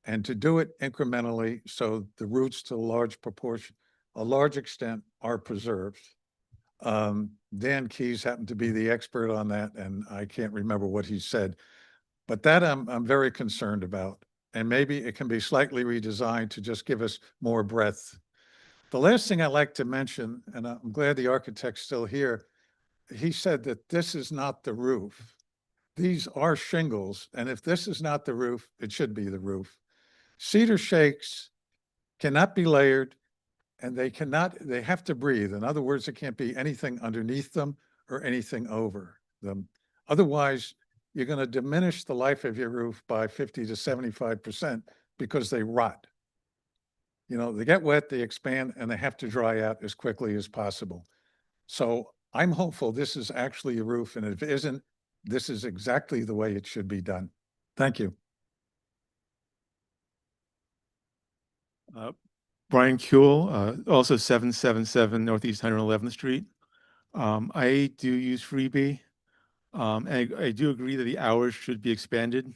and to do it incrementally so the roots to a large extent are preserved. Dan Keys happened to be the expert on that, and I can't remember what he said, but that I'm very concerned about. And maybe it can be slightly redesigned to just give us more breadth. The last thing I'd like to mention, and I'm glad the architect's still here, he said that this is not the roof. These are shingles, and if this is not the roof, it should be the roof. Cedar shakes cannot be layered, and they have to breathe. In other words, there can't be anything underneath them or anything over them. Otherwise, you're going to diminish the life of your roof by 50 to 75% because they rot. You know, they get wet, they expand, and they have to dry out as quickly as possible. So I'm hopeful this is actually a roof, and if it isn't, this is exactly the way it should be done. Thank you. Brian Kuehl, also 777 Northeast 111th Street. I do use Freebie, and I do agree that the hours should be expanded.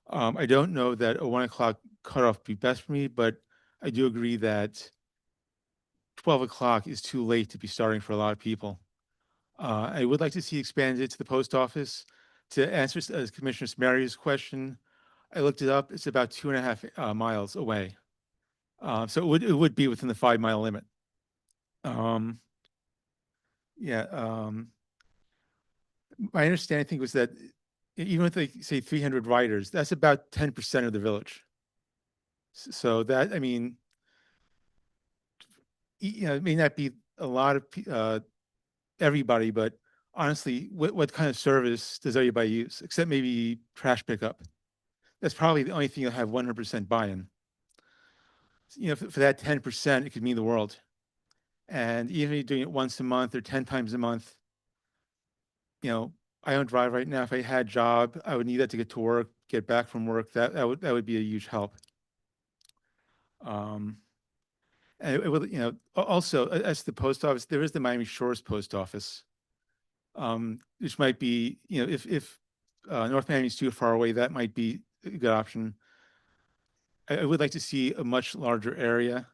I don't know that a 1 o'clock cutoff would be best for me, but I do agree that 12 o'clock is too late to be starting for a lot of people. I would like to see expanded to the post office. To answer Commissioner Smario's question, I looked it up. It's about 2.5 miles away. So it would be within the 5-mile limit. My understanding, I think, was that even with, like, say 300 riders, that's about 10% of the village. So that, I mean, you know, it may not be a lot of everybody, but honestly, what kind of service does everybody use, except maybe trash pickup? That's probably the only thing you'll have 100% buy-in. You know, for that 10%, it could mean the world. And even if you're doing it once a month or 10 times a month, you know, I don't drive right now. If I had a job, I would need that to get to work, get back from work. That would be a huge help. And it would, you know, also as the post office, there is the Miami Shores post office, which might be, you know, if North Miami is too far away, that might be a good option. I would like to see a much larger area.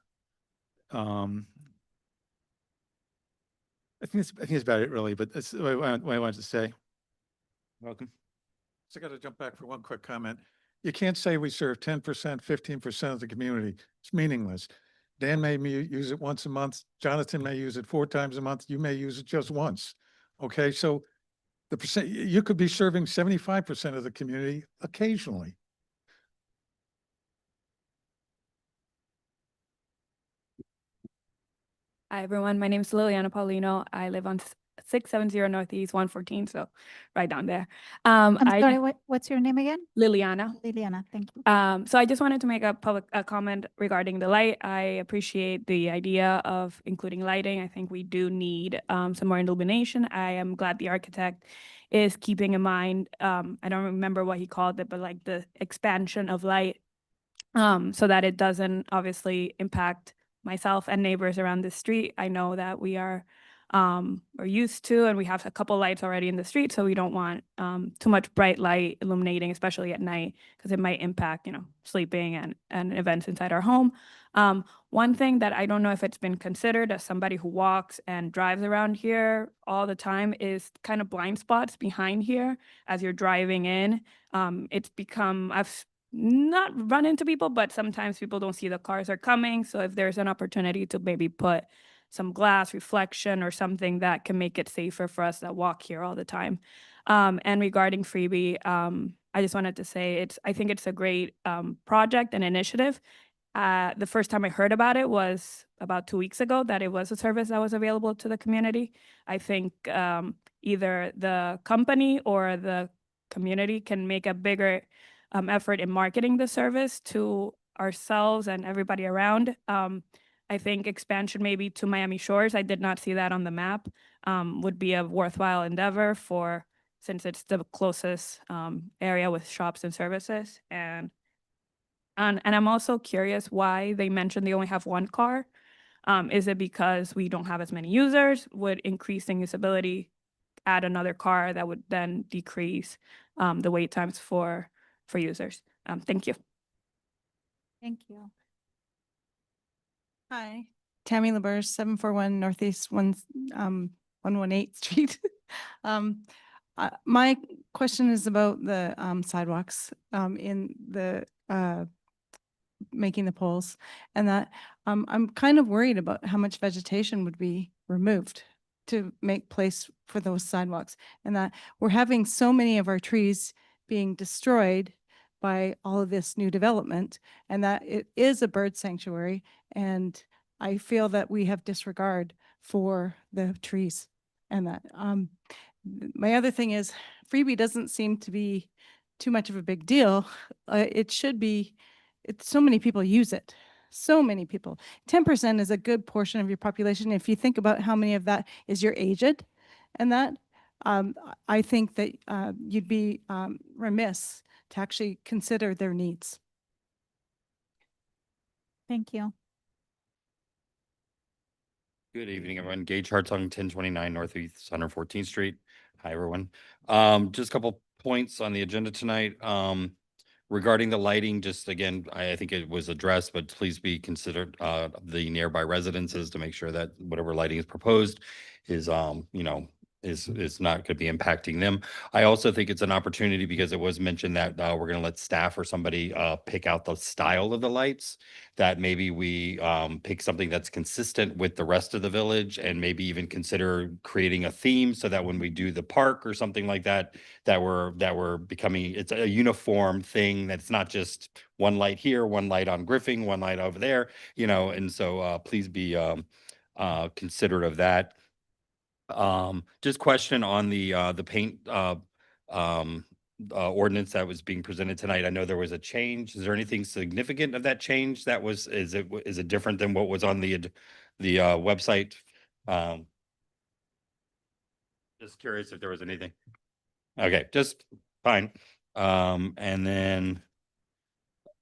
I think that's about it, really. But that's what I wanted to say. Welcome. So I got to jump back for one quick comment. You can't say we serve 10%, 15% of the community. It's meaningless. Dan may use it once a month. Jonathan may use it 4 times a month. You may use it just once. Okay, so the percent, you could be serving 75% of the community occasionally. Hi, everyone. My name is Liliana Paulino. I live on 670 Northeast 114, so right down there. I'm sorry, what's your name again? Liliana. Liliana, thank you. So I just wanted to make a comment regarding the light. I appreciate the idea of including lighting. I think we do need some more illumination. I am glad the architect is keeping in mind, I don't remember what he called it, but like the expansion of light, so that it doesn't obviously impact myself and neighbors around the street. I know that we're used to, and we have a couple lights already in the street, so we don't want too much bright light illuminating, especially at night, because it might impact, you know, sleeping and events inside our home. One thing that I don't know if it's been considered as somebody who walks and drives around here all the time is kind of blind spots behind here as you're driving in. It's become, I've not run into people, but sometimes people don't see the cars are coming. So if there's an opportunity to maybe put some glass reflection or something that can make it safer for us that walk here all the time. And regarding Freebie, I just wanted to say I think it's a great project and initiative. The first time I heard about it was about 2 weeks ago, that it was a service that was available to the community. I think either the company or the community can make a bigger effort in marketing the service to ourselves and everybody around. I think expansion maybe to Miami Shores, I did not see that on the map, would be a worthwhile endeavor since it's the closest area with shops and services. And I'm also curious why they mentioned they only have 1 car. Is it because we don't have as many users? Would increasing usability add another car that would then decrease the wait times for users. Thank you. Thank you. Hi, Tammy LaBerge, 741 Northeast 118th Street. My question is about the sidewalks in the making the poles, and that I'm kind of worried about how much vegetation would be removed to make place for those sidewalks, and that we're having so many of our trees being destroyed by all of this new development, and that it is a bird sanctuary, and I feel that we have disregard for the trees. And that my other thing is freebie doesn't seem to be too much of a big deal. It should be. It's so many people use it. So many people. 10% is a good portion of your population. If you think about how many of that is your aged, and that I think that you'd be remiss to actually consider their needs. Thank you. Good evening, everyone. Gage Hartung, 1029 Northeast 114th Street. Hi, everyone. Just a couple points on the agenda tonight. Regarding the lighting, just again, I think it was addressed, but please be considered the nearby residences to make sure that whatever lighting is proposed is, is not going to be impacting them. I also think it's an opportunity because it was mentioned that we're going to let staff or somebody pick out the style of the lights, that maybe we pick something that's consistent with the rest of the village, and maybe even consider creating a theme so that when we do the park or something like that, that we're becoming, it's a uniform thing, that it's not just one light here, one light on Griffin, one light over there, and so please be considerate of that. Just question on the paint ordinance that was being presented tonight. I know there was a change. Is there anything significant of that change that was, is it different than what was on the website? Just curious if there was anything. Okay, just fine. And then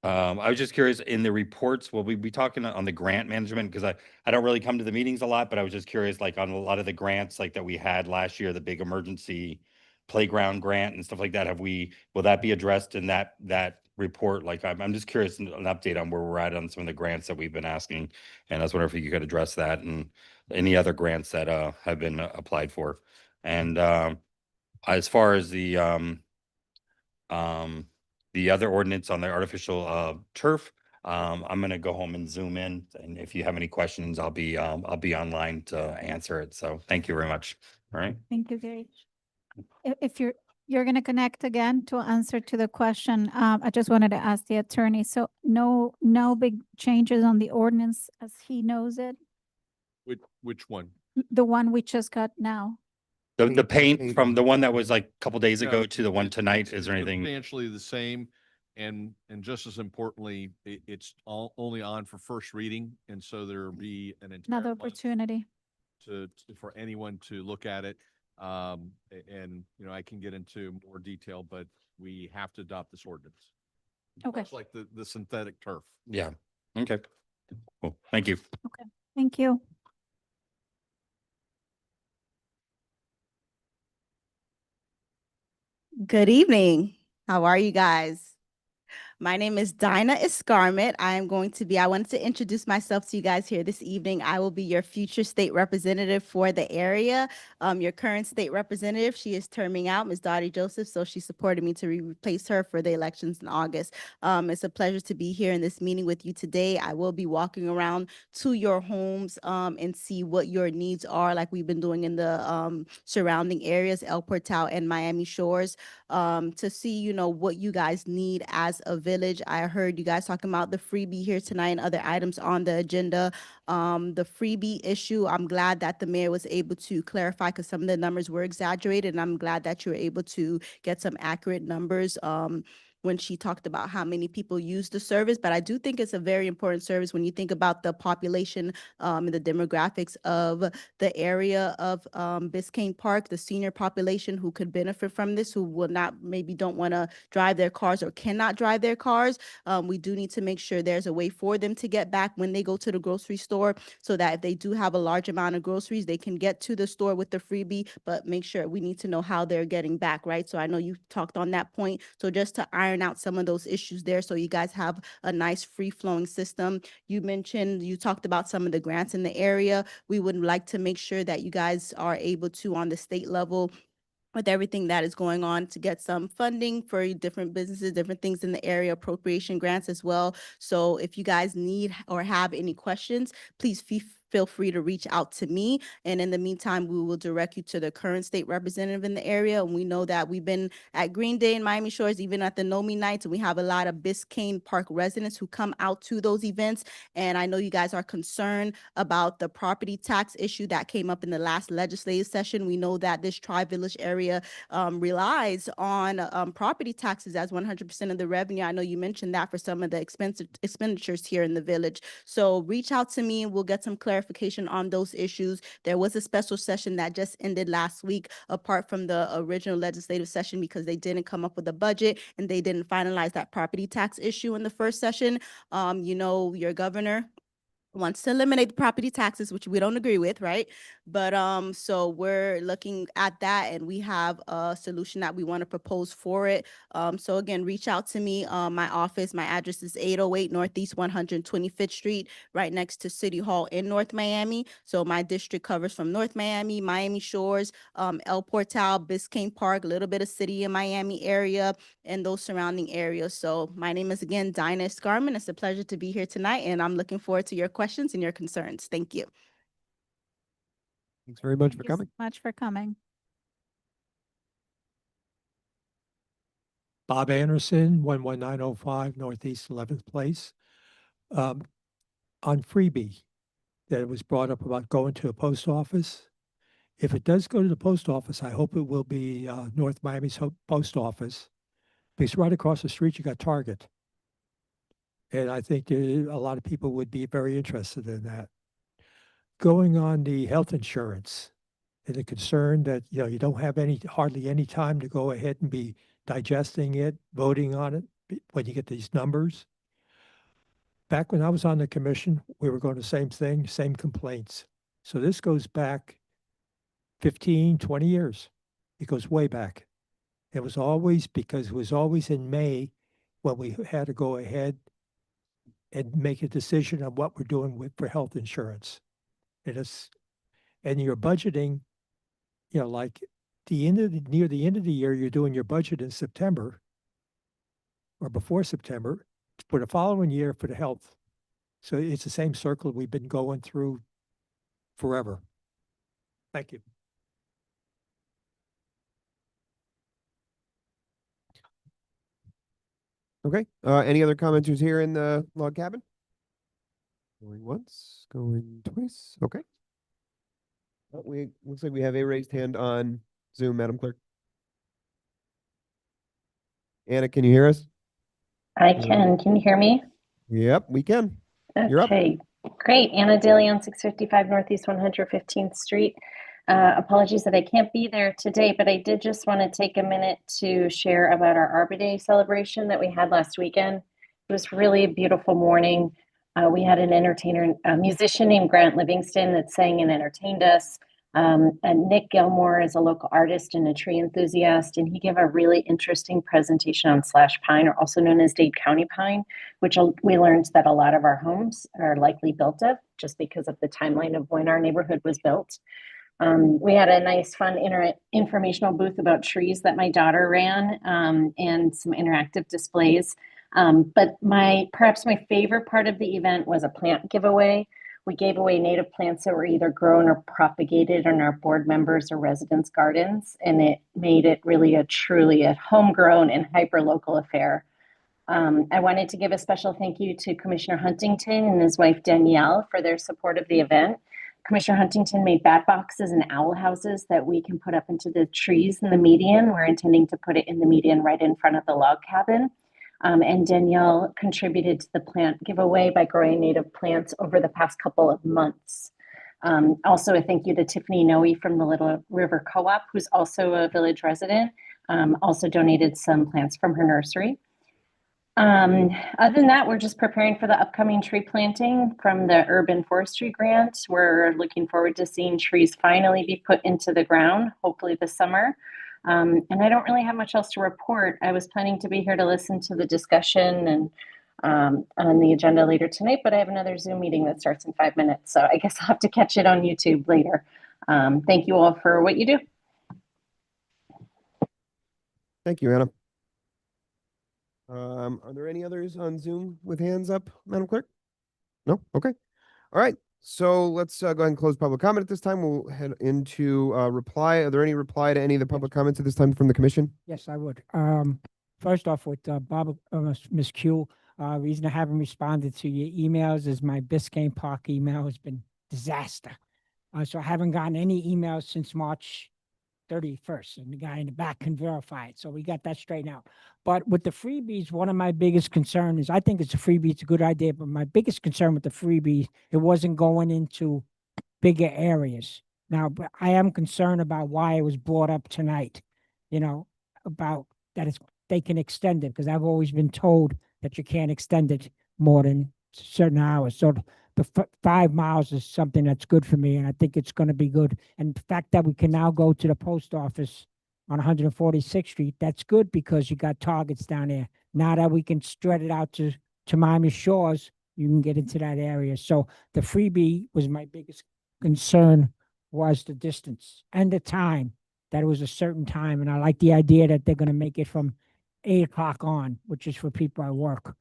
I was just curious, in the reports, will we be talking on the grant management? Because I don't really come to the meetings a lot, but I was just curious, like on a lot of the grants like that we had last year, the big emergency playground grant and stuff like that, will that be addressed in that report? Like I'm just curious, an update on where we're at on some of the grants that we've been asking. And I was wondering if you could address that and any other grants that have been applied for. And as far as the other ordinance on the artificial turf, I'm going to go home and zoom in. And if you have any questions, I'll be online to answer it. So thank you very much. All right. Thank you, Gage. If you're going to connect again to answer to the question, I just wanted to ask the attorney. So no big changes on the ordinance as he knows it. Which one? The one we just got now. The paint from the one that was like a couple days No, ago to the one it's tonight, is there anything? Substantially the same, and just as importantly, it's only on for first reading, and so there'll be an entire Another month opportunity. for anyone to look at it. And I can get into more detail, but we have to adopt this ordinance. Okay. Much like the synthetic turf. Yeah. Okay. Cool. Thank you. Okay. Thank you. Good evening. How are you guys? My name is Dinah Escarmet. I wanted to introduce myself to you guys here this evening. I will be your future state representative for the area. Your current state representative, she is terming out, Ms. Dottie Joseph, so she supported me to replace her for the elections in August. It's a pleasure to be here in this meeting with you today. I will be walking around to your homes and see what your needs are, like we've been doing in the surrounding areas, El Portal and Miami Shores, to see, what you guys need as a village. I heard you guys talking about the freebie here tonight and other items on the agenda. The freebie issue, I'm glad that the mayor was able to clarify because some of the numbers were exaggerated, and I'm glad that you were able to get some accurate numbers. when she talked about how many people use the service, but I do think it's a very important service when you think about the population and the demographics of the area of Biscayne Park, the senior population who could benefit from this, who will not, maybe don't want to drive their cars or cannot drive their cars. We do need to make sure there's a way for them to get back when they go to the grocery store, so that if they do have a large amount of groceries, they can get to the store with the freebie, but make sure we need to know how they're getting back, right? So I know you talked on that point. So just to iron out some of those issues there, so you guys have a nice free flowing system. You talked about some of the grants in the area. We would like to make sure that you guys are able to, on the state level, with everything that is going on, to get some funding for different businesses, different things in the area, appropriation grants as well. So if you guys need or have any questions, please feel free to reach out to me. And in the meantime, we will direct you to the current state representative in the area. And we know that we've been at Green Day in Miami Shores, even at the NOMI nights, and we have a lot of Biscayne Park residents who come out to those events. And I know you guys are concerned about the property tax issue that came up in the last legislative session. We know that this Tri-Village area relies on property taxes as 100% of the revenue. I know you mentioned that for some of the expenditures here in the village. So reach out to me and we'll get some clarification on those issues. There was a special session that just ended last week, apart from the original legislative session, because they didn't come up with a budget and they didn't finalize that property tax issue in the first session. You know, your governor wants to eliminate the property taxes, which we don't agree with, right? But so we're looking at that, and we have a solution that we want to propose for it. So again, reach out to me. My office, my address is 808 Northeast 125th Street, right next to City Hall in North Miami. So my district covers from North Miami, Miami Shores, El Portal, Biscayne Park, a little bit of city in Miami area, and those surrounding areas. So my name is, again, Dinah Escarmen. It's a pleasure to be here tonight, and I'm looking forward to your questions and your concerns. Thank you. Thanks very much for Thank you so coming. much for coming. Bob Anderson, 11905 Northeast 11th Place. On freebie, that it was brought up about going to a post office. If it does go to the post office, I hope it will be North Miami's post office, because right across the street you got Target. And I think a lot of people would be very interested in that. Going on the health insurance, and the concern that, you know, you don't have hardly any time to go ahead and be digesting it, voting on it when you get these numbers. Back when I was on the commission, we were going the same thing, same complaints. So this goes back 15, 20 years. It goes way back. It was always in May when we had to go ahead and make a decision on what we're doing for health insurance. And you're budgeting, you know, like near the end of the year, you're doing your budget in September or before September for the following year for the health. So it's the same circle we've been going through forever. Thank you. Okay. Any other commenters here in the log cabin? Going once, going twice. Okay. Looks like we have a raised hand on Zoom, Madam Clerk. Anna, can you hear us? I can. Can you hear me? Yep, we can. You're up. Okay, great. Anna DeLeon, 655 Northeast 115th Street. Apologies that I can't be there today, but I did just want to take a minute to share about our Arbor Day celebration that we had last weekend. It was really a beautiful morning. We had a musician named Grant Livingston that sang and entertained us. And Nick Gilmore is a local artist and a tree enthusiast, and he gave a really interesting presentation on slash pine, or also known as Dade County pine, which we learned that a lot of our homes are likely built of, just because of the timeline of when our neighborhood was built. We had a nice, fun informational booth about trees that my daughter ran, and some interactive displays. But perhaps my favorite part of the event was a plant giveaway. We gave away native plants that were either grown or propagated in our board members or residents' gardens, and it made it really truly a homegrown and hyper-local affair. I wanted to give a special thank you to Commissioner Huntington and his wife Danielle for their support of the event. Commissioner Huntington made bat boxes and owl houses that we can put up into the trees in the median. We're intending to put it in the median right in front of the log cabin. And Danielle contributed to the plant giveaway by growing native plants over the past couple of months. Also, a thank you to Tiffany Noe from the Little River Co-op, who's also a village resident, also donated some plants from her nursery. Other than that, we're just preparing for the upcoming tree planting from the Urban Forestry Grant. We're looking forward to seeing trees finally be put into the ground, hopefully this summer. And I don't really have much else to report. I was planning to be here to listen to the discussion and on the agenda later tonight, but I have another Zoom meeting that starts in 5 minutes. So I guess I'll have to catch it on YouTube later. Thank you all for what you do. Thank you, Anna. Are there any others on Zoom with hands up, Madam Clerk? No? Okay. All right. So let's go ahead and close public comment at this time. We'll head into reply. Are there any reply to any of the public comments at this time from the commission? Yes, I would. First off with Ms. Q, reason I haven't responded to your emails is my Biscayne Park email has been disaster. So I haven't gotten any emails since March 31st, and the guy in the back can verify it. So we got that straightened out. But with the freebies, one of my biggest concern is I think it's a freebie. It's a good idea, but my biggest concern with the freebie, it wasn't going into bigger areas. Now, but I am concerned about why it was brought up tonight, you know, about that they can extend it, because I've always been told that you can't extend it more than certain hours. So the 5 miles is something that's good for me, and I think it's going to be good. And the fact that we can now go to the post office on 146th Street, that's good because you got targets down there. Now that we can spread it out to Miami Shores, you can get into that area. So the freebie was my biggest concern, was the distance and the time, that it was a certain time. And I like the idea that they're going to make it from 8 o'clock on, which is for people at work.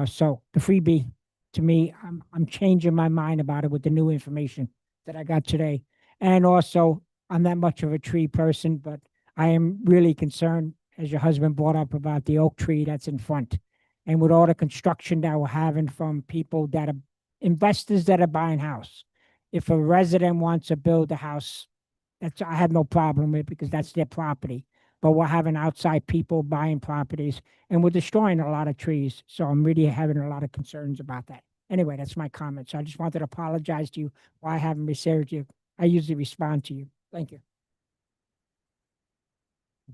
So the freebie, to me, I'm changing my mind about it with the new information that I got today. And also, I'm not much of a tree person, but I am really concerned, as your husband brought up, about the oak tree that's in front. And with all the construction that we're having from people that are investors that are buying house, if a resident wants to build a house, I have no problem with it because that's their property. But we're having outside people buying properties, and we're destroying a lot of trees. So I'm really having a lot of concerns about that. Anyway, that's my comment. So I just wanted to apologize to you why I haven't received you. I usually respond to you. Thank you.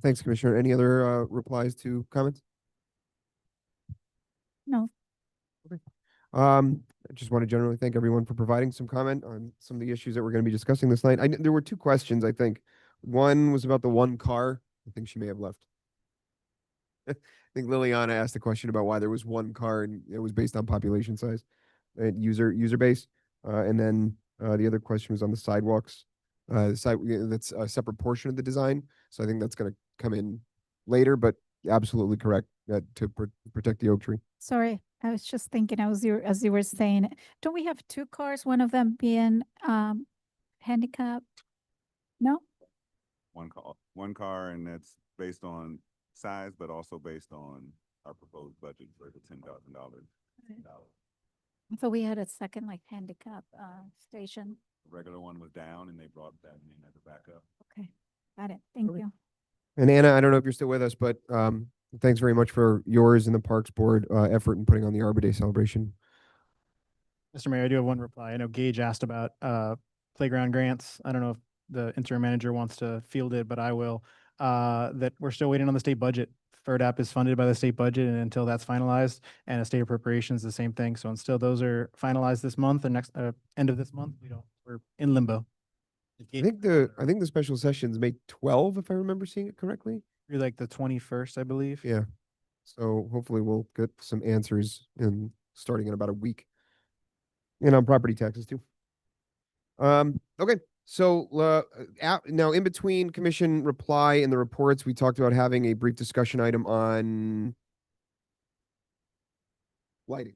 Thanks, Commissioner. Any other replies to comments? No. Okay. I just want to generally thank everyone for providing some comment on some of the issues that we're going to be discussing this night. There were 2 questions, I think. One was about the one car. I think she may have left. I think Liliana asked a question about why there was one car, and it was based on population size and user base. And then the other question was on the sidewalks. That's a separate portion of the design. So I think that's going to come in later, but absolutely correct to protect the oak tree. Sorry, I was just thinking, as you were saying, don't we have 2 cars, one of them being handicapped? No? One car, and that's based on size, but also based on our proposed budget for the $10,000. So we had a second like handicap station. The regular one was down, and they brought that in as a backup. Okay, got it. Thank you. And Anna, I don't know if you're still with us, but thanks very much for yours and the Parks Board effort in putting on the Arbor Day celebration. Mr. Mayor, I do have one reply. I know Gage asked about playground grants. I don't know if the interim manager wants to field it, but I will. That we're still waiting on the state budget. FERDAP is funded by the state budget, and until that's finalized, and a state appropriations, the same thing. So until those are finalized this month or next end of this month, we're in limbo. I think the special session's May 12, if I remember seeing it correctly. You're like the 21st, I believe. Yeah. So hopefully we'll get some answers starting in about a week. And on property taxes too. Okay. So now in between commission reply and the reports, we talked about having a brief discussion item on lighting,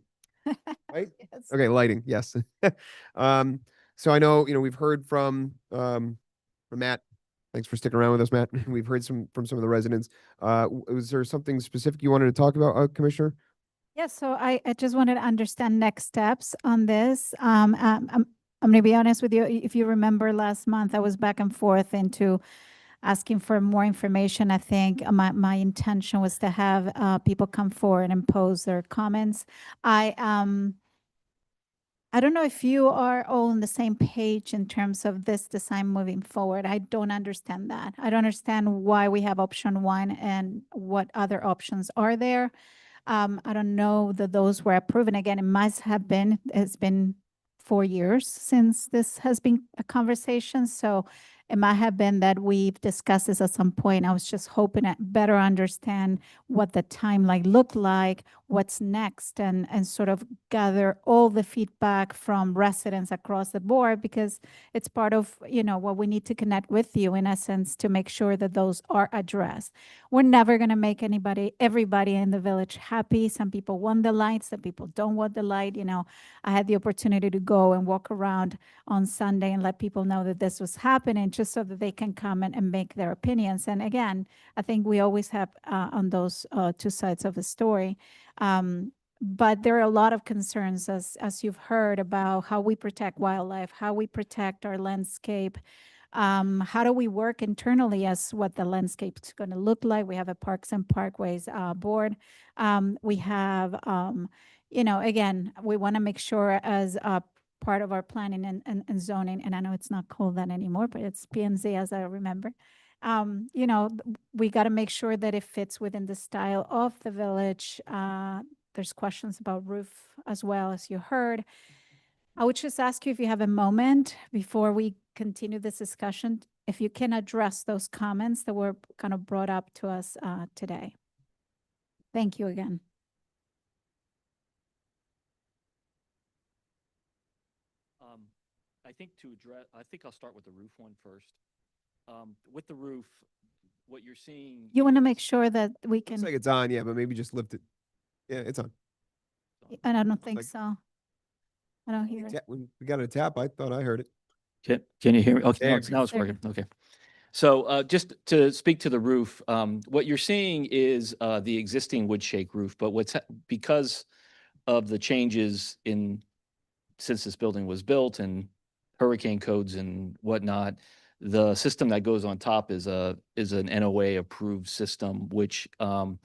right? Yes. Okay, lighting. Yes. So I know, we've heard from Matt. Thanks for sticking around with us, Matt. We've heard from some of the residents. Was there something specific you wanted to talk about, Commissioner? Yes, so I just wanted to understand next steps on this. I'm going to be honest with you. If you remember last month, I was back and forth into asking for more information. I think my intention was to have people come forward and pose their comments. I don't know if you are all on the same page in terms of this design moving forward. I don't understand that. I don't understand why we have option 1 and what other options are there. I don't know that those were approved. And again, it's been 4 years since this has been a conversation. So it might have been that we've discussed this at some point. I was just hoping to better understand what the timeline looked like, what's next, and sort of gather all the feedback from residents across the board, because it's part of, what we need to connect with you in essence to make sure that those are addressed. We're never going to make everybody in the village happy. Some people want the light, some people don't want the light. I had the opportunity to go and walk around on Sunday and let people know that this was happening, just so that they can come and make their opinions. And again, I think we always have on those two sides of the story. But there are a lot of concerns, as you've heard, about how we protect wildlife, how we protect our landscape. How do we work internally as what the landscape is going to look like? We have a Parks and Parkways board. We have, again, we want to make sure as part of our planning and zoning, and I know it's not called that anymore, but it's PNZ as I remember. We got to make sure that it fits within the style of the village. There's questions about roof as well, as you heard. I would just ask you if you have a moment before we continue this discussion, if you can address those comments that were kind of brought up to us today. Thank you again. I think I'll start with the roof one first. With the roof, what you're seeing. You want to make sure that we can. Looks like it's on, yeah, but maybe just lift it. Yeah, it's on. And I don't think like- so. I don't hear it. Yeah, when we got a tap, I thought I heard it. Can you hear me? Okay, There now it's There we working. Okay. So just to speak to the roof, what you're seeing is the existing wood shake roof, but because of the changes since this building was built and hurricane codes and whatnot, the system that goes on top is an NOA approved system, which when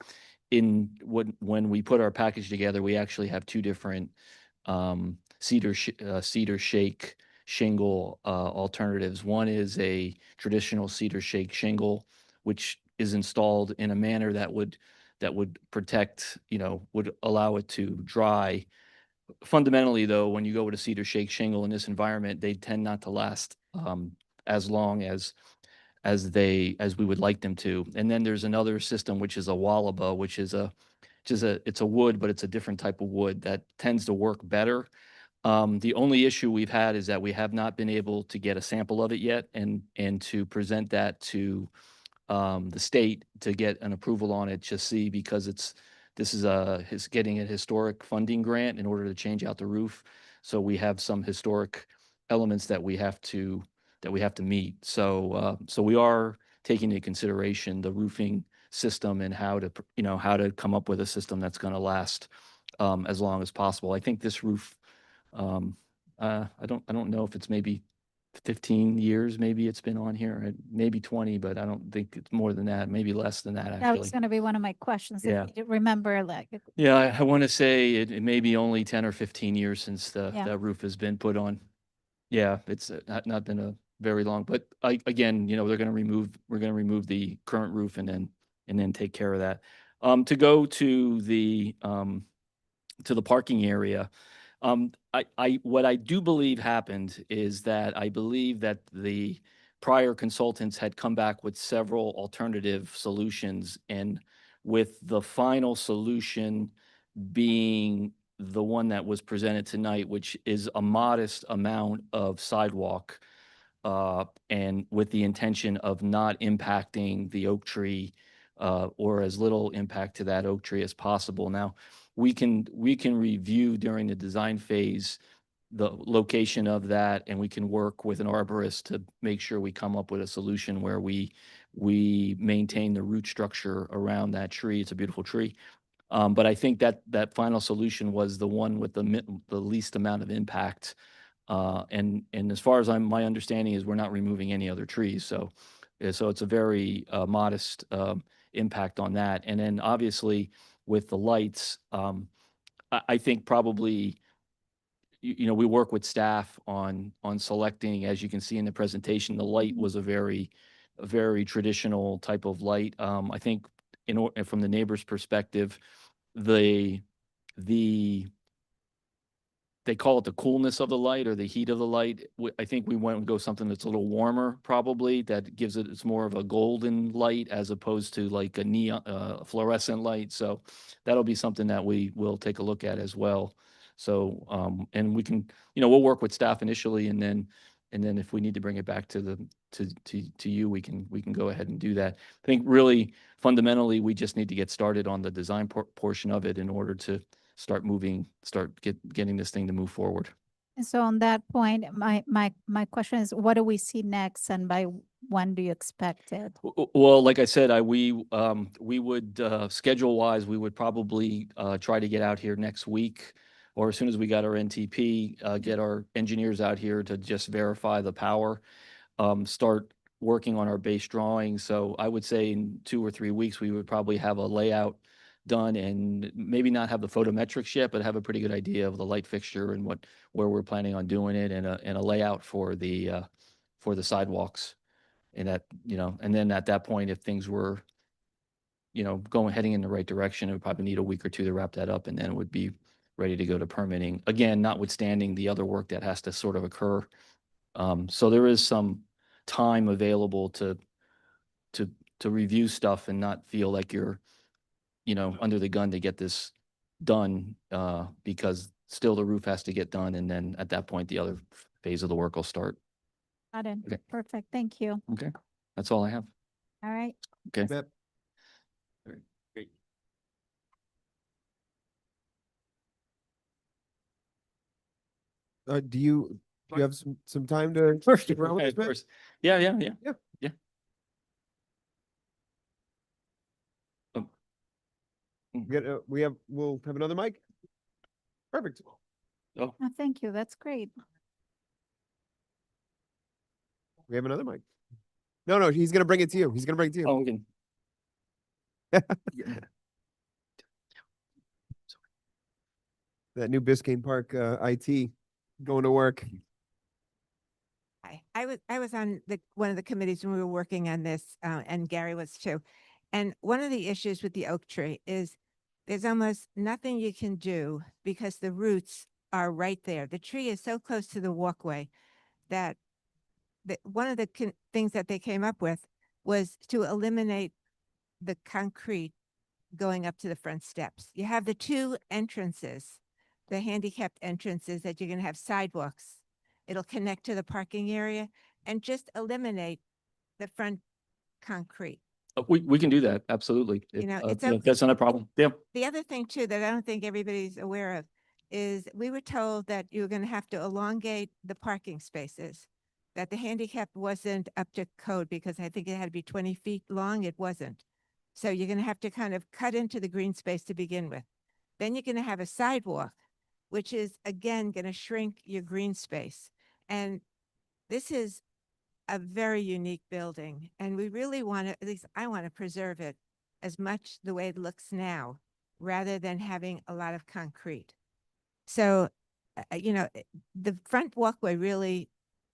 we put our package together, we actually have two different cedar shake shingle alternatives. One is a traditional cedar shake shingle, which is installed in a manner that would protect, would allow it to dry. Fundamentally, though, when you go with a cedar shake shingle in this environment, they tend not to last as long as we would like them to. And then there's another system, which is a Wallaba, which is it's a wood, but it's a different type of wood that tends to work better. The only issue we've had is that we have not been able to get a sample of it yet and to present that to the state to get an approval on it, just see, because this is getting a historic funding grant in order to change out the roof. So we have some historic elements that we have to meet. So we are taking into consideration the roofing system and how to come up with a system that's going to last as long as possible. I think this roof, I don't know if it's maybe 15 years, maybe it's been on here, maybe 20, but I don't think it's more than that, maybe less than that, That was actually. going to be one of my questions. Yeah. If you remember, Yeah, I want to say it may be only 10 or 15 years since Yeah. that roof has been put on. Yeah, it's not been a very long, but again, we're going to remove the current roof and then take care of that. To go to the parking area, what I do believe happened is that I believe that the prior consultants had come back with several alternative solutions, and with the final solution being the one that was presented tonight, which is a modest amount of sidewalk, and with the intention of not impacting the oak tree, or as little impact to that oak tree as possible. Now, we can review during the design phase the location of that, and we can work with an arborist to make sure we come up with a solution where we maintain the root structure around that tree. It's a beautiful tree. But I think that final solution was the one with the least amount of impact. And as far as my understanding is, we're not removing any other trees. So So it's a very modest impact on that. And then obviously with the lights, I think probably, you know, we work with staff on selecting, as you can see in the presentation, the light was a very traditional type of light. I think from the neighbor's perspective, they call it the coolness of the light or the heat of the light. I think we want to go something that's a little warmer, probably, that gives it's more of a golden light as opposed to like a neon fluorescent light. So that'll be something that we will take a look at as well. So and we can, you know, we'll work with staff initially, and then if we need to bring it back to you, we can go ahead and do that. I think really fundamentally we just need to get started on the design portion of it in order to start getting this thing to move forward. And so on that point, my question is, what do we see next, and by when do you expect it? Well, like I said, we would schedule wise, we would probably try to get out here next week, or as soon as we got our NTP, get our engineers out here to just verify the power, start working on our base drawing. So I would say in 2 or 3 weeks, we would probably have a layout done, and maybe not have the photometrics yet, but have a pretty good idea of the light fixture and where we're planning on doing it, and a layout for the sidewalks. And that, you know, and then at that point, if things were, you know, heading in the right direction, it would probably need a week or 2 to wrap that up, and then it would be ready to go to permitting. Again, notwithstanding the other work that has to sort of occur. So there is some time available to review stuff and not feel like you're, you know, under the gun to get this done, because still the roof has to get done. And then at that point, the other phase of the work will start. Got it. Okay. Perfect. Thank you. Okay. That's all I have. All right. Okay. Yep. Great. Do you have some time to stick around with Okay, us, of Matt? course. Yeah. Yeah. We'll have another mic. Perfect. Oh, Oh, thank you. That's great. We have another mic. No, he's gonna bring it to you. He's gonna bring it to you. we can. That new Biscayne Park IT going to work. Hi, I was on one of the committees when we were working on this, and Gary was too. And one of the issues with the oak tree is there's almost nothing you can do because the roots are right there. The tree is so close to the walkway that one of the things that they came up with was to eliminate the concrete going up to the front steps. You have the 2 entrances, the handicapped entrances, that you're going to have sidewalks. It'll connect to the parking area, and just eliminate the front concrete. We can do that. Absolutely. You know, That's not a problem. Yeah. The other thing too that I don't think everybody's aware of is we were told that you were going to have to elongate the parking spaces, that the handicap wasn't up to code because I think it had to be 20 feet long. It wasn't. So you're going to have to kind of cut into the green space to begin with. Then you're going to have a sidewalk, which is again going to shrink your green space. And this is a very unique building, and we really want to, at least I want to preserve it as much the way it looks now, rather than having a lot of concrete. So, you know, the front walkway really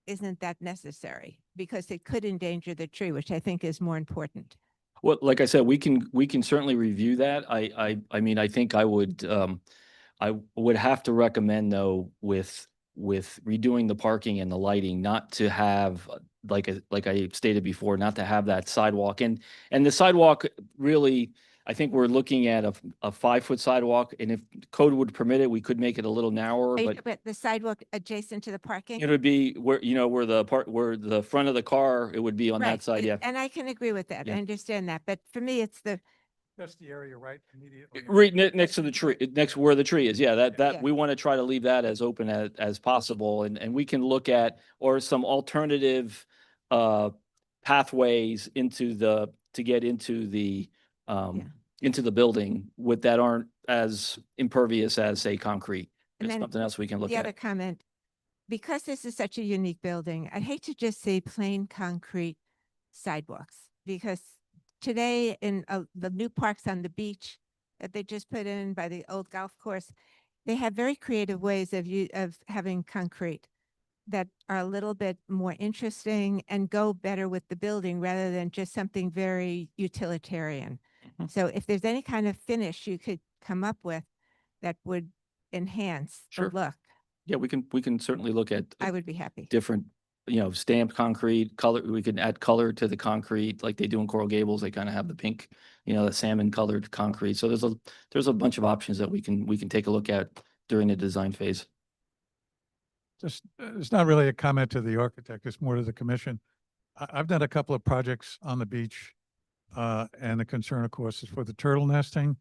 isn't that necessary because it could endanger the tree, which I think is more important. Well, like I said, we can certainly review that. I mean, I think I would have to recommend, though, with redoing the parking and the lighting, not to have, like I stated before, not to have that sidewalk. And the sidewalk, really, I think we're looking at a 5-foot sidewalk, and if code would permit it, we could make it a little narrower, but the sidewalk adjacent to the parking? it would be where the front of the car, it would be on that side. Yeah. And I can agree with that. I Yeah. understand that. But for me, it's That's the area right immediately. Right next to the tree, next where the tree is. Yeah, that Yeah. we want to try to leave that as open as possible, and we can look at or some alternative pathways to get into the building that aren't as impervious as, say, concrete. And It's then something else we can look the at. other comment, because this is such a unique building, I'd hate to just say plain concrete sidewalks. Because today in the new parks on the beach that they just put in by the old golf course, they have very creative ways of having concrete that are a little bit more interesting and go better with the building rather than just something very utilitarian. So if there's any kind of finish you could come up with that would enhance Sure. the look, Yeah, we can certainly look at I would be happy. different, stamped concrete color. We can add color to the concrete like they do in Coral Gables. They kind of have the pink, the salmon colored concrete. So there's a bunch of options that we can take a look at during the design phase. Just, it's not really a comment to the architect, it's more to the commission. I've done a couple of projects on the beach, and the concern, of course, is for the turtle nesting.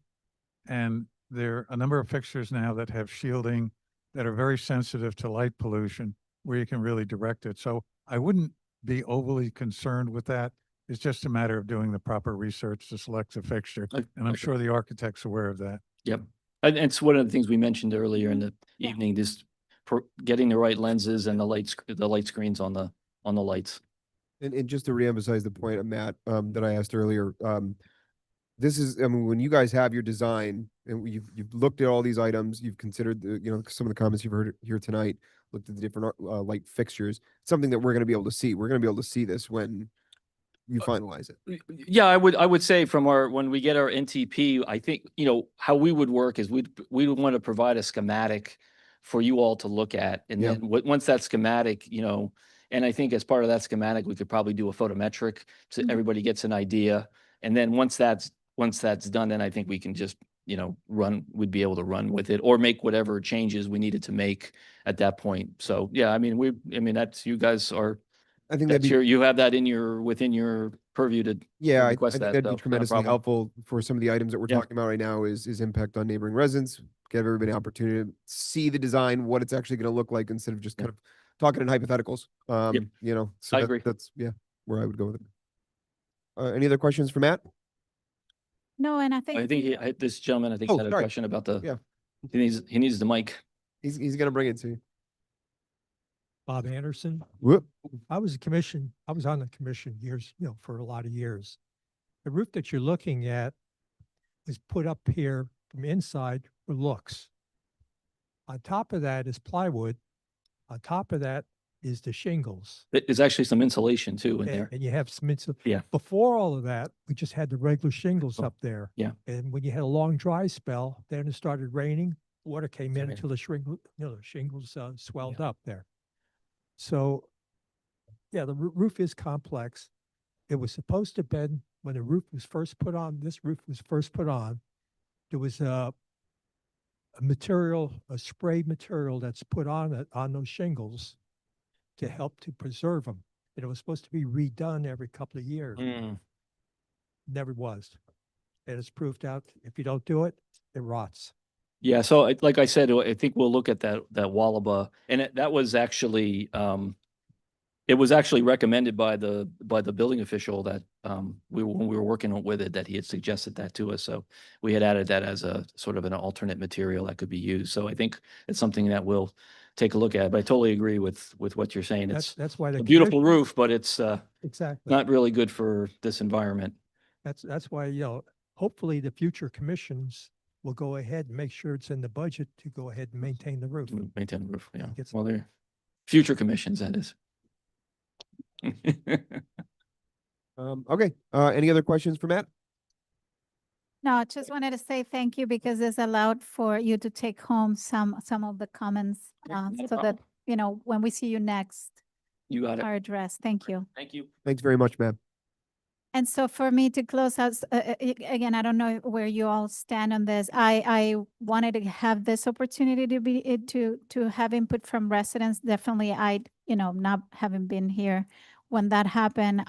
And there are a number of fixtures now that have shielding that are very sensitive to light pollution, where you can really direct it. So I wouldn't be overly concerned with that. It's just a matter of doing the proper research to select a fixture. And I'm sure the architect's aware of that. Yep. And it's one of the things we mentioned earlier in the evening, just getting the right lenses and the light screens on the lights. And just to reemphasize the point of Matt, that I asked earlier, this is, I mean, when you guys have your design and you've looked at all these items, you've considered some of the comments you've heard here tonight, looked at the different light fixtures, something that we're going to be able to see. We're going to be able to see this when you finalize it. Yeah, I would say when we get our NTP, I think, how we would work is we would want to provide a schematic for you all to look at. And then once that schematic, and I think as part of that schematic, we could probably do a photometric so everybody gets an idea. And then once that's done, then I think we can just, we'd be able to run with it or make whatever changes we needed to make at that point. So yeah, that's, you guys are, I think you have that within your purview to I request think that. that'd so be not a tremendously problem. helpful for some of the items that we're Yeah. talking about right now is impact on neighboring residents, give everybody an opportunity to see the design, what it's actually going to look like instead of just kind of talking in hypotheticals. So I agree. That's where I would go with it. Any other questions for Matt? No, and I I think think this gentleman, had a sorry. question about Yeah. he needs the mic. He's going to bring it to you. Bob Anderson. Whoop. I was on the commission years, for a lot of years. The roof that you're looking at was put up here from inside for looks. On top of that is plywood. On top of that is the shingles. There's actually some insulation too in there. And you have some Yeah. Before all of that, we just had the regular shingles up there. Yeah. And when you had a long dry spell, then it started raining, water came in Okay. until the shingles swelled up there. So, yeah, the roof is complex. It was supposed to have been, when the roof was first put on, this roof was first put on, there was a spray material that's put on those shingles to help to preserve them. And it was supposed to be redone every couple of years. Never was. And it's proved out, if you don't do it, it rots. Yeah, so like I said, I think we'll look at that Wallaba, and that was actually it was actually recommended by the building official that when we were working with it, that he had suggested that to us. So we had added that as a sort of an alternate material that could be used. So I think it's something that we'll take a look at. But I totally agree with what you're saying. It's That's why a beautiful roof, but it's exactly not really good for this environment. That's why, hopefully the future commissions will go ahead and make sure it's in the budget to go ahead and maintain the roof. Maintain the roof, yeah. Gets- Well, they're future commissions, that is. Okay. Any other questions for Matt? No, I just wanted to say thank you because this allowed for you to take home some of the comments, not a so that, when we see you next, You got it. are addressed. Thank you. Thank you. Thanks very much, Matt. And so for me to close out, again, I don't know where you all stand on this. I wanted to have this opportunity to be, to have input from residents. Definitely, not having been here when that happened,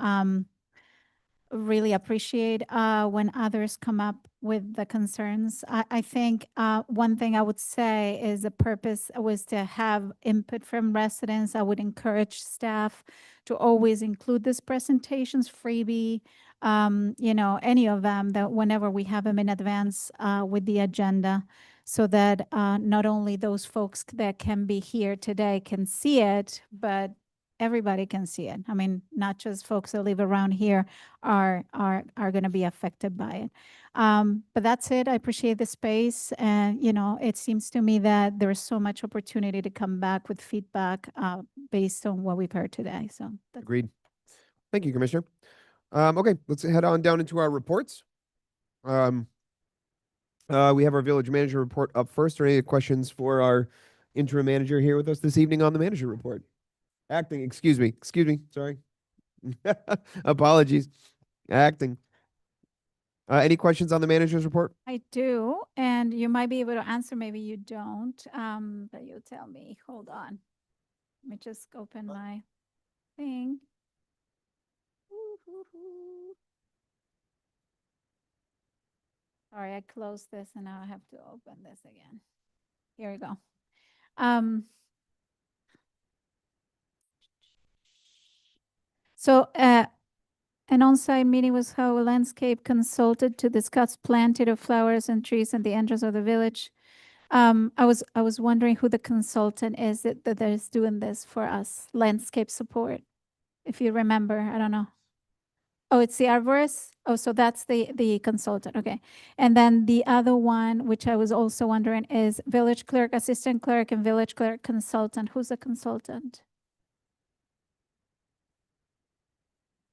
really appreciate when others come up with the concerns. I think one thing I would say is the purpose was to have input from residents. I would encourage staff to always include these presentations, freebie, any of them, that whenever we have them in advance with the agenda, so that not only those folks that can be here today can see it, but everybody can see it. I mean, not just folks that live around here are going to be affected by it. But that's it. I appreciate the space. And, you know, it seems to me that there's so much opportunity to come back with feedback based on what we've heard today. So that's Agreed. Thank you, Commissioner. Okay, let's head on down into our reports. We have our village manager report up first. Are any questions for our interim manager here with us this evening on the manager report? Acting, excuse me, sorry. Apologies. Acting. Any questions on the manager's report? I do, and you might be able to answer, maybe you don't, but you tell me. Hold on. Let me just open my thing. Sorry, I closed this and now I have to open this again. Here we go. So an on-site meeting was held with landscape consulted to discuss planting of flowers and trees at the entrance of the village. I was wondering who the consultant is that is doing this for us, landscape support. If you remember, I don't know. Oh, it's the arborist? Oh, so that's the consultant, okay. And then the other one, which I was also wondering, is village clerk, assistant clerk, and village clerk consultant. Who's the consultant?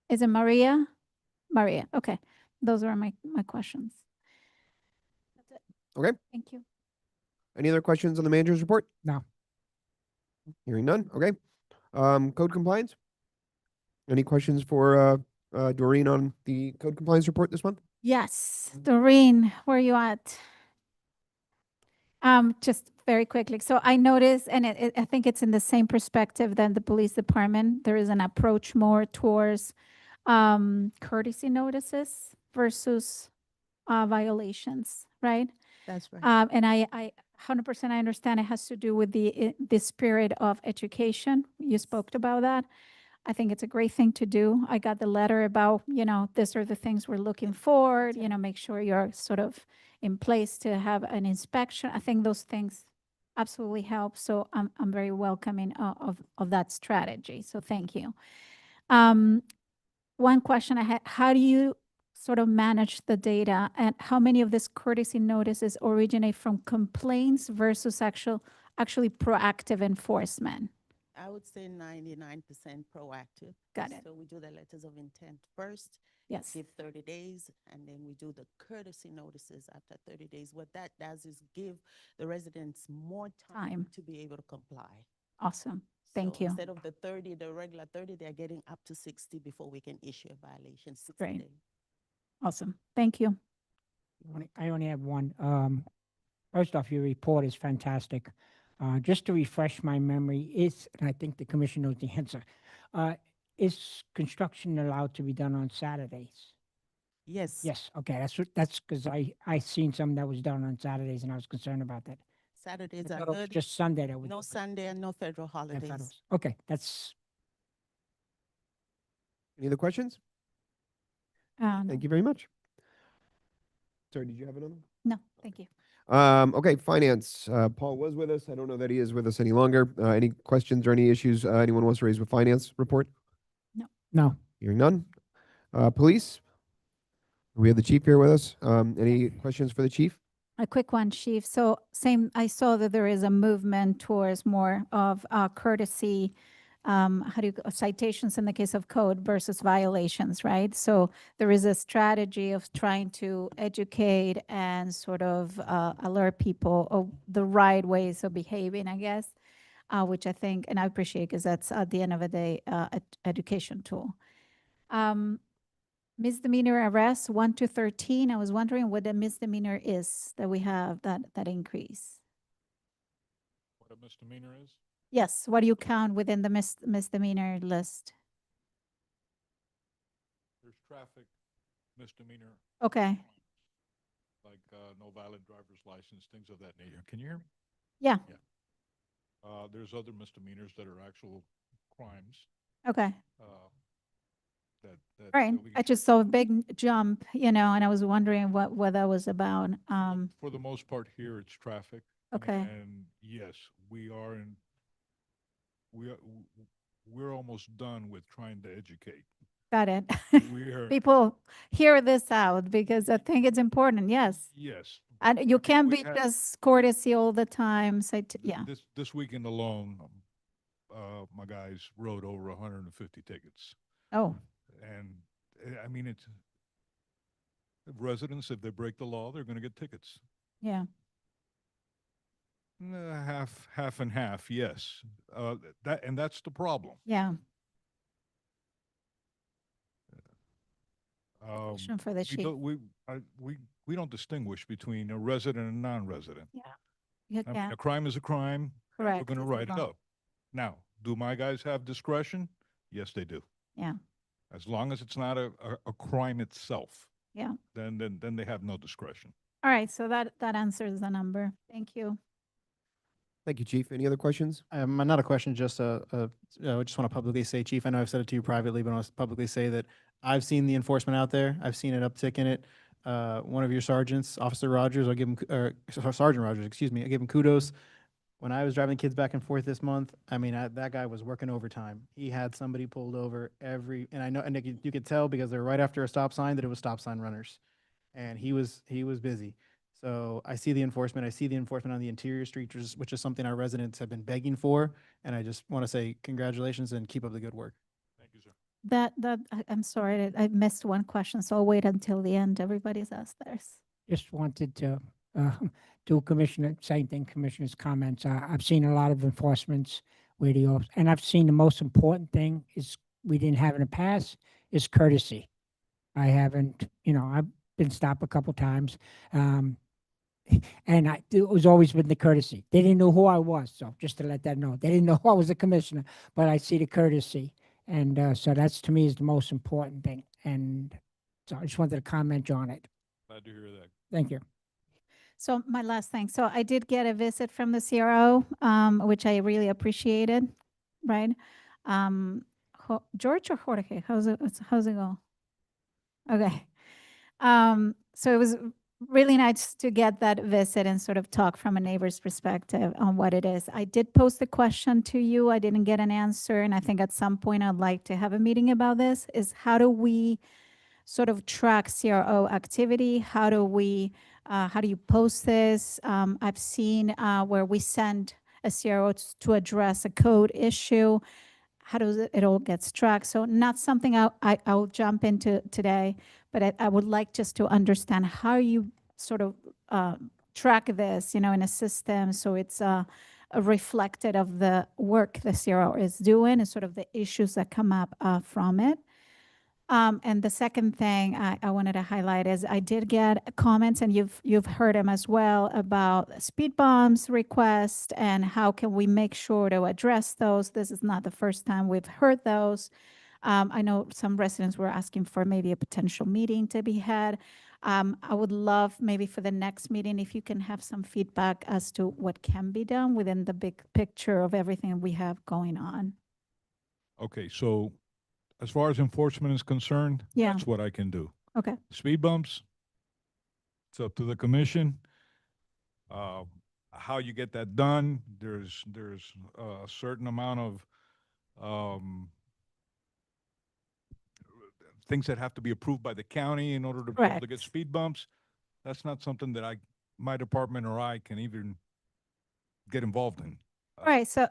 Is it Maria? Maria, okay. Those are my questions. That's it. Okay. Thank you. Any other questions on the manager's report? No. Hearing none. Okay. Code compliance? Any questions for Doreen on the code compliance report this month? Yes, Doreen, where are you at? Just very quickly. So I noticed, and I think it's in the same perspective than the police department. There is an approach more towards courtesy notices versus violations, right? That's right. And I 100% I understand it has to do with the spirit of education. You spoke about that. I think it's a great thing to do. I got the letter about, you know, these are the things we're looking for, you know, make sure you're sort of in place to have an inspection. I think those things absolutely help. So I'm very welcoming of that strategy. So thank you. One question I had, how do you sort of manage the data, and how many of these courtesy notices originate from complaints versus actually proactive enforcement? I would say 99% proactive. Got it. So we do the letters of intent first. Yes. Give 30 days, and then we do the courtesy notices after 30 days. What that does is give the residents more time to be able to comply. Awesome. Thank So you. Instead of the regular 30, they're getting up to 60 before we can issue a violation. 60 Great. days. Awesome. Thank you. I only have one. First off, your report is fantastic. Just to refresh my memory, and I think the commission knows the answer, is construction allowed to be done on Saturdays? Yes. Yes, okay, that's because I seen some that was done on Saturdays and I was concerned about that. Saturdays I are thought it was good. just Sunday that was. No Sunday and no federal holidays. Okay, that's. Any other questions? Thank you very much. Sorry, did you have another? No, thank you. Okay, finance. Paul was with us. I don't know that he is with us any longer. Any questions or any issues anyone wants to raise with finance report? No. Hearing none. Police. We have the chief here with us. Any questions for the chief? A quick one, Chief. So same, I saw that there is a movement towards more of courtesy, citations in the case of code versus violations, right? So there is a strategy of trying to educate and sort of alert people of the right ways of behaving, I guess, which I think, and I appreciate because that's at the end of the day, education tool. Misdemeanor arrests 1 to 13. I was wondering what the misdemeanor is that we have that increase. What a misdemeanor is? Yes, what do you count within the misdemeanor list? There's traffic misdemeanor. Okay. Like no valid driver's license, things of that nature. Can you hear me? Yeah. There's other misdemeanors that are actual crimes. Okay. That Right. that we I just saw a big jump, you know, and I was wondering what that was about. For the most part here, it's traffic. Okay. And yes, we are we're almost done with trying to educate. Got it. We're, People hear this out because I think it's important. Yes. yes. And you can't we be had- just courtesy all the time. Yeah. This weekend alone, my guys wrote over 150 tickets. Oh, And I mean, it's residents, if they break the law, they're going to get tickets. yeah. Half and half, yes. That's the problem. Yeah. Um, Question for the we chief. don't, we don't distinguish between a resident and non-resident. Yeah. You I mean, can. a crime is a crime. and Correct. We're going to This is write it law. up. Now, do my guys have discretion? Yes, they do. Yeah. As long as it's not a crime itself, Yeah. then they have no discretion. All right. So that answers the number. Thank you. Thank you, Chief. Any other questions? Not a question, just I just want to publicly say, Chief, I know I've said it to you privately, but I want to publicly say that I've seen the enforcement out there. I've seen an uptick in it. One of your sergeants, Officer Rogers, I'll give him, Sergeant Rogers, excuse me, I give him kudos. When I was driving kids back and forth this month, I mean, that guy was working overtime. He had somebody pulled over and I know, and you could tell because they're right after a stop sign that it was stop sign runners. And he was busy. So I see the enforcement. I see the enforcement on the interior street, which is something our residents have been begging for. And I just want to say congratulations and keep up the good work. Thank you, sir. I'm sorry. I missed one question. So I'll wait until the end. Everybody's asked theirs. Just wanted to do same thing, Commissioner's comments. I've seen a lot of enforcements where and I've seen the most important thing is we didn't have in the past is courtesy. I haven't, I've been stopped a couple times. And it was always been the courtesy. They didn't know who I was. So just to let that know, they didn't know I was a commissioner, but I see the courtesy. And so that's to me is the most important thing. And so I just wanted to comment on it. Glad to hear that. Thank you. So my last thing. So I did get a visit from the CRO, which I really appreciated, right? George or Jorge? How's it go? Okay. So it was really nice to get that visit and sort of talk from a neighbor's perspective on what it is. I did post the question to you. I didn't get an answer. And I think at some point I'd like to have a meeting about this, is how do we sort of track CRO activity? How do you post this? I've seen where we send a CRO to address a code issue. How does it all gets tracked? So not something I'll jump into today, but I would like just to understand how you sort of track this, in a system, so it's reflected of the work the CRO is doing and sort of the issues that come up from it. And the second thing I wanted to highlight is I did get comments, and you've heard them as well, about speed bumps requests and how can we make sure to address those. This is not the first time we've heard those. I know some residents were asking for maybe a potential meeting to be had. I would love maybe for the next meeting if you can have some feedback as to what can be done within the big picture of everything we have going on. Okay, so as far as enforcement is concerned, Yeah. that's what I can do. Okay. Speed bumps, it's up to the commission. How you get that done, there's a certain amount of things that have to be approved by the county in order to be able to get Correct. speed bumps. That's not something that my department or I can even get involved in. All right, so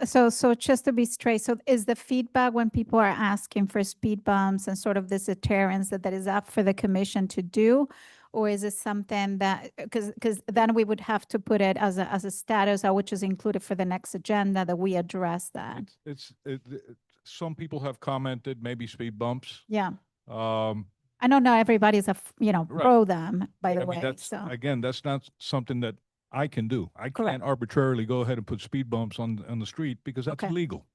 just to be straight, so is the feedback when people are asking for speed bumps and sort of this deterrence that is up for the commission to do? Or is it something that, because then we would have to put it as a status, which is included for the next agenda, that we address that? Some people have commented maybe speed bumps. Yeah, Um, I don't know everybody's Right. pro them, by the I mean, way, that's, so. again, that's not something that I can do. I Correct. can't arbitrarily go ahead and put speed bumps on the street because that's Okay. illegal.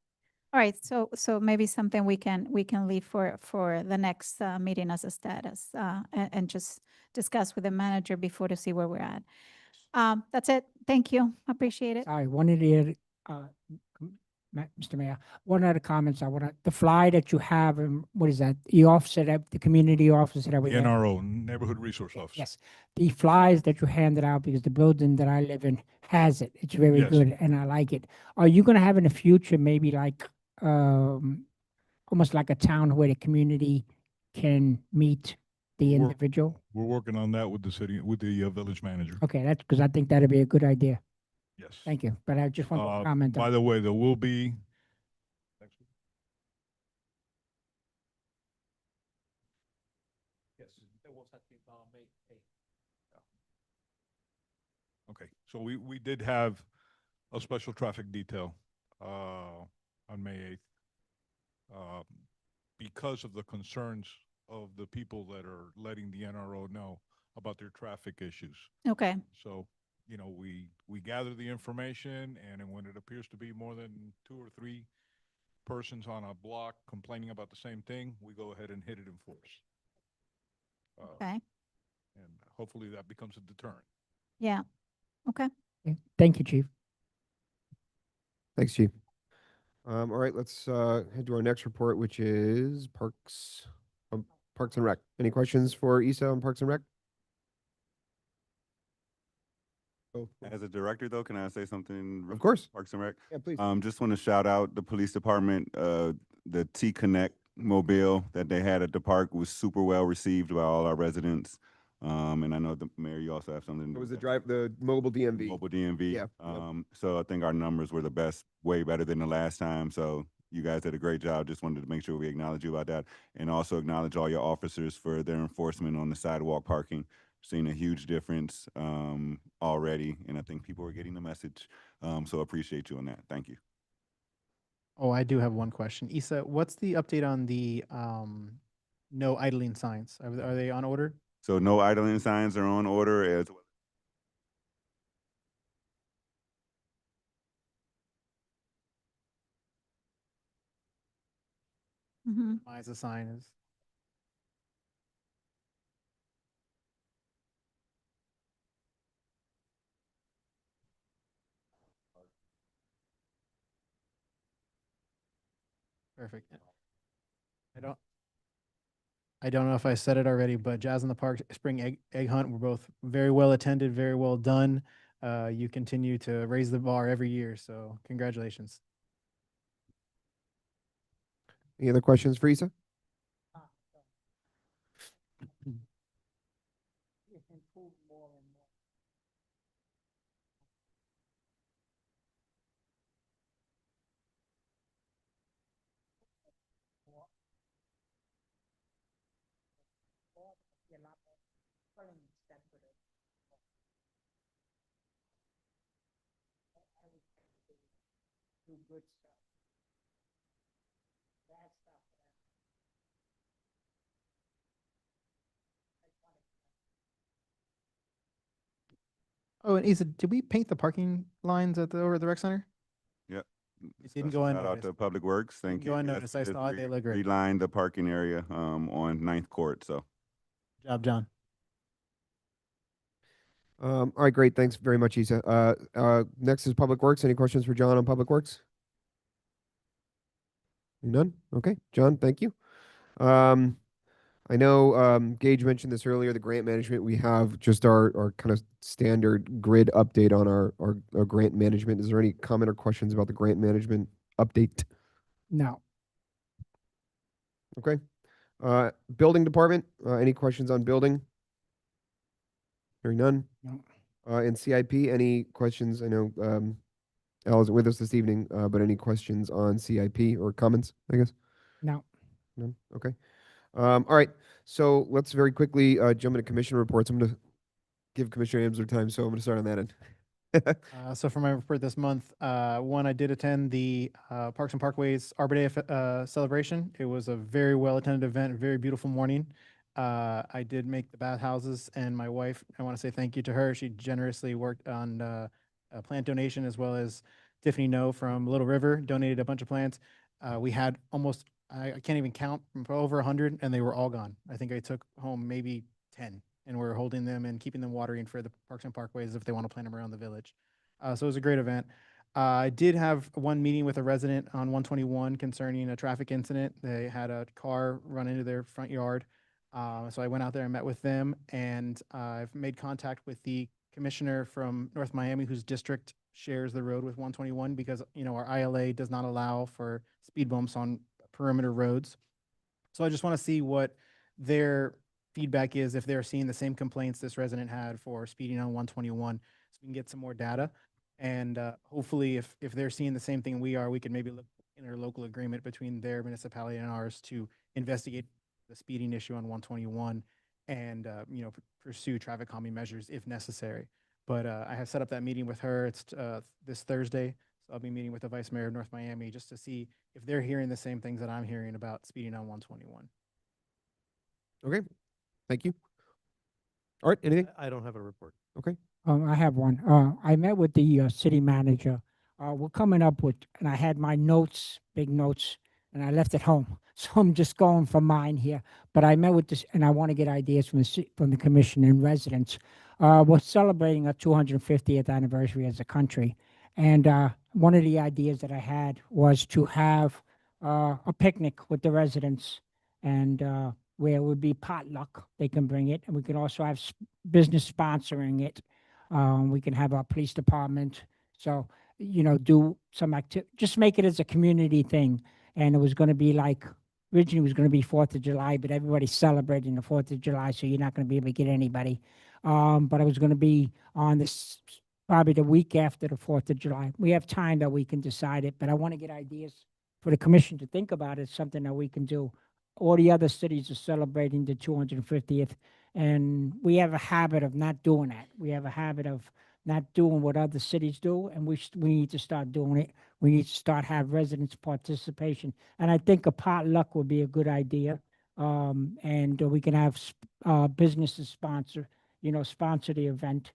All right, so maybe something we can leave for the next meeting as a status, and just discuss with the manager before to see where we're at. That's it. Thank you. Appreciate it. Sorry, one of the, Mr. Mayor, one of the comments the flyer that you have, what is that? The officer, the community officer that we The have. NRO, Neighborhood Resource Officer. Yes, the flyers that you handed out, because the building that I live in has it. It's very Yes. good and I like it. Are you going to have in the future maybe like almost like a town where the community can meet the We're- individual? We're working on that with the city, with the village manager. Okay, that's because I think that'd be a good idea. Yes. Thank you, but I just want to comment By on. the way, there will be. Okay, so we did have a special traffic detail on May 8th. Because of the concerns of the people that are letting the NRO know about their traffic issues. Okay. So, you know, we gather the information, and then when it appears to be more than 2 or 3 persons on a block complaining about the same thing, we go ahead and hit it in force. Okay. And hopefully that becomes a deterrent. Yeah. Okay. Okay, thank you, Chief. Thanks, Chief. All right, let's head to our next report, which is Parks and Rec. Any questions for Isa on Parks and Rec? As a director, though, can I say something? Of course. Parks and Rec? Yeah, please. Just want to shout out the police department. The T-Connect mobile that they had at the park was super well received by all our residents. And I know the mayor, you also have something. It was the mobile DMV. Mobile DMV. Yeah. So I think our numbers were the best, way better than the last time. So you guys did a great job. Just wanted to make sure we acknowledge you about that, and also acknowledge all your officers for their enforcement on the sidewalk parking. Seen a huge difference already, and I think people are getting the message. So appreciate you on that. Thank you. Oh, I do have one question. Isa, what's the update on the no idling signs? Are they on order? So no idling signs are on order as well. Mm-hmm. As a sign is. Perfect. I don't know if I said it already, but Jazz in the Park Spring Egg Hunt were both very well attended, very well done. You continue to raise the bar every year, so congratulations. Any other questions for Isa? Oh, and Isa, did we paint the parking lines at over at the rec center? Yep. It didn't Special go Shout out unnoticed. to Public Works. Thank Didn't you. go Yes, unnoticed. I just saw it. They look great. Relined the parking area on Ninth Court. So Good job, John. All right, great. Thanks very much, Isa. Next is Public Works. Any questions for John on Public Works? None? Okay, John, thank you. I know Gage mentioned this earlier, the grant management. We have just our kind of standard grid update on our grant management. Is there any comment or questions about the grant management update? No. Okay. Building department, any questions on building? Hearing none? No. And CIP, any questions? I know Al isn't with us this evening, but any questions on CIP or comments, I guess? No. None? Okay. All right. So let's very quickly jump into commission reports. I'm going to give Commissioner Amsler time, so I'm going to start on that end. So for my report this month, one, I did attend the Parks and Parkways Arbor Day celebration. It was a very well attended event, a very beautiful morning. I did make the bathhouses, and my wife, I want to say thank you to her. She generously worked on a plant donation, as well as Tiffany No from Little River donated a bunch of plants. We had almost, I can't even count, over 100, and they were all gone. I think I took home maybe 10, and we're holding them and keeping them watering for the Parks and Parkways if they want to plant them around the village. So it was a great event. I did have one meeting with a resident on 121 concerning a traffic incident. They had a car run into their front yard. So I went out there and met with them, and I've made contact with the commissioner from North Miami, whose district shares the road with 121 because, you know, our ILA does not allow for speed bumps on perimeter roads. So I just want to see what their feedback is, if they're seeing the same complaints this resident had for speeding on 121, so we can get some more data. And hopefully if they're seeing the same thing we are, we can maybe look in our local agreement between their municipality and ours to investigate the speeding issue on 121 and, you know, pursue traffic calming measures if necessary. But I have set up that meeting with her. It's this Thursday. So I'll be meeting with the vice mayor of North Miami just to see if they're hearing the same things that I'm hearing about speeding on 121. Okay, thank you. All right, anything? I don't have a report. Okay. I have one. I met with the city manager. We're coming up with, and I had my notes, big notes, and I left at home. So I'm just going from mine here. But I met with this, and I want to get ideas from the commission and residents. We're celebrating our 250th anniversary as a country. And one of the ideas that I had was to have a picnic with the residents and where it would be potluck. They can bring it. And we can also have business sponsoring it. We can have our police department. So, you know, do some activity, just make it as a community thing. And it was going to be like, originally it was going to be 4th of July, but everybody's celebrating the 4th of July, so you're not going to be able to get anybody. But it was going to be on this, probably the week after the 4th of July. We have time that we can decide it, but I want to get ideas for the commission to think about it, something that we can do. All the other cities are celebrating the 250th, and we have a habit of not doing that. We have a habit of not doing what other cities do, and we need to start doing it. We need to start have residents' participation, and I think a potluck would be a good idea. And we can have businesses sponsor the event,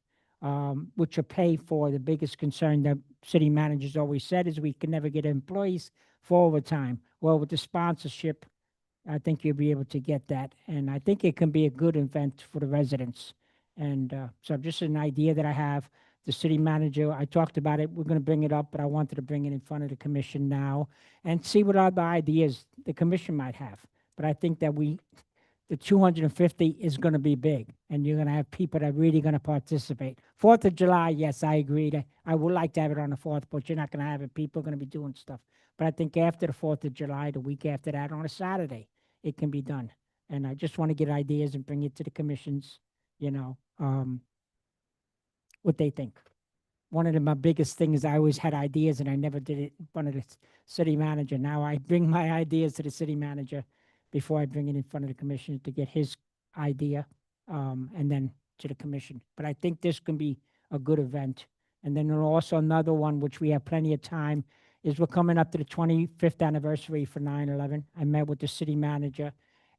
which will pay for the biggest concern that city managers always said is we can never get employees for overtime. Well, with the sponsorship, I think you'll be able to get that. And I think it can be a good event for the residents. And so just an idea that I have, the city manager, I talked about it, we're going to bring it up, but I wanted to bring it in front of the commission now and see what other ideas the commission might have. But I think that the 250 is going to be big, and you're going to have people that are really going to participate. 4th of July, yes, I agree. That I would like to have it on the 4th, but you're not going to have it. People are going to be doing stuff. But I think after the 4th of July, the week after that, on a Saturday, it can be done. And I just want to get ideas and bring it to the commissions, you know, what they think. One of my biggest things, I always had ideas and I never did it in front of the city manager. Now I bring my ideas to the city manager before I bring it in front of the commission to get his idea, and then to the commission. But I think this can be a good event. And then also another one, which we have plenty of time, is we're coming up to the 25th anniversary for 9/11. I met with the city manager,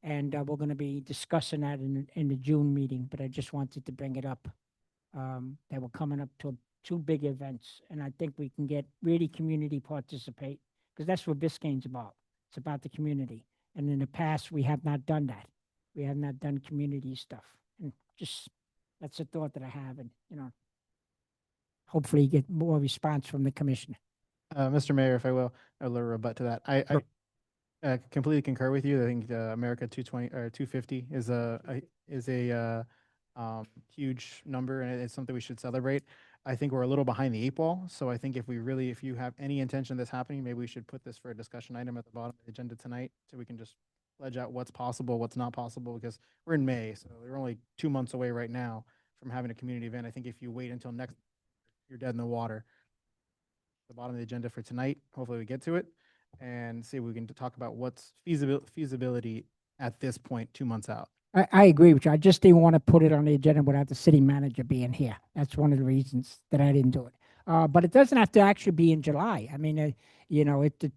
and we're going to be discussing that in the June meeting. But I just wanted to bring it up, that we're coming up to 2 big events, and I think we can get really community participate, because that's what Biscayne's about. It's about the community. And in the past, we have not done that. We have not done community stuff. And just, that's a thought that I have, and, you know, hopefully get more response from the commission. Mr. Mayor, if I will, a little rebut to that. I completely concur with you. I think America 220 or 250 is a huge number, and it's something we should celebrate. I think we're a little behind the 8 ball. So I think if you have any intention of this happening, maybe we should put this for a discussion item at the bottom of the agenda tonight, so we can just pledge out what's possible, what's not possible, because we're in May, so we're only 2 months away right now from having a community event. I think if you wait until next, you're dead in the water. The bottom of the agenda for tonight, hopefully we get to it and see if we can talk about what's feasibility at this point, 2 months out. I agree with you. I just didn't want to put it on the agenda without the city manager being here. That's one of the reasons that I didn't do it. But it doesn't have to actually be in July. I mean, you know, it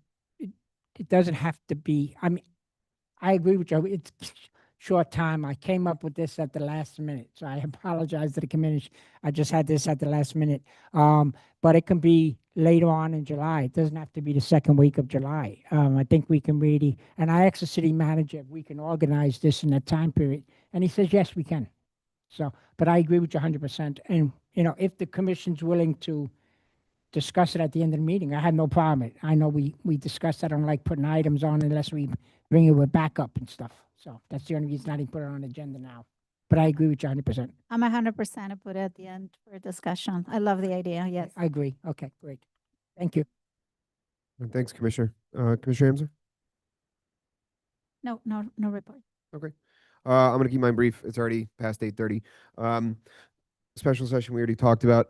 doesn't have to be. I mean, I agree with you. It's short time. I came up with this at the last minute, so I apologize to the community. I just had this at the last minute. But it can be later on in July. It doesn't have to be the 2nd week of July. I think we can really, and I asked the city manager if we can organize this in that time period, and he says, yes, we can. So, but I agree with you 100%. And, you know, if the commission's willing to discuss it at the end of the meeting, I have no problem. I know we discussed, I don't like putting items on unless we bring it with backup and stuff. So that's the only reason I didn't put it on the agenda now. But I agree with you 100%. I'm 100% to put it at the end for discussion. I love the idea. Yes. I agree. Okay, great. Thank you. Thanks, Commissioner. Commissioner Hamzer? No report. Okay. I'm going to keep mine brief. It's already past 8:30. Special session we already talked about.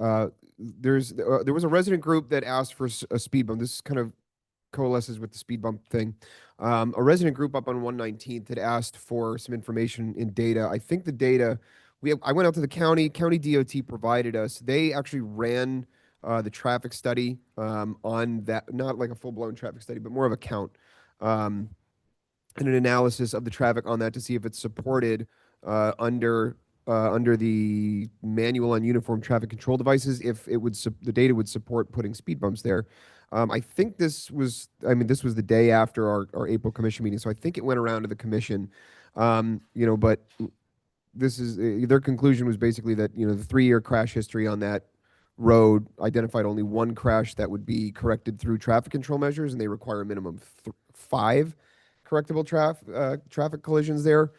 There was a resident group that asked for a speed bump. This kind of coalesces with the speed bump thing. A resident group up on 119th had asked for some information in data. I think the data, I went out to the county DOT provided us. They actually ran the traffic study on that, not like a full-blown traffic study, but more of a count and an analysis of the traffic on that to see if it's supported under the manual on uniform traffic control devices, if it would the data would support putting speed bumps there. I think this was the day after our April commission meeting, so I think it went around to the commission. But this is their conclusion was basically that the 3-year crash history on that road identified only one crash that would be corrected through traffic control measures, and they require a minimum of 5 correctable traffic collisions there.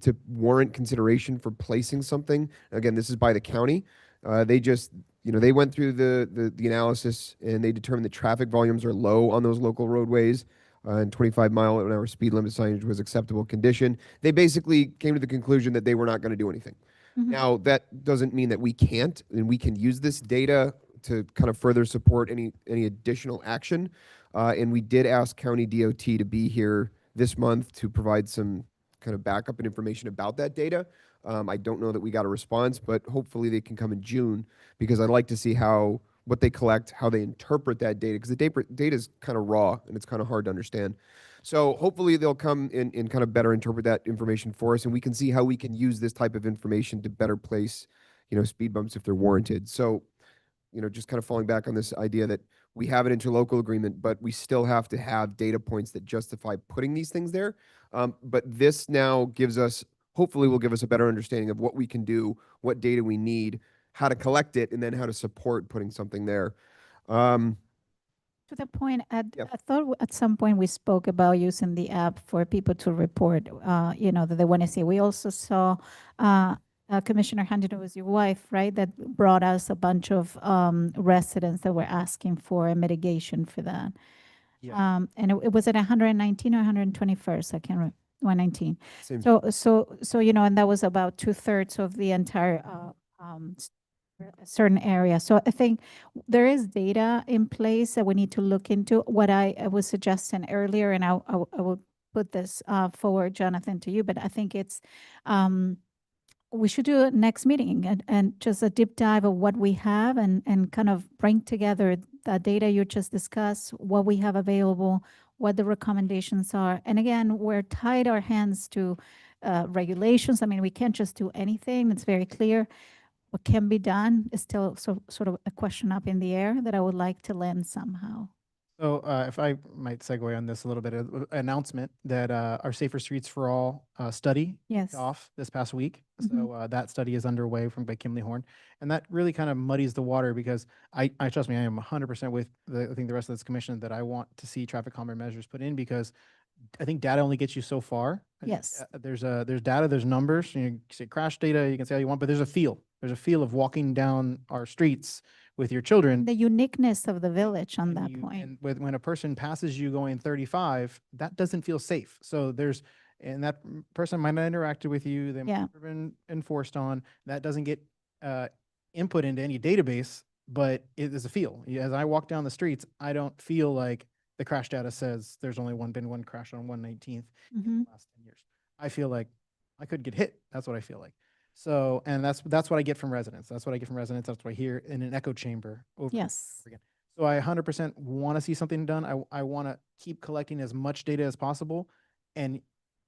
To warrant consideration for placing something. Again, this is by the county. They just, they went through the analysis and they determined that traffic volumes are low on those local roadways, and 25-mile-an-hour speed limit signage was acceptable condition. They basically came to the conclusion that they were not going to do anything. Now, that doesn't mean that we can't, and we can use this data to kind of further support any additional action. And we did ask County DOT to be here this month to provide some kind of backup and information about that data. I don't know that we got a response, but hopefully they can come in June, because I'd like to see what they collect, how they interpret that data, because the data is kind of raw and it's kind of hard to understand. So hopefully they'll come in and kind of better interpret that information for us, and we can see how we can use this type of information to better place, speed bumps if they're warranted. So, just kind of falling back on this idea that we have an interlocal agreement, but we still have to have data points that justify putting these things there. But this now hopefully will give us a better understanding of what we can do, what data we need, how to collect it, and then how to support putting something there. To the point, I thought at some point we spoke about using the app for people to report, that they want to see. We also saw Commissioner Huntington, was your wife, right? That brought us a bunch of residents that were asking for a mitigation for that. Yeah. And it was at 119 or 121st, I can't remember, 119. Same. So and that was about 2/3 of the entire certain area. So I think there is data in place that we need to look into. What I was suggesting earlier, and I will put this forward, Jonathan, to you, but I think it's we should do a next meeting and just a deep dive of what we have and kind of bring together the data you just discussed, what we have available, what the recommendations are. And again, we're tied our hands to regulations. I mean, we can't just do anything. It's very clear. What can be done is still sort of a question up in the air that I would like to land somehow. So if I might segue on this a little bit, announcement that our Safer Streets for All study Yes. kicked off this past week. So that study is underway by Kimley Horn. And that really kind of muddies the water, because I trust me, I am 100% with I think the rest of this commission that I want to see traffic calming measures put in, because I think data only gets you so far. Yes. There's data, there's numbers. You can say crash data, you can say all you want, but there's a feel. There's a feel of walking down our streets with your children. The uniqueness of the village on that point. And when a person passes you going 35, that doesn't feel safe. So and that person might not have interacted with you. They might have been enforced on. That doesn't get input into any database, but it is a feel. As I walk down the streets, I don't feel like the crash data says there's only been one crash on 119th in the last 10 years. I feel like I could get hit. That's what I feel like. So, and that's what I get from residents. That's what I get from residents. That's what I hear in an echo chamber over and over again. So I 100% want to see something done. I want to keep collecting as much data as possible and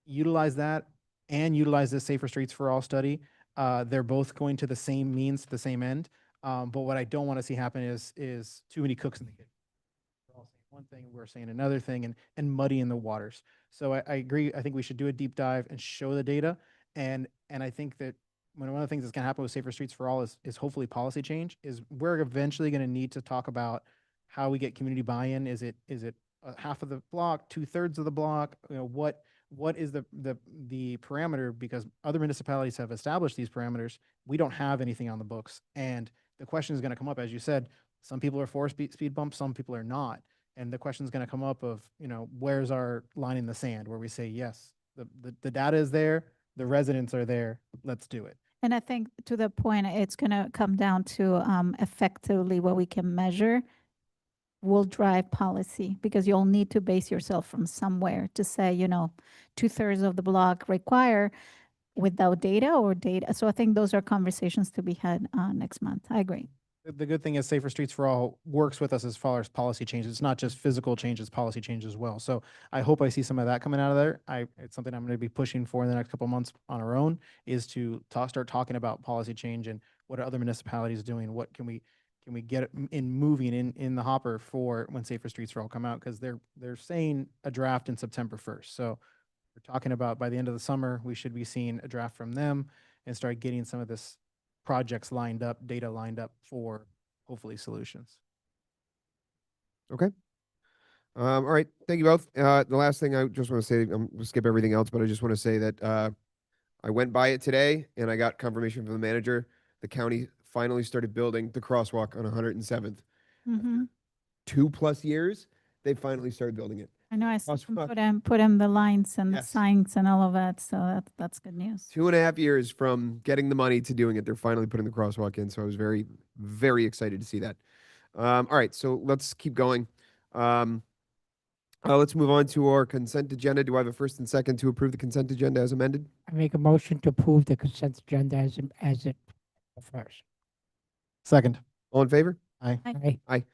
utilize that and utilize this Safer Streets for All study. They're both going to the same means, to the same end. But what I don't want to see happen is too many cooks in the kitchen. We're all saying one thing, we're saying another thing, and muddying the waters. So I agree. I think we should do a deep dive and show the data. And I think that one of the things that's going to happen with Safer Streets for All is hopefully policy change. Is we're eventually going to need to talk about how we get community buy-in. Is it half of the block, 2/3 of the block? What what is the parameter, because other municipalities have established these parameters. We don't have anything on the books. And the question is going to come up, as you said, some people are for speed bumps, some people are not. And the question is going to come up of, where's our line in the sand where we say, yes, the data is there, the residents are there, let's do it. And I think to the point, it's going to come down to effectively what we can measure will drive policy, because you'll need to base yourself from somewhere to say, 2/3 of the block require without data or data. So I think those are conversations to be had next month. I agree. The good thing is Safer Streets for All works with us as far as policy changes. It's not just physical changes, policy changes as well. So I hope I see some of that coming out of there. It's something I'm going to be pushing for in the next couple of months on our own, is to start talking about policy change and what are other municipalities doing? What can we get in moving in the hopper for when Safer Streets for All come out? Because they're saying a draft in September 1st. So we're talking about by the end of the summer, we should be seeing a draft from them and start getting some of this projects lined up, data lined up for hopefully solutions. Okay. All right. Thank you both. The last thing I just want to say, I'm going to skip everything else, but I just want to say that I went by it today and I got confirmation from the manager. The county finally started building the crosswalk on 107th. Mm-hmm. 2+ years, they finally started building it. I know I saw them Crosswalk. put in the lines and the Yes. signs and all of that. So that's good news. 2.5 years from getting the money to doing it, they're finally putting the crosswalk in. So I was very, very excited to see that. All right, so let's keep going. Let's move on to our consent agenda. Do I have a first and second to approve the consent agenda as amended? I make a motion to approve the consent agenda as it first. Second. All in favor? Aye. Aye. Aye.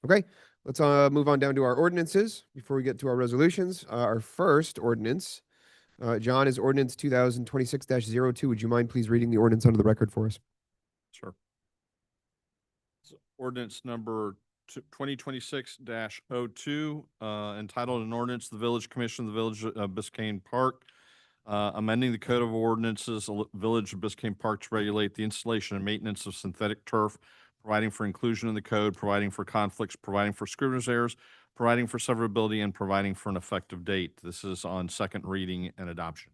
Okay, let's move on down to our ordinances before we get to our resolutions. Our first ordinance, John, is ordinance 2026-02. Would you mind please reading the ordinance under the record for us? Sure. Ordinance number 2026-02, entitled an ordinance, the Village Commission of the Village of Biscayne Park, amending the Code of Ordinances, of the Village of Biscayne Park to regulate the installation and maintenance of synthetic turf, providing for inclusion in the code, providing for conflicts, providing for scrivener's errors, providing for severability, and providing for an effective date. This is on second reading and adoption.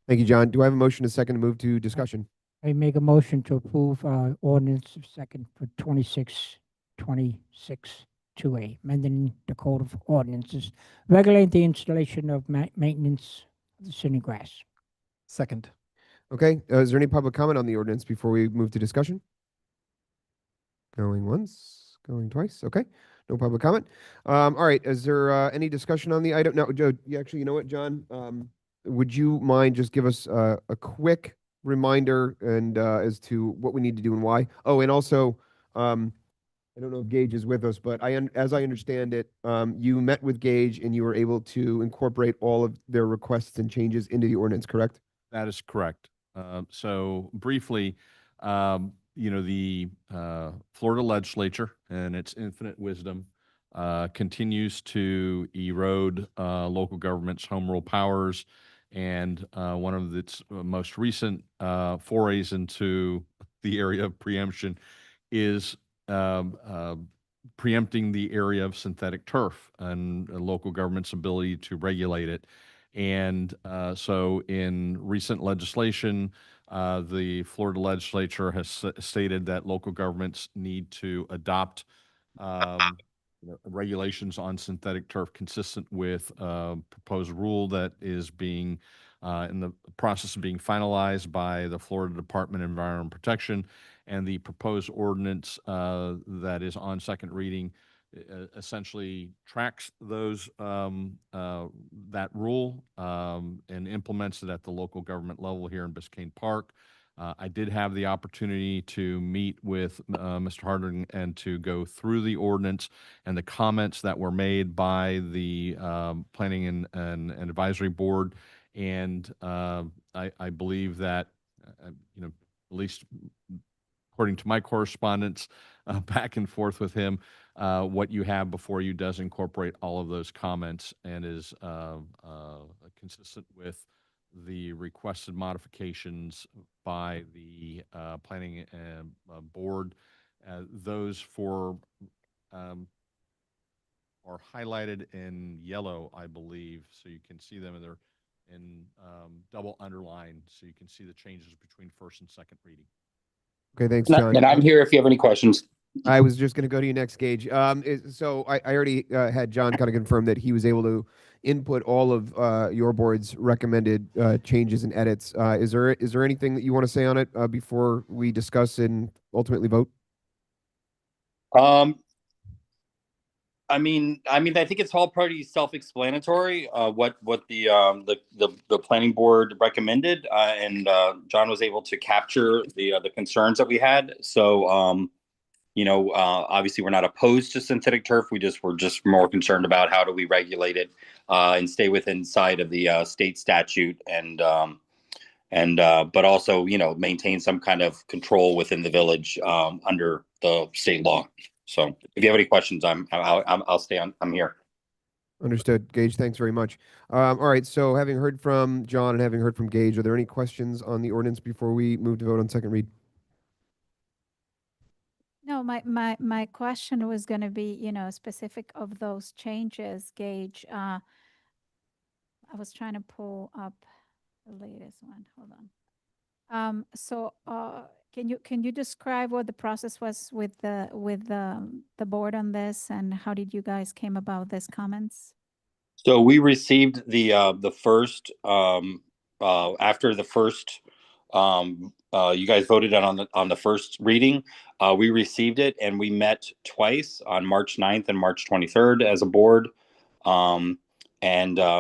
Thank you, John. Do I have a motion to second to move to discussion? I make a motion to approve ordinance second for 2626-2A, amending the Code of Ordinances, regulate the installation of maintenance of the city grass. Second. Okay, is there any public comment on the ordinance before we move to discussion? Going once, going twice. Okay, no public comment. All right, is there any discussion on the item? No, Joe, actually, you know what, John? Would you mind just give us a quick reminder and as to what we need to do and why? Oh, and also, I don't know if Gage is with us, but as I understand it, you met with Gage and you were able to incorporate all of their requests and changes into the ordinance, correct? That is correct. So briefly, the Florida legislature and its infinite wisdom continues to erode local government's home rule powers. And one of its most recent forays into the area of preemption is preempting the area of synthetic turf and local government's ability to regulate it. And so in recent legislation, the Florida legislature has stated that local governments need to adopt regulations on synthetic turf consistent with a proposed rule that is being in the process of being finalized by the Florida Department of Environmental Protection, and the proposed ordinance that is on second reading essentially tracks those that rule and implements it at the local government level here in Biscayne Park. I did have the opportunity to meet with Mr. Harding and to go through the ordinance and the comments that were made by the Planning and Advisory Board. And I believe that, at least according to my correspondence back and forth with him, what you have before you does incorporate all of those comments and is consistent with the requested modifications by the Planning Board. Those for are highlighted in yellow, I believe, so you can see them, and they're in double underlined, so you can see the changes between first and second reading. Okay, thanks, John. And I'm here if you have any questions. I was just going to go to you next, Gage. So I already had John kind of confirm that he was able to input all of your board's recommended changes and edits. Is there anything that you want to say on it before we discuss and ultimately vote? I mean, I think it's all pretty self-explanatory. What the planning board recommended, and John was able to capture the concerns that we had. So, obviously, we're not opposed to synthetic turf. We're just more concerned about how do we regulate it and stay within inside of the state statute, and but also maintain some kind of control within the village under the state law. So if you have any questions, I'll stay on. I'm here. Understood, Gage. Thanks very much. All right. So having heard from John and having heard from Gage, are there any questions on the ordinance before we move to vote on second read? No, my question was going to be, specific of those changes, Gage. I was trying to pull up the latest one. Hold on. So can you describe what the process was with the board on this, and how did you guys came about these comments? So we received the first after the first you guys voted on the first reading. We received it, and we met twice on March 9th and March 23rd as a board. And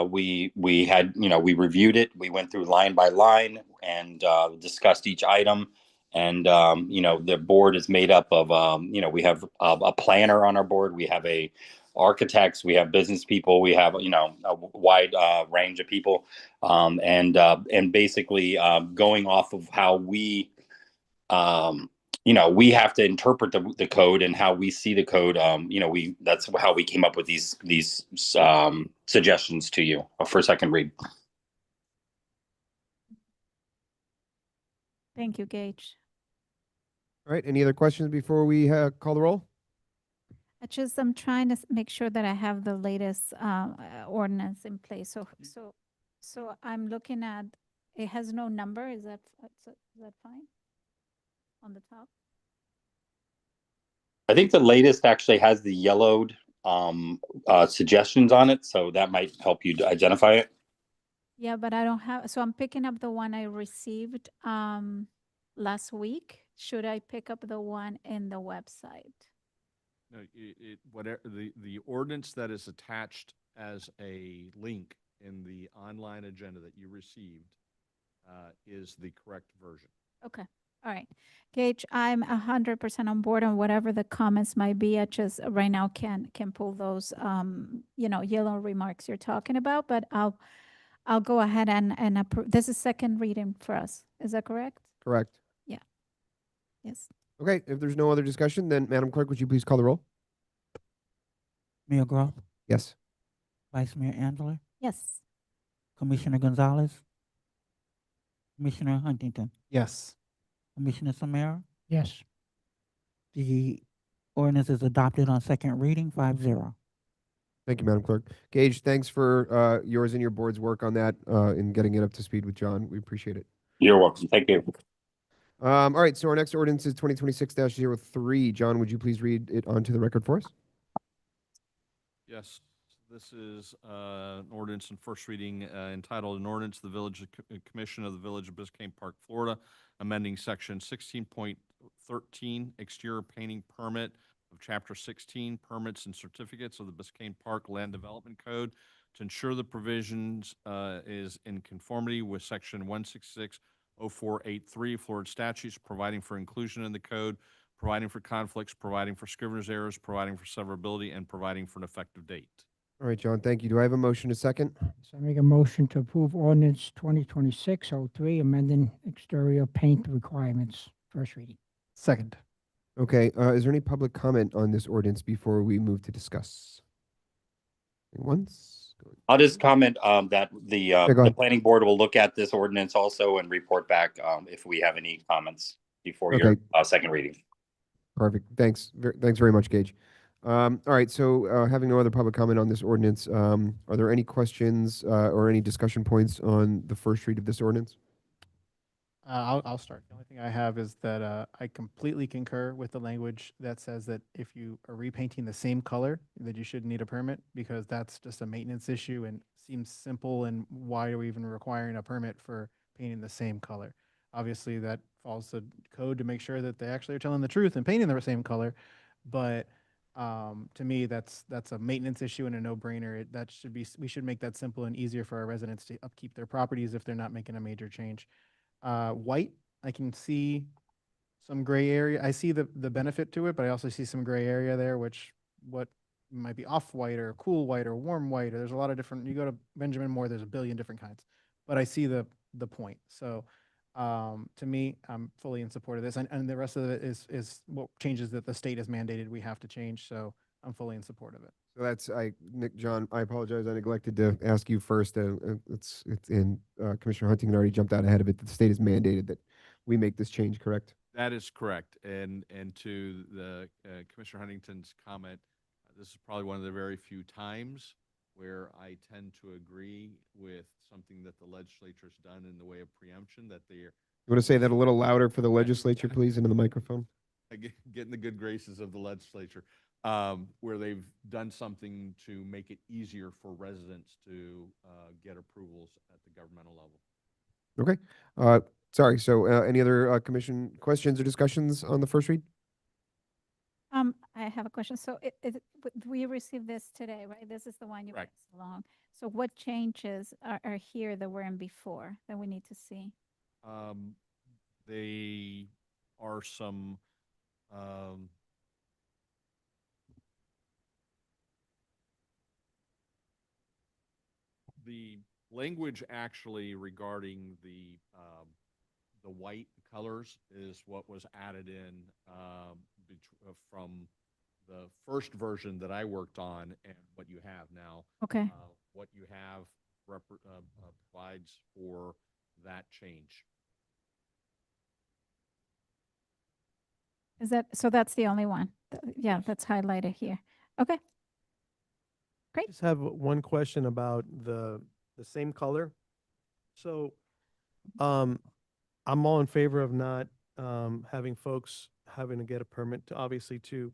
we had, we reviewed it. We went through line by line and discussed each item. And, the board is made up of, we have a planner on our board. We have architects, we have business people, we have, a wide range of people. And basically going off of how we, we have to interpret the code and how we see the code. That's how we came up with these suggestions to you for second read. Thank you, Gage. All right. Any other questions before we call the roll? I'm trying to make sure that I have the latest ordinance in place. So I'm looking at, it has no number. Is that fine? On the top? I think the latest actually has the yellowed suggestions on it, so that might help you to identify it. Yeah, but I don't have, so I'm picking up the one I received last week. Should I pick up the one in the website? No, whatever the ordinance that is attached as a link in the online agenda that you received is the correct version. Okay. All right. Gage, I'm 100% on board on whatever the comments might be. I just right now can pull those yellow remarks you're talking about, but I'll go ahead and approve. This is second reading for us. Is that correct? Correct. Yeah. Yes. Okay. If there's no other discussion, then Madam Clerk, would you please call the roll? Mayor Groff, Yes. Vice Mayor Andler, Yes. Commissioner Gonzalez, Commissioner Huntington, Yes. Commissioner Samara. Yes. The ordinance is adopted on second reading, 5-0. Thank you, Madam Clerk. Gage, thanks for yours and your board's work on that in getting it up to speed with John. We appreciate it. You're welcome. Thank you. All right. So our next ordinance is 2026-03. John, would you please read it onto the record for us? Yes, this is an ordinance in first reading entitled an ordinance to the Village Commission of the Village of Biscayne Park, Florida, amending section 16.13 exterior painting permit of chapter 16 permits and certificates of the Biscayne Park Land Development Code to ensure the provisions is in conformity with section 1660483 Florida statutes, providing for inclusion in the code, providing for conflicts, providing for scrivener's errors, providing for severability, and providing for an effective date. All right, John, thank you. Do I have a motion a second? So I make a motion to approve ordinance 2026-03, amending exterior paint requirements, first reading. Second. Okay, is there any public comment on this ordinance before we move to discuss? Once? I'll just comment that go the ahead. planning board will look at this ordinance also and report back if we have any comments before your Okay. second reading. Perfect. Thanks. Thanks very much, Gage. All right, so having no other public comment on this ordinance, are there any questions or any discussion points on the first read of this ordinance? I'll start. The only thing I have is that I completely concur with the language that says that if you are repainting the same color, that you shouldn't need a permit, because that's just a maintenance issue and seems simple. And why are we even requiring a permit for painting the same color? Obviously, that falls to code to make sure that they actually are telling the truth and painting the same color. But to me, that's a maintenance issue and a no-brainer. That should be, we should make that simple and easier for our residents to upkeep their properties if they're not making a major change. White, I can see some gray area. I see the benefit to it, but I also see some gray area there, which what might be off-white or cool white or warm white. Or there's a lot of different, you go to Benjamin Moore, there's a billion different kinds, but I see the point. So to me, I'm fully in support of this. And the rest of it is what changes that the state has mandated we have to change. So I'm fully in support of it. So that's, Nick, John, I apologize. I neglected to ask you first. It's in Commissioner Huntington already jumped out ahead of it. The state has mandated that we make this change, correct? That is correct. And to the Commissioner Huntington's comment, this is probably one of the very few times where I tend to agree with something that the legislature's done in the way of preemption, that they're You want to say that a little louder for the legislature, please, into the microphone? get in the good graces of the legislature, where they've done something to make it easier for residents to get approvals at the governmental level. Okay. Sorry. So any other commission questions or discussions on the first read? I have a question. So we received this today, right? This is the one you Correct. passed along. So what changes are here that weren't before that we need to see? They are some the language actually regarding the white colors is what was added in from the first version that I worked on and what you have now. Okay. What you have provides for that change. Is that, so that's the only one? Yeah, that's highlighted here. Okay. Great. Just have one question about the same color. So, I'm all in favor of not having folks having to get a permit to obviously to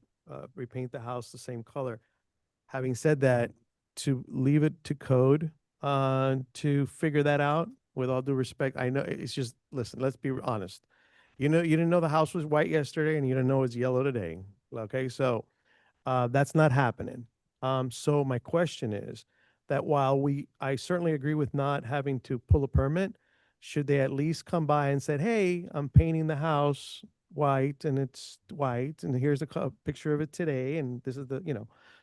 repaint the house the same color. Having said that, to leave it to code to figure that out, with all due respect, I know it's just, listen, let's be honest. You didn't know the house was white yesterday and you didn't know it's yellow today. Okay, so that's not happening. So my question is that while I certainly agree with not having to pull a permit, should they at least come by and said, hey, I'm painting the house white and it's white and here's a picture of it today and this is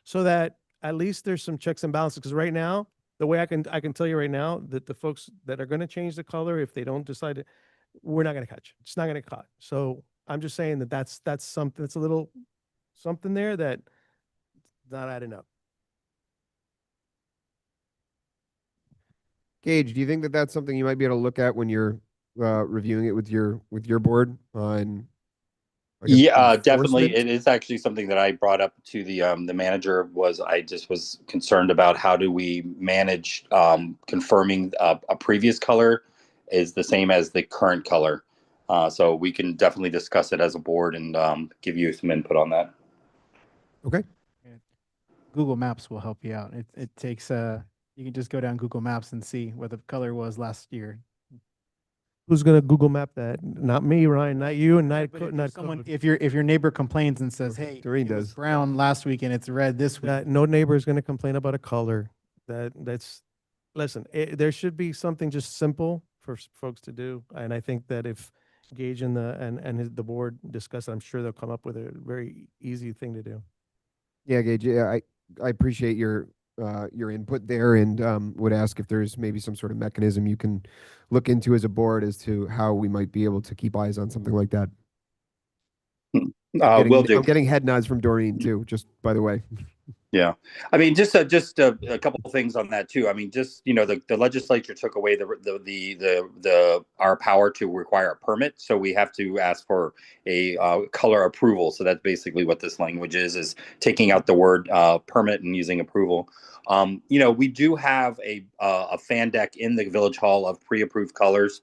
so that at least there's some checks and balances. Because right now, the way I can tell you right now that the folks that are going to change the color, if they don't decide, we're not going to catch it. It's not going to get caught. So I'm just saying that's something, that's a little something there that not adding up. Gage, do you think that that's something you might be able to look at when you're reviewing it with your board on? I guess, Definitely. enforcement? It is actually something that I brought up to the manager. I just was concerned about how do we manage confirming a previous color is the same as the current color. So we can definitely discuss it as a board and give you some input on that. Okay. Google Maps will help you out. It takes you can just go down Google Maps and see what the color was last year. Who's going to Google map that? Not me, Ryan, not you, and not, But not someone, code. if your neighbor complains and says, "Hey, Doreen it was does. brown last week and it's red this week," No neighbor is going to complain about a color. Listen, there should be something just simple for folks to do. And I think that if Gage and the board discuss it, I'm sure they'll come up with a very easy thing to do. Yeah, Gage, yeah, I appreciate your input there and would ask if there's maybe some sort of mechanism you can look into as a board as to how we might be able to keep eyes on something like that. Will do. I'm getting head nods from Doreen too, just by the way. Yeah. I mean, just a couple of things on that too. I mean, just, you know, the legislature took away our power to require a permit. So we have to ask for a color approval. So that's basically what this language is taking out the word permit and using approval. You know, we do have a fan deck in the Village Hall of pre-approved colors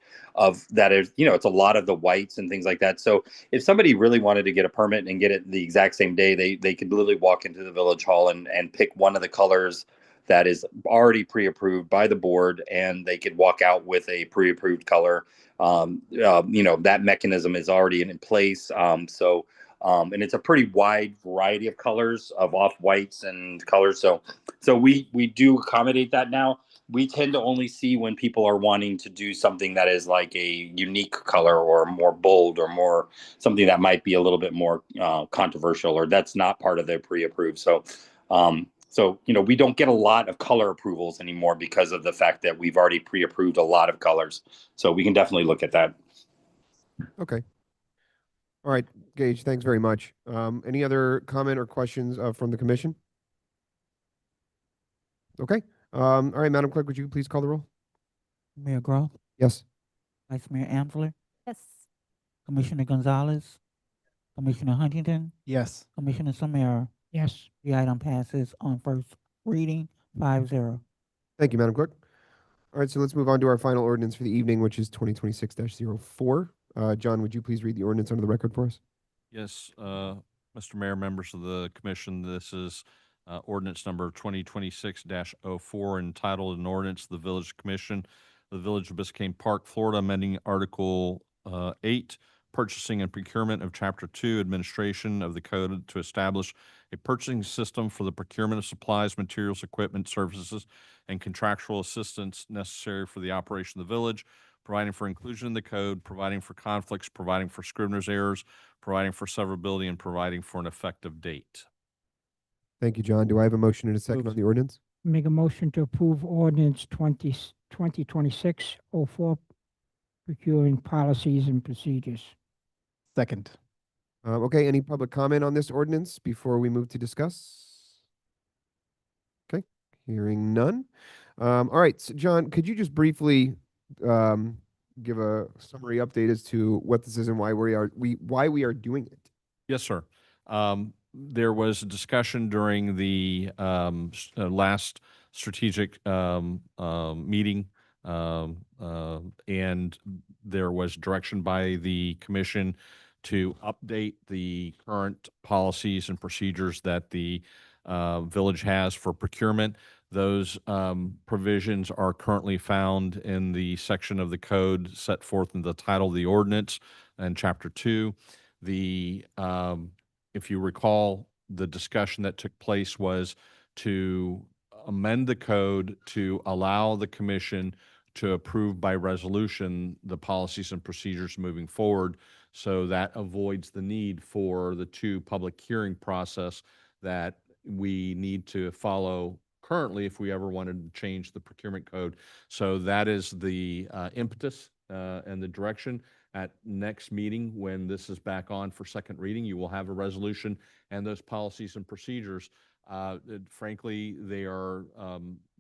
that is, you know, it's a lot of the whites and things like that. So if somebody really wanted to get a permit and get it the exact same day, they could literally walk into the Village Hall and pick one of the colors that is already pre-approved by the board, and they could walk out with a pre-approved color. You know, that mechanism is already in place. And it's a pretty wide variety of colors of off whites and colors. So we do accommodate that now. We tend to only see when people are wanting to do something that is like a unique color or more bold or more something that might be a little bit more controversial, or that's not part of their pre-approved. So, you know, we don't get a lot of color approvals anymore because of the fact that we've already pre-approved a lot of colors. So we can definitely look at that. Okay. All right, Gage, thanks very much. Any other comment or questions from the commission? Okay. All right, Madam Clerk, would you please call the roll? Mayor Gross, Yes. Vice Mayor Amsler, Yes. Commissioner Gonzalez, Commissioner Huntington, Yes. Commissioner Samara. Yes. The item passes on first reading 5-0. Thank you, Madam Clerk. All right, so let's move on to our final ordinance for the evening, which is 2026-04. John, would you please read the ordinance under the record for us? Yes, Mr. Mayor, members of the commission, this is ordinance number 2026-04, entitled an ordinance of the Village Commission of the Village of Biscayne Park, Florida, amending Article 8, purchasing and procurement of Chapter 2, administration of the code to establish a purchasing system for the procurement of supplies, materials, equipment, services, and contractual assistance necessary for the operation of the village, providing for inclusion in the code, providing for conflicts, providing for scrivener's errors, providing for severability, and providing for an effective date. Thank you, John. Do I have a motion and a second on the ordinance? Make a motion to approve ordinance 2026-04, procuring policies and procedures. Second. Okay, any public comment on this ordinance before we move to discuss? Okay, hearing none. All right, so John, could you just briefly give a summary update as to what this is and why we are doing it? Yes, sir. There was a discussion during the last strategic meeting, and there was direction by the commission to update the current policies and procedures that the village has for procurement. Those provisions are currently found in the section of the code set forth in the title of the ordinance and Chapter 2. If you recall, the discussion that took place was to amend the code to allow the commission to approve by resolution the policies and procedures moving forward. So that avoids the need for the 2 public hearing process that we need to follow currently if we ever wanted to change the procurement code. So that is the impetus and the direction. At next meeting, when this is back on for second reading, you will have a resolution and those policies and procedures. Frankly, they are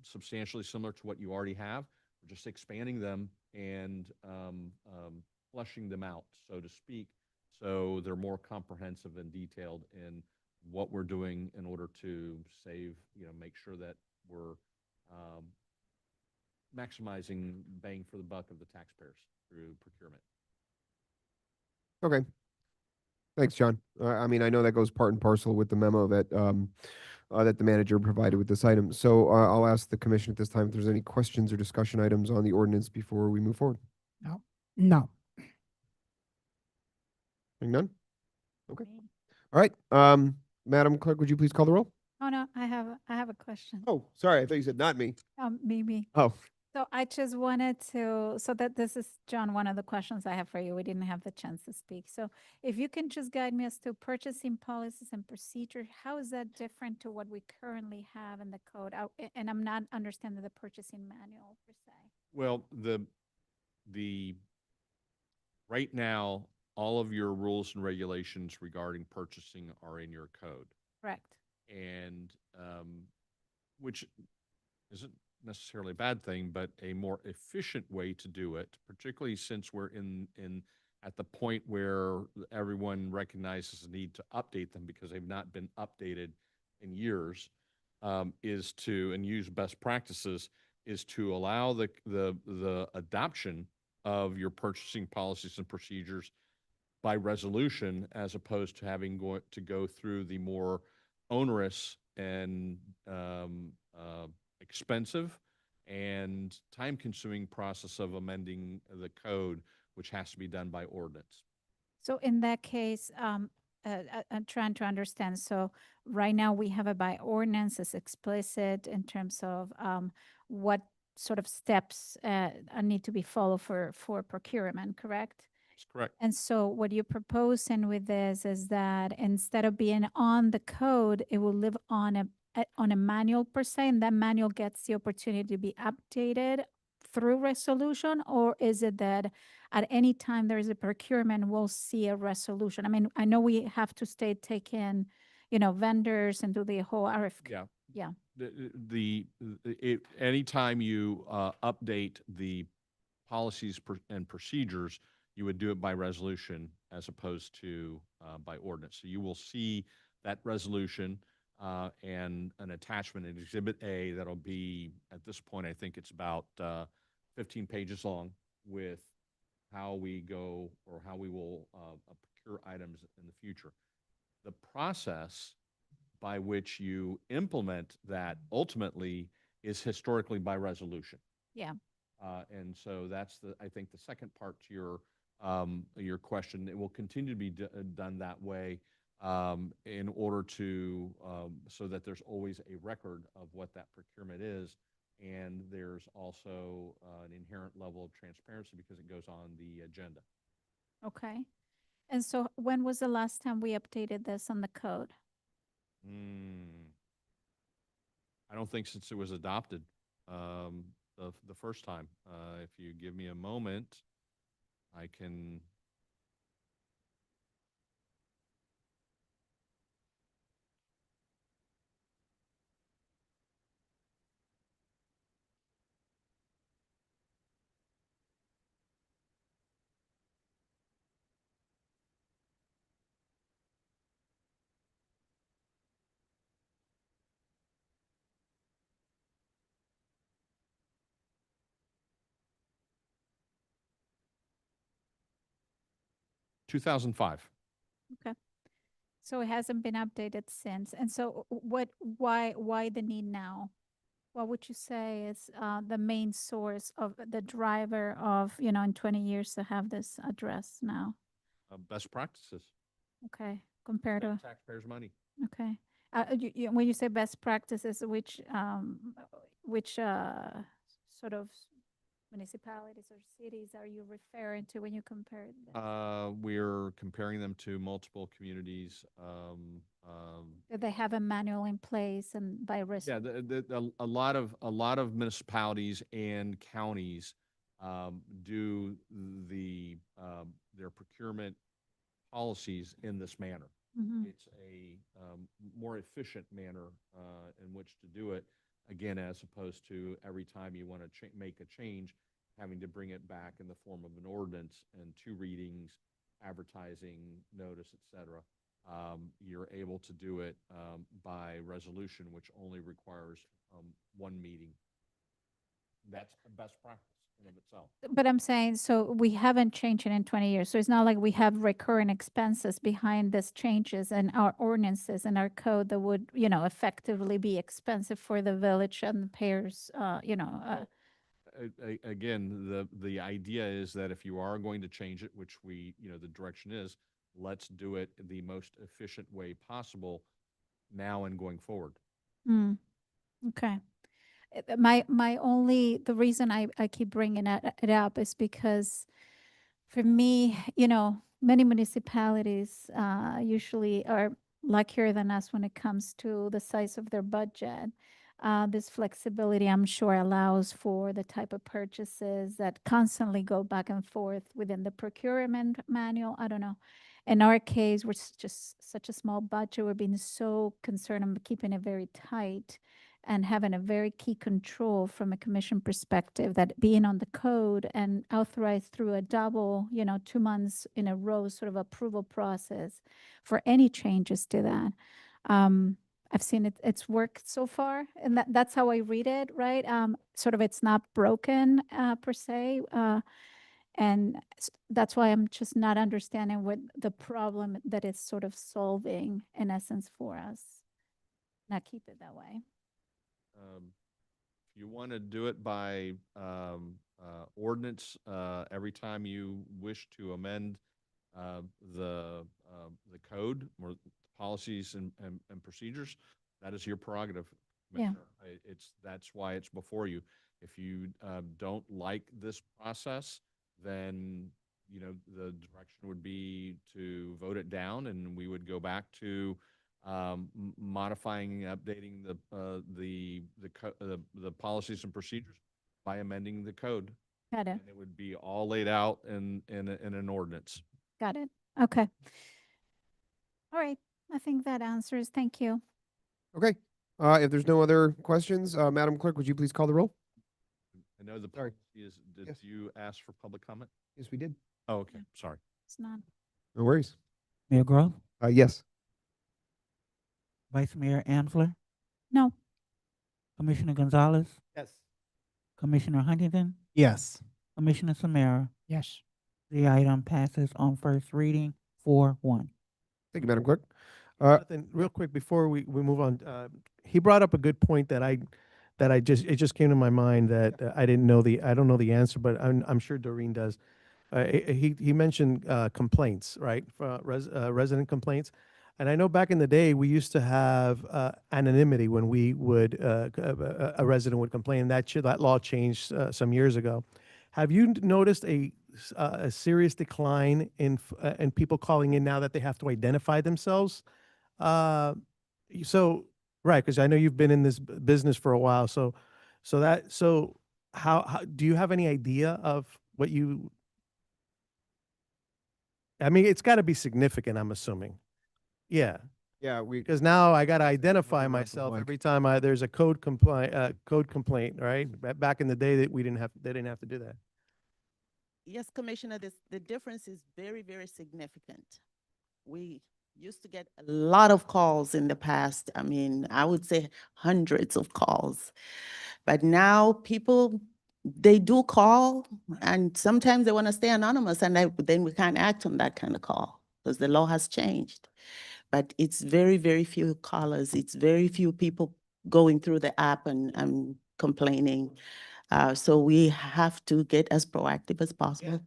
substantially similar to what you already have. We're just expanding them and fleshing them out, so to speak, so they're more comprehensive and detailed in what we're doing in order to save, make sure that we're maximizing bang for the buck of the taxpayers through procurement. Okay. Thanks, John. I mean, I know that goes part and parcel with the memo that that the manager provided with this item. So I'll ask the commission at this time if there's any questions or discussion items on the ordinance before we move forward. No. Hearing none? Okay. All right. Madam Clerk, would you please call the roll? Oh, no, I have a question. Oh, sorry. I thought you said not me. Me. Oh. So I just wanted to, so that this is, John, one of the questions I have for you. We didn't have the chance to speak. So if you can just guide me as to purchasing policies and procedure, how is that different to what we currently have in the code? And I'm not understanding the purchasing manual per se. Well, the right now, all of your rules and regulations regarding purchasing are in your code. Correct. And which isn't necessarily a bad thing, but a more efficient way to do it, particularly since we're at the point where everyone recognizes the need to update them because they've not been updated in years, is to, and use best practices, is to allow the adoption of your purchasing policies and procedures by resolution, as opposed to having to go through the more onerous and expensive and time-consuming process of amending the code, which has to be done by ordinance. So in that case, I'm trying to understand. So right now we have it by ordinance, it's explicit in terms of what sort of steps need to be followed for procurement, correct? That's correct. And so what you're proposing with this is that instead of being on the code, it will live on a manual per se, and that manual gets the opportunity to be updated through resolution? Or is it that at any time there is a procurement, we'll see a resolution? I mean, I know we have to stay taking, vendors and do the whole RFQ. Yeah. Yeah. Anytime you update the policies and procedures, you would do it by resolution as opposed to by ordinance. So you will see that resolution and an attachment in Exhibit A that'll be, at this point, I think it's about 15 pages long, with how we go or how we will procure items in the future. The process by which you implement that ultimately is historically by resolution. Yeah. And so that's I think the second part to your question. It will continue to be done that way in order to, so that there's always a record of what that procurement is. And there's also an inherent level of transparency because it goes on the agenda. Okay. And so when was the last time we updated this on the code? I don't think since it was adopted the first time. If you give me a moment, I can. Two 2005. Okay. So it hasn't been updated since. And so why the need now? What would you say is the main source of the driver of, in 20 years to have this addressed now? Best practices. Okay. Compared to, taxpayers' money. okay. When you say best practices, which sort of municipalities or cities are you referring to when you compare them? We're comparing them to multiple communities. Do they have a manual in place and by risk? Yeah, a lot of municipalities and counties do their procurement policies in this manner. Mhm. It's a more efficient manner in which to do it, again, as opposed to every time you want to make a change, having to bring it back in the form of an ordinance and 2 readings, advertising, notice, et cetera. You're able to do it by resolution, which only requires 1 meeting. That's a best practice in of itself. But I'm saying, so we haven't changed it in 20 years. So it's not like we have recurring expenses behind these changes and our ordinances and our code that would, effectively be expensive for the village and the payers, Again, the idea is that if you are going to change it, which the direction is, let's do it the most efficient way possible now and going forward. Okay. The reason I keep bringing it up is because for me, many municipalities usually are luckier than us when it comes to the size of their budget. This flexibility, I'm sure, allows for the type of purchases that constantly go back and forth within the procurement manual. I don't know. In our case, we're just such a small budget. We're being so concerned about keeping it very tight. and having a very key control from a commission perspective, that being on the code and authorized through a double, 2 months in a row sort of approval process for any changes to that. I've seen it's worked so far, and that's how I read it, right? Sort of it's not broken per se. And that's why I'm just not understanding what the problem that it's sort of solving in essence for us. Not keep it that way. If you want to do it by ordinance, every time you wish to amend the code or policies and procedures, that is your prerogative. Yeah. Commissioner. That's why it's before you. If you don't like this process, then the direction would be to vote it down, and we would go back to modifying and updating the policies and procedures by amending the code. Got it. And it would be all laid out in an ordinance. Got it. Okay. All right. I think that answers. Thank you. Okay. If there's no other questions, Madam Clerk, would you please call the roll? I know the policy is, did you ask for public comment? Yes, we did. Oh, okay, sorry. It's not. No worries. Mayor Grove, Yes. Vice Mayor Ansler, No. Commissioner Gonzalez, Yes. Commissioner Huntington, Yes. Commissioner Samara. Yes. The item passes on first reading 4-1. Thank you, Madam Clerk. Jonathan, real quick before we move on, he brought up a good point that it just came to my mind that I don't know the answer, but I'm sure Doreen does. He mentioned complaints, right? Resident complaints. And I know back in the day, we used to have anonymity when we would, a resident would complain. That law changed some years ago. Have you noticed a serious decline in people calling in now that they have to identify themselves? Right, because I know you've been in this business for a while. So how do you have any idea of what you? I mean, it's got to be significant, I'm assuming. Yeah. Yeah, Because now I got to identify Remember that myself blank. every time there's a code complaint, right? Back in the day that they didn't have to do that. Yes, Commissioner, the difference is very, very significant. We used to get a lot of calls in the past. I mean, I would say hundreds of calls. But now people, they do call, and sometimes they want to stay anonymous, and then we can't act on that kind of call because the law has changed. But it's very, very few callers. It's very few people going through the app and complaining. So we have to get as proactive as possible.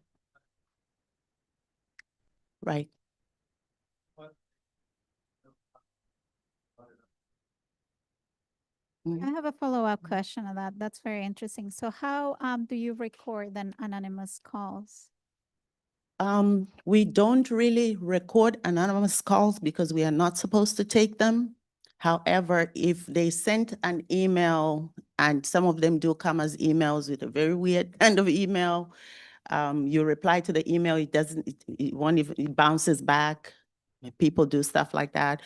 Right. I have a follow-up question on that. That's very interesting. So how do you record then anonymous calls? We don't really record anonymous calls because we are not supposed to take them. However, if they sent an email, and some of them do come as emails with a very weird kind of email, you reply to the email, it won't even, it bounces back. People do stuff like that.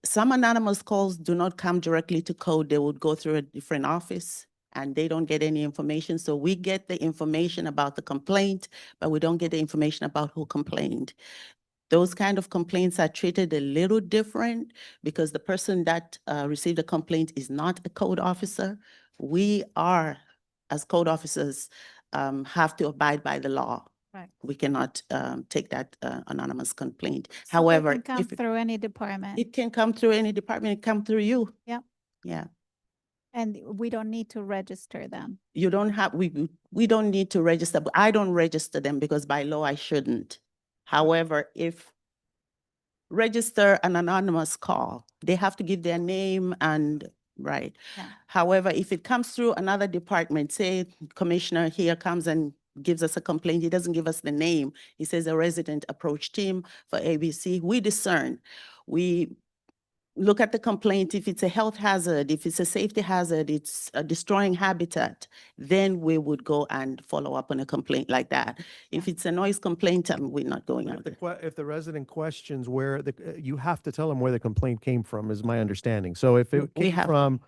Some anonymous calls do not come directly to code. They would go through a different office and they don't get any information. So we get the information about the complaint, but we don't get the information about who complained. Those kind of complaints are treated a little different because the person that received a complaint is not a code officer. We are, as code officers, have to abide by the law. Right. We cannot take that anonymous complaint. So they However, can come if through any department. it can come through any department, it come through you. Yeah. Yeah. And we don't need to register them. You don't have, we don't need to register, but I don't register them because by law I shouldn't. However, if register an anonymous call, they have to give their name and, right. Yeah. However, if it comes through another department, say commissioner here comes and gives us a complaint, he doesn't give us the name. He says a resident approached him for ABC. We discern. We look at the complaint. If it's a health hazard, if it's a safety hazard, it's a destroying habitat, then we would go and follow up on a complaint like that. If it's a noise complaint, we're not going out there. If the resident questions where you have to tell them where the complaint came from, is my understanding. So if it We came have- from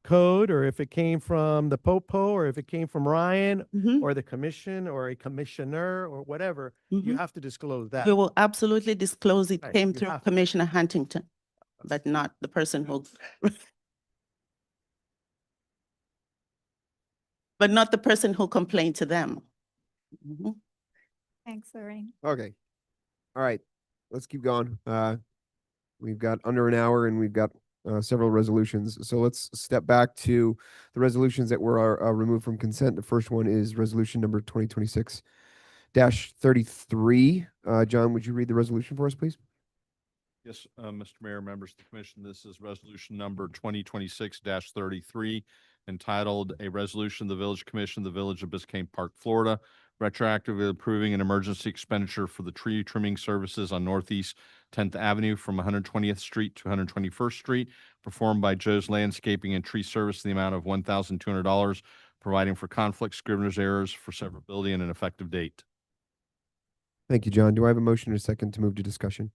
code, or if it came from the Popo, or if it came from Ryan, Mhm. or the commission, or a commissioner, or whatever, you Mhm. have to disclose that. We will absolutely disclose it Right, came you through have to. Commissioner Huntington, but not the person who, but not the person who complained to them. Mhm. Thanks, Lorraine. Okay. All right. Let's keep going. We've got under an hour and we've got several resolutions. So let's step back to the resolutions that were removed from consent. The first one is resolution number 2026-33. John, would you read the resolution for us, please? Yes, Mr. Mayor, members of the commission, this is resolution number 2026-33, entitled "A Resolution of the Village Commission of the Village of Biscayne Park, Florida, retroactively approving an emergency expenditure for the tree trimming services on Northeast 10th Avenue from 120th Street to 121st Street, performed by Joe's Landscaping and Tree Service in the amount of $1,200, providing for conflict, scrivener's errors for severability and an effective date." Thank you, John. Do I have a motion and a second to move to discussion?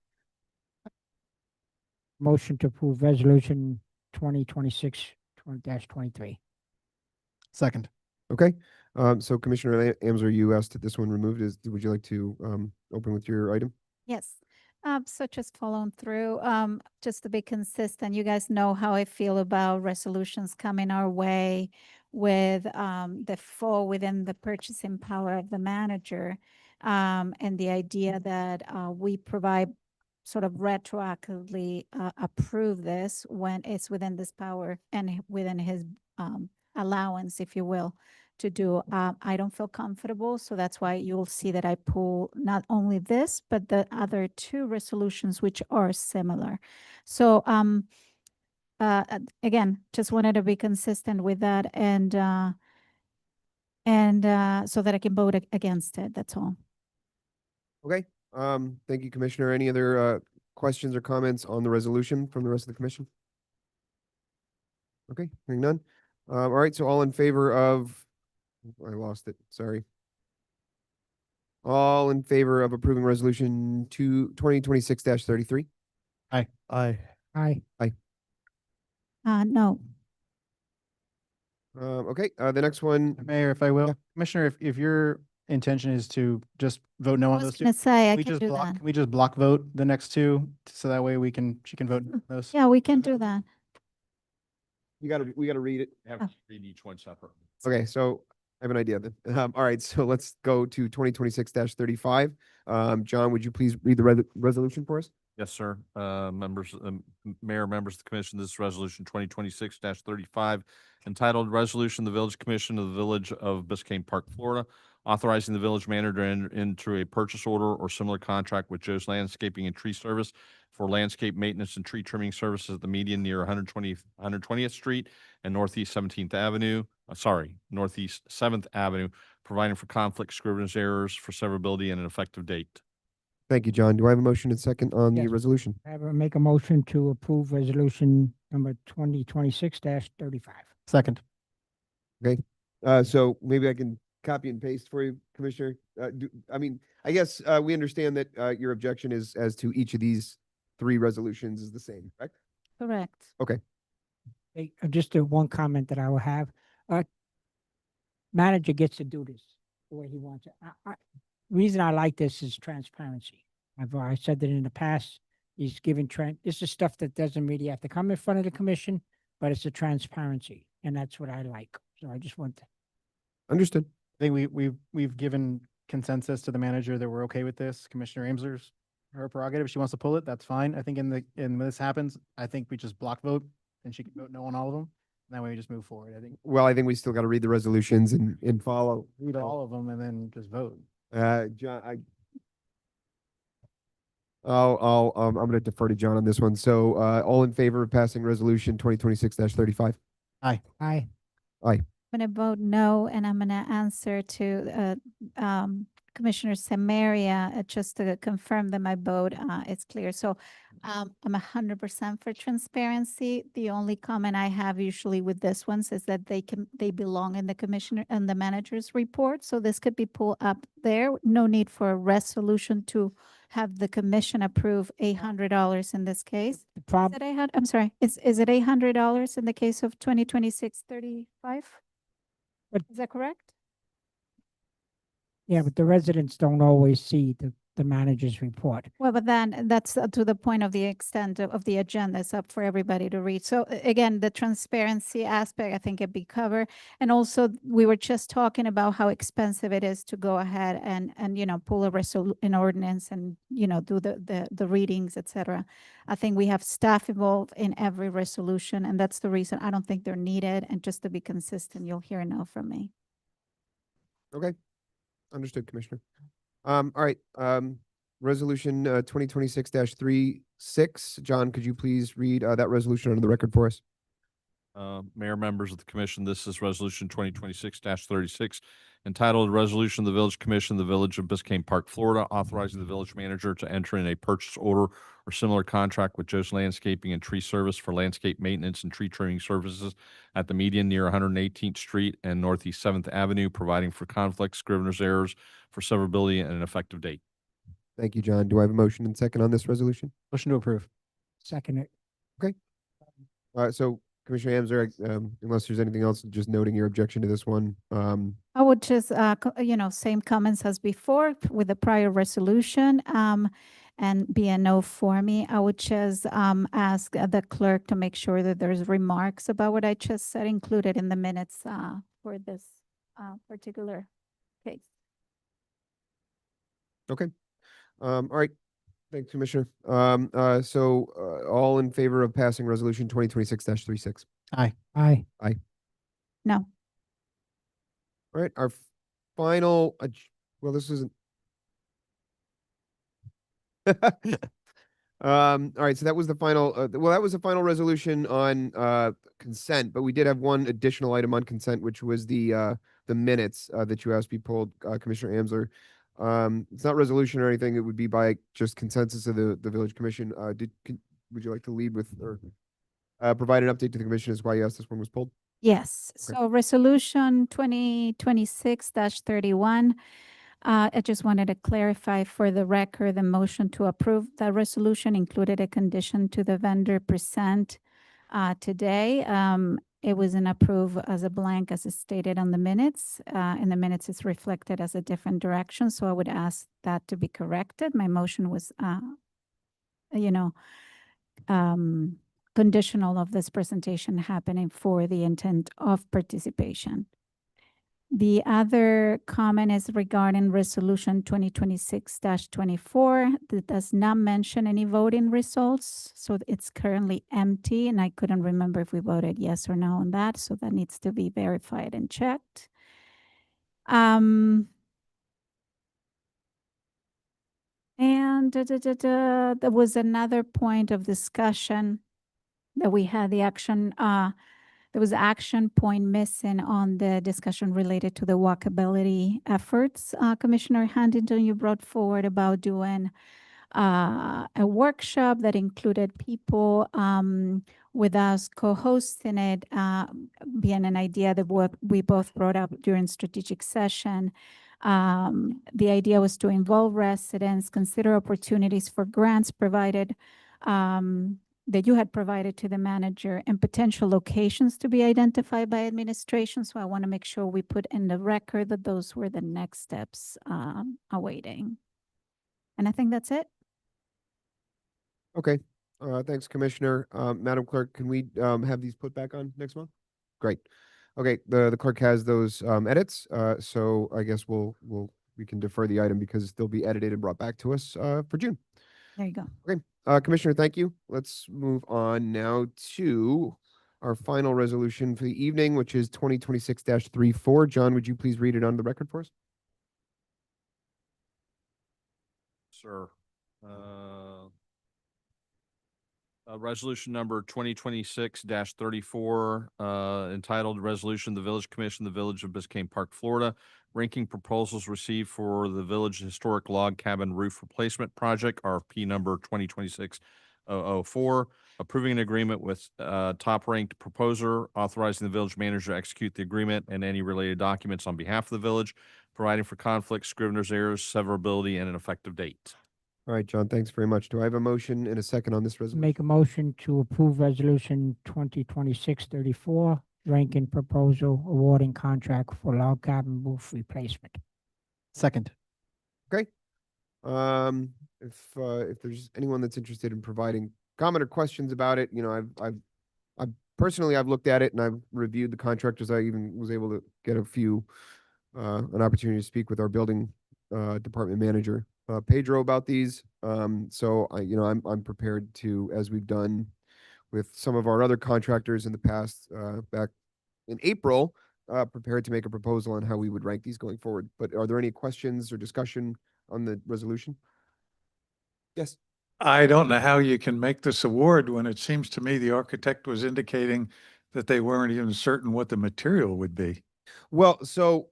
Motion to approve resolution 2026-23. Second. Okay. So Commissioner Amser, you asked that this one removed. Would you like to open with your item? Yes. So just following through, just to be consistent, you guys know how I feel about resolutions coming our way with the fall within the purchasing power of the manager, and the idea that we provide sort of retroactively approve this when it's within this power and within his allowance, if you will, to do. I don't feel comfortable, so that's why you'll see that I pull not only this, but the other two resolutions which are similar. So again, just wanted to be consistent with that and so that I can vote against it. That's all. Okay. Thank you, Commissioner. Any other questions or comments on the resolution from the rest of the commission? Okay, hearing none. All right, so all in favor of, I lost it, sorry. All in favor of approving resolution 2026-33? Aye. Aye. No. Okay, the next one, Mayor, if I will, Commissioner, if your intention is to just vote no I on was those two, gonna say I we can just do block, that. can we just block vote the next two so that way she can vote on those? Yeah, we can do that. we gotta read it. Have Oh. to read each one separate. Okay, so I have an idea then. All right, so let's go to 2026-35. John, would you please read the resolution for us? Yes, sir. Mayor, members of the commission, this is resolution 2026-35, entitled "Resolution of the Village Commission of the Village of Biscayne Park, Florida, authorizing the village manager to enter into a purchase order or similar contract with Joe's Landscaping and Tree Service for landscape maintenance and tree trimming services at the median near 120th Street and Northeast 17th Avenue, Northeast 7th Avenue, providing for conflict, scrivener's errors for severability and an effective date." Thank you, John. Do I have a motion and second on the Yes. resolution? Make a motion to approve resolution number 2026-35. Second. So maybe I can copy and paste for you, Commissioner. I guess we understand that your objection is as to each of these three resolutions is the same, correct? Correct. Hey, just one comment that I will have. Manager gets to do this the way he wants it. Reason I like this is transparency. I said that in the past. He's given this is stuff that doesn't really have to come in front of the commission, but it's a transparency, and that's what I like. So I just want to. Understood. I think we've given consensus to the manager that we're okay with this. Commissioner Amser's her prerogative. If she wants to pull it, that's fine. I think when this happens, I think we just block vote and she can vote no on all of them. And that way we just move forward. I think Well, I think we still got to read the resolutions and follow. read all of them and then just vote. John, I'm going to defer to John on this one. So, all in favor of passing resolution 2026-35? Aye. Aye. I'm gonna vote no, and I'm gonna answer to Commissioner Samaria, just to confirm that my vote is clear. So I'm 100% for transparency. The only comment I have usually with this ones is that they belong in the commissioner and the manager's report. So this could be pulled up there. No need for a resolution to have the commission approve $800 in this case. The Is problem, it 800, I'm sorry, is it $800 in the case of 2026-35? But- Is that correct? yeah, but the residents don't always see the manager's report. Well, but then that's to the point of the extent of the agenda. It's up for everybody to read. So again, the transparency aspect, I think it'd be covered. And also, we were just talking about how expensive it is to go ahead and you know, pull an ordinance and, you know, do the readings, et cetera. I think we have staff involved in every resolution, and that's the reason I don't think they're needed. And just to be consistent, you'll hear no from me. Okay. Understood, Commissioner. All right, resolution 2026-36. John, could you please read that resolution under the record for us? Mayor, members of the commission, this is resolution 2026-36, entitled Resolution of the Village Commission, of the Village of Biscayne Park, Florida, authorizing the village manager to enter in a purchase order or similar contract with Joe's Landscaping and Tree Service for landscape maintenance and tree trimming services at the median near 118th Street and Northeast 7th Avenue, providing for conflicts, scrivener's errors, for severability, and an effective date. Thank you, John. Do I have a motion and second on this resolution? Motion to approve. Second it. So Commissioner Amzer, unless there's anything else, just noting your objection to this one. I would just, you know, same comments as before with the prior resolution, and be a no for me. I would just ask the clerk to make sure that there's remarks about what I just said included in the minutes for this particular case. Okay. All right. Thanks, Commissioner. All in favor of passing resolution 2026-36? Aye. No. All right, our final, well, this isn't. All right, so that was the final, that was the final resolution on consent, but we did have one additional item on consent, which was the minutes that you asked be pulled, Commissioner Amsler. It's not resolution or anything. It would be by just consensus of the village commission. Would you like to lead with or provide an update to the commission as why you asked this one was pulled? Yes, Okay. so resolution 2026-31. I just wanted to clarify for the record, the motion to approve that resolution included a condition to the vendor present today. It wasn't approved as a blank as is stated on the minutes. In the minutes, it's reflected as a different direction, so I would ask that to be corrected. My motion was, you know, conditional of this presentation happening for the intent of participation. The other comment is regarding resolution 2026-24 that does not mention any voting results. So it's currently empty, and I couldn't remember if we voted yes or no on that. So that needs to be verified and checked. And there was another point of discussion that we had the action, there was action point missing on the discussion related to the walkability efforts. Commissioner Huntington, you brought forward about doing a workshop that included people with us co-hosting it, being an idea that what we both brought up during strategic session. The idea was to involve residents, consider opportunities for grants provided that you had provided to the manager, and potential locations to be identified by administration. So I want to make sure we put in the record that those were the next steps awaiting. And I think that's it. Okay, thanks, Commissioner. Madam Clerk, can we have these put back on next month? Great. Okay, the clerk has those edits, so I guess we can defer the item because they'll be edited and brought back to us for June. There you go. Okay, Commissioner, thank you. Let's move on now to our final resolution for the evening, which is 2026-34. John, would you please read it on the record for us? Sir. Resolution number 2026-34, entitled Resolution, the Village Commission, the Village of Biscayne Park, Florida, ranking proposals received for the Village Historic Log Cabin Roof Replacement Project, RFP number 2026-004, approving an agreement with top-ranked proposer, authorizing the village manager to execute the agreement and any related documents on behalf of the village, providing for conflicts, scrivener's errors, severability, and an effective date. All right, John, thanks very much. Do I have a motion and a second on this resolution? Make a motion to approve resolution 2026-34, ranking proposal awarding contract for log cabin roof replacement. Second. Okay. If there's anyone that's interested in providing comment or questions about it, you know, I've personally, I've looked at it and I've reviewed the contractors. I even was able to get an opportunity to speak with our building, department manager, Pedro, about these. So I'm prepared to, as we've done with some of our other contractors in the past, back in April, prepared to make a proposal on how we would rank these going forward. But are there any questions or discussion on the resolution? Yes. I don't know how you can make this award when it seems to me the architect was indicating that they weren't even certain what the material would be. Well, so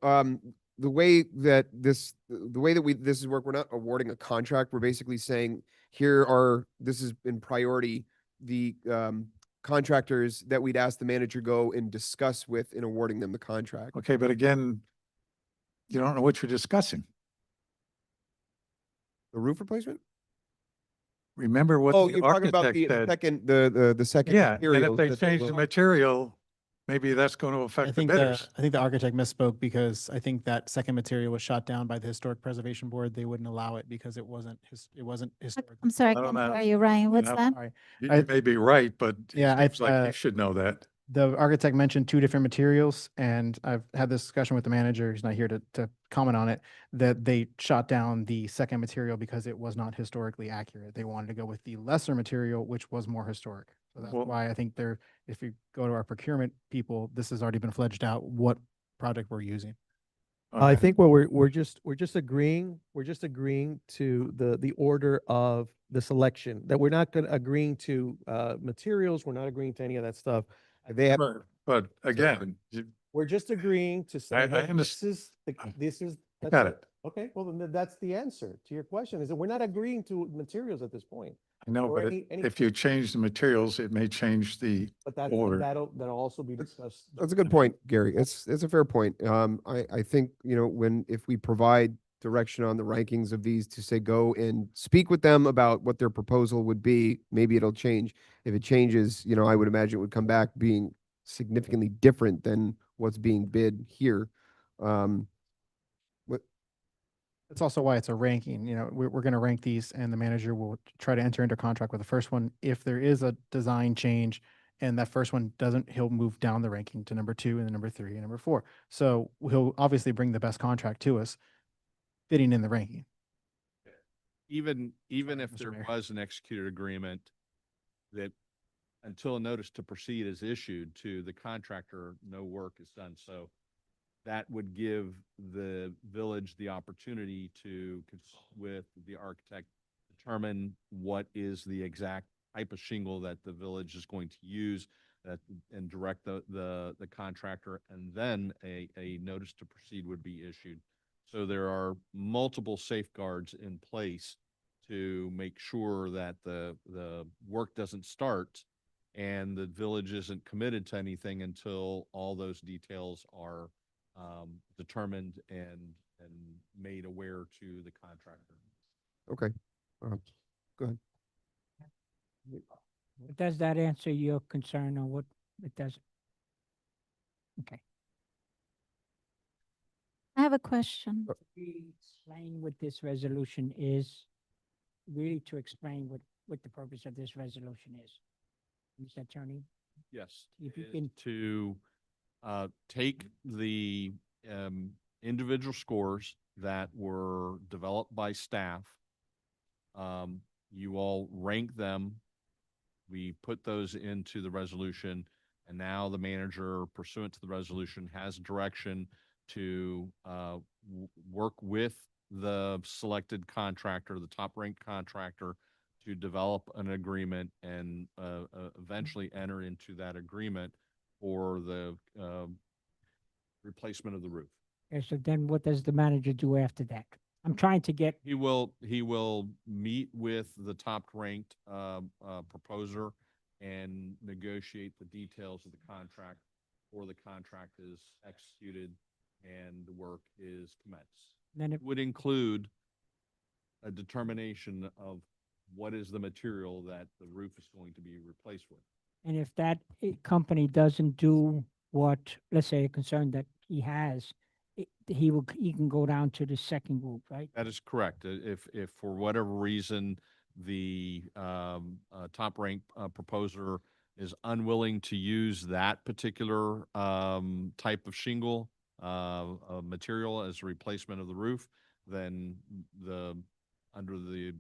the way that this is work, we're not awarding a contract. We're basically saying this is in priority, the contractors that we'd ask the manager go and discuss with in awarding them the contract. Okay, but again, you don't know what you're discussing. The roof replacement? Remember what Oh, the you're talking about architect the said. second, the second. Yeah, and if materials they that change the will- material, maybe that's going to I affect the think bidders. I think the architect misspoke because I think that second material was shot down by the Historic Preservation Board. They wouldn't allow it because it wasn't historic. I'm sorry, I I don't can't know. hear you, Ryan. What's know, that? Sorry. You I- may be right, but Yeah, it seems like you should know that. The architect mentioned two different materials, and I've had this discussion with the manager, he's not here to comment on it, that they shot down the second material because it was not historically accurate. They wanted to go with the lesser material, which was more historic. So that's Well- why I think if you go to our procurement people, this has already been fledged out, what project we're using. I Okay. think what we're just agreeing to the order of the selection, that we're not agreeing to materials, we're not agreeing to any of that stuff. They have, But again, we're just agreeing to say, I hey, understand. this is. I that's got it. Okay, well, then that's the answer to your question, is that we're not agreeing to materials at this point. I know, or but any- if you change the materials, it may change the But order. that'll also be discussed. That's a good point, Gary. It's a fair point. I think, if we provide direction on the rankings of these to say, go and speak with them about what their proposal would be, maybe it'll change. If it changes, I would imagine it would come back being significantly different than what's being bid here. That's also why it's a ranking, we're going to rank these and the manager will try to enter into contract with the first one. If there is a design change and that first one doesn't, he'll move down the ranking to number 2 and then number 3 and number 4. So he'll obviously bring the best contract to us, fitting in the ranking. Even if Mr. there Mayor. was an executed agreement that until a notice to proceed is issued to the contractor, no work is done. So that would give the village the opportunity to, with the architect, determine what is the exact type of shingle that the village is going to use, and direct the contractor, and then a notice to proceed would be issued. So there are multiple safeguards in place to make sure that the work doesn't start and the village isn't committed to anything until all those details are determined and made aware to the contractor. Okay. Go ahead. Does that answer your concern on what it does? Okay. I have a question. Explain what this resolution is, really to explain what the purpose of this resolution is. Mr. Attorney? Yes. If you is can- To take the individual scores that were developed by staff. You all rank them. We put those into the resolution, and now the manager, pursuant to the resolution, has direction to work with the selected contractor, the top-ranked contractor, to develop an agreement and eventually enter into that agreement for the replacement of the roof. Okay, so then what does the manager do after that? I'm trying to get, He will meet with the top-ranked proposer and negotiate the details of the contract, or the contract is executed and the work is commenced. then It would include a determination of what is the material that the roof is going to be replaced with. And if that company doesn't do what, let's say, a concern that he has, he can go down to the second group, right? That is correct. If for whatever reason, the top ranked proposer is unwilling to use that particular type of shingle material as a replacement of the roof, then under the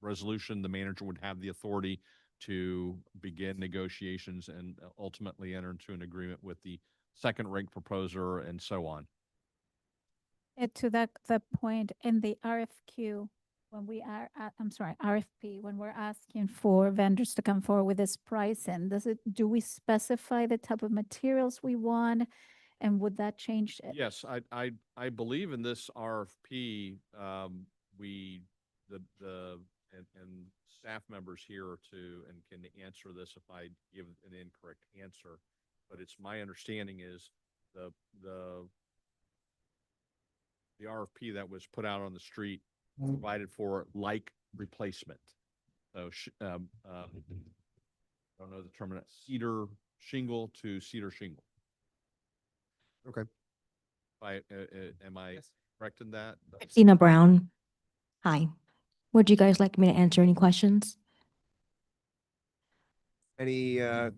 resolution, the manager would have the authority to begin negotiations and ultimately enter into an agreement with the second ranked proposer and so on. To the point in the RFQ, when we are, RFP, when we're asking for vendors to come forward with this pricing, do we specify the type of materials we want? And would that change it? Yes, I believe in this RFP, and staff members here and can answer this if I give an incorrect answer, but it's my understanding is the RFP that was put out on the street provided for like replacement. So, I don't know the term, cedar shingle to cedar shingle. Okay. Am I correct in that? Christina Brown. Hi. Would you guys like me to answer any questions? Any I-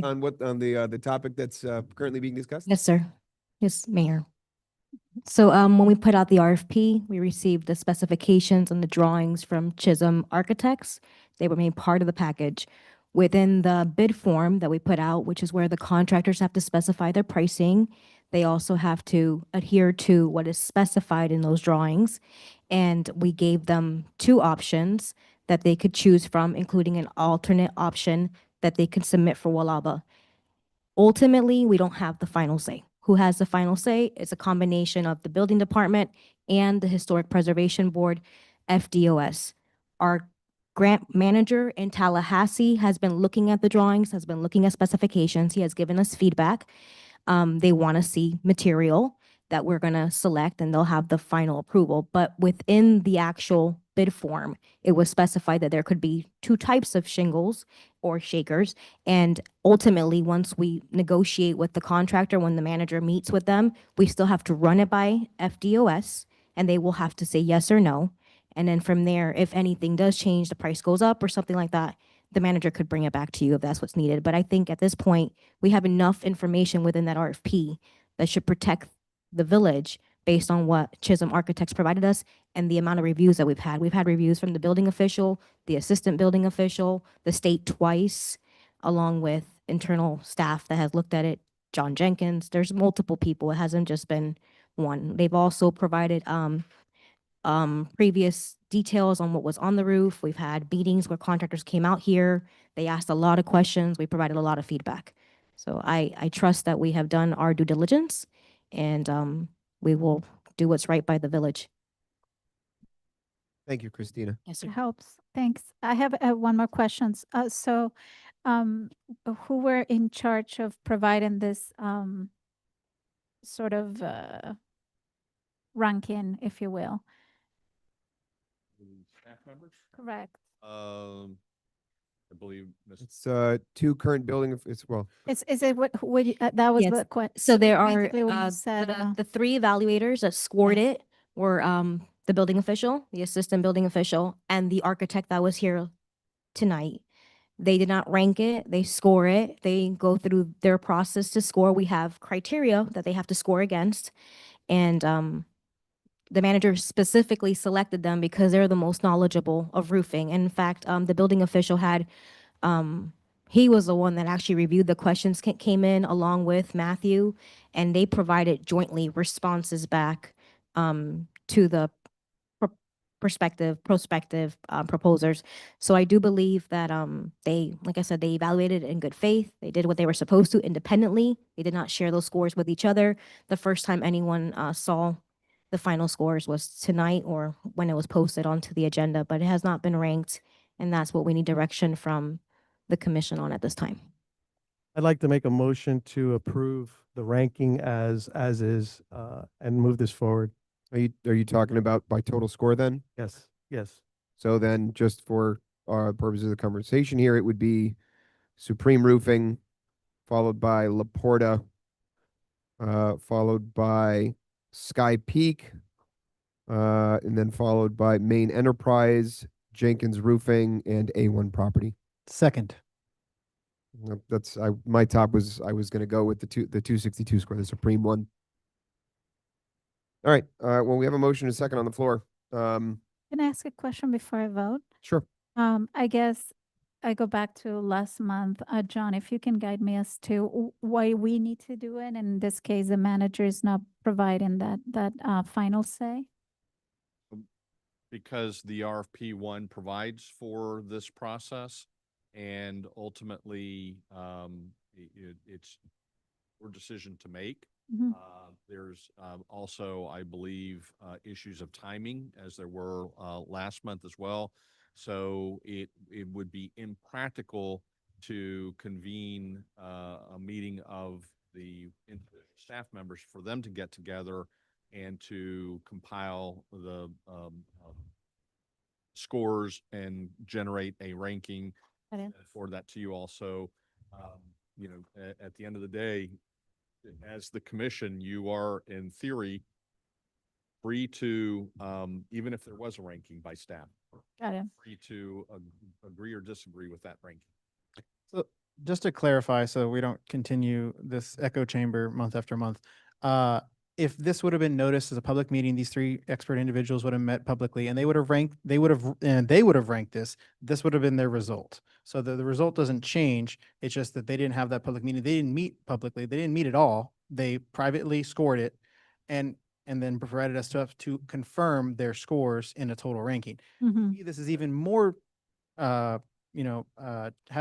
comment on the topic that's currently being discussed? Yes, sir. Yes, Mayor. So when we put out the RFP, we received the specifications and the drawings from Chisholm Architects. They were made part of the package. Within the bid form that we put out, which is where the contractors have to specify their pricing, they also have to adhere to what is specified in those drawings. And we gave them two options that they could choose from, including an alternate option that they could submit for Walaba. Ultimately, we don't have the final say. Who has the final say? It's a combination of the building department and the Historic Preservation Board, FDOS. Our grant manager in Tallahassee has been looking at the drawings, has been looking at specifications. He has given us feedback. They want to see material that we're going to select, and they'll have the final approval. But within the actual bid form, it was specified that there could be two types of shingles or shakers. And ultimately, once we negotiate with the contractor, when the manager meets with them, we still have to run it by FDOS, and they will have to say yes or no. And then from there, if anything does change, the price goes up or something like that, the manager could bring it back to you if that's what's needed. But I think at this point, we have enough information within that RFP that should protect the village based on what Chisholm Architects provided us and the amount of reviews that we've had. We've had reviews from the building official, the assistant building official, the state twice, along with internal staff that has looked at it, John Jenkins. There's multiple people. It hasn't just been one. They've also provided previous details on what was on the roof. We've had meetings where contractors came out here. They asked a lot of questions. We provided a lot of feedback. So I trust that we have done our due diligence, and we will do what's right by the village. Thank you, Christina. Yes, It sir. helps. Thanks. I have one more question. Who were in charge of providing this sort of ranking, if you will? Staff members? Correct. I believe Ms. It's two current building, Is it what, that was Yes. the question. So there are Basically what you said, the three evaluators that scored it were the building official, the assistant building official, and the architect that was here tonight. They did not rank it. They score it. They go through their process to score. We have criteria that they have to score against. And the manager specifically selected them because they're the most knowledgeable of roofing. In fact, the building official had, he was the one that actually reviewed the questions, came in along with Matthew, and they provided jointly responses back to the prospective proposers. So I do believe that they, like I said, they evaluated it in good faith. They did what they were supposed to independently. They did not share those scores with each other. The first time anyone saw the final scores was tonight or when it was posted onto the agenda, but it has not been ranked, and that's what we need direction from the commission on at this time. I'd like to make a motion to approve the ranking as is, and move this forward. Are you talking about by total score then? Yes, yes. So then, just for purposes of the conversation here, it would be Supreme Roofing, followed by Laporta, followed by Sky Peak, and then followed by Main Enterprise, Jenkins Roofing, and A1 Property. Second. That's my top was I was going to go with the 262 score, the Supreme one. All right. Well, we have a motion and a second on the floor. Can I ask a question before I vote? Sure. I guess I go back to last month. John, if you can guide me as to why we need to do it. In this case, the manager is not providing that final say. Because the RFP one provides for this process, and ultimately, it's your decision to make. Mhm. There's also, I believe, issues of timing, as there were last month as well. So it would be impractical to convene a meeting of the individual staff members for them to get together and to compile the scores and generate a ranking Okay. for that to you also. At the end of the day, as the commission, you are in theory free to, even if there was a ranking by staff, Got it. free to agree or disagree with that ranking. So just to clarify, so we don't continue this echo chamber month after month, if this would have been noticed as a public meeting, these three expert individuals would have met publicly and they would have ranked this, this would have been their result. So the result doesn't change. It's just that they didn't have that public meeting. They didn't meet publicly. They didn't meet at all. They privately scored it and then provided us to confirm their scores in a total ranking. Mhm. This is even more, has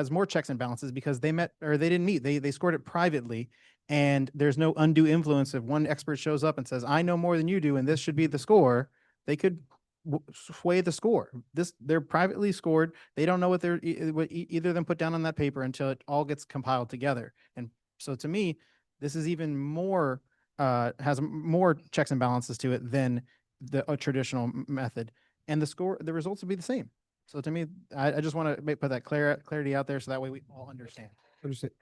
more checks and balances because they met or they didn't meet. They scored it privately, and there's no undue influence. If one expert shows up and says, "I know more than you do, and this should be the score," they could sway the score. They're privately scored. They don't know what what either of them put down on that paper until it all gets compiled together. And so, to me, this is even more has more checks and balances to it than the traditional method. And the results would be the same. So to me, I just want to put that clarity out there so that way we all understand. Understand.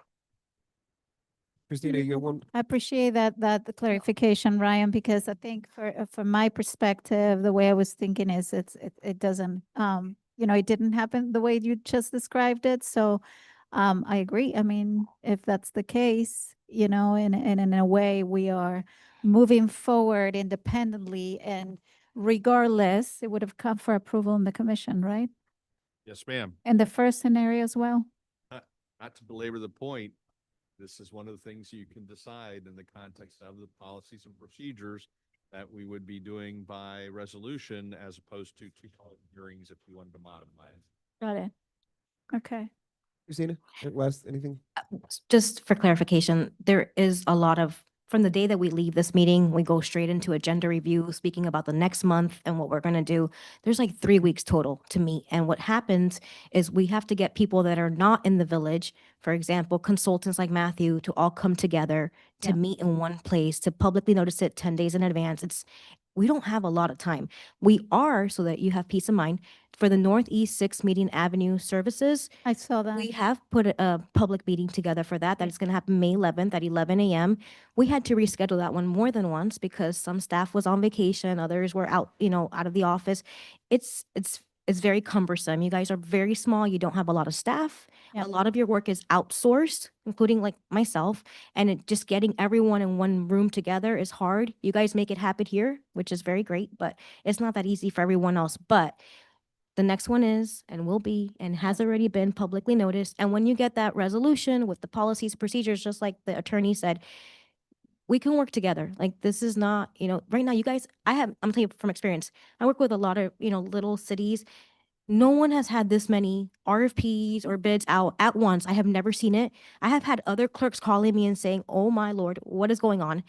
Christina, you got one? I appreciate that clarification, Ryan, because I think from my perspective, the way I was thinking is it doesn't, it didn't happen the way you just described it. So I agree. I mean, if that's the case, and in a way we are moving forward independently, and regardless, it would have come for approval in the commission, right? Yes, ma'am. In the first scenario as well? Not to belabor the point, this is one of the things you can decide in the context of the policies and procedures that we would be doing by resolution as opposed to two public hearings if we wanted to modify it. Got it. Okay. Christina, last anything? Just for clarification, there is a lot of, from the day that we leave this meeting, we go straight into agenda review, speaking about the next month and what we're going to do. There's like 3 weeks total to meet. And what happens is we have to get people that are not in the village, for example, consultants like Matthew, to all come together to Yeah. meet in one place, to publicly notice it 10 days in advance. We don't have a lot of time. We are, so that you have peace of mind, for the Northeast 6 Median Avenue services. I saw that. We have put a public meeting together for that. That is going to happen May 11th at 11 a.m. We had to reschedule that one more than once because some staff was on vacation, others were out, out of the office. It's very cumbersome. You guys are very small. You don't have a lot of staff. Yeah. A lot of your work is outsourced, including like myself. And just getting everyone in one room together is hard. You guys make it happen here, which is very great, but it's not that easy for everyone else. But the next one is and will be and has already been publicly noticed. And when you get that resolution with the policies, procedures, just like the attorney said, we can work together. Like this is not, right now, you guys, I'm telling you from experience, I work with a lot of, little cities. No one has had this many RFPs or bids out at once. I have never seen it. I have had other clerks calling me and saying, "Oh my Lord, what is going on?"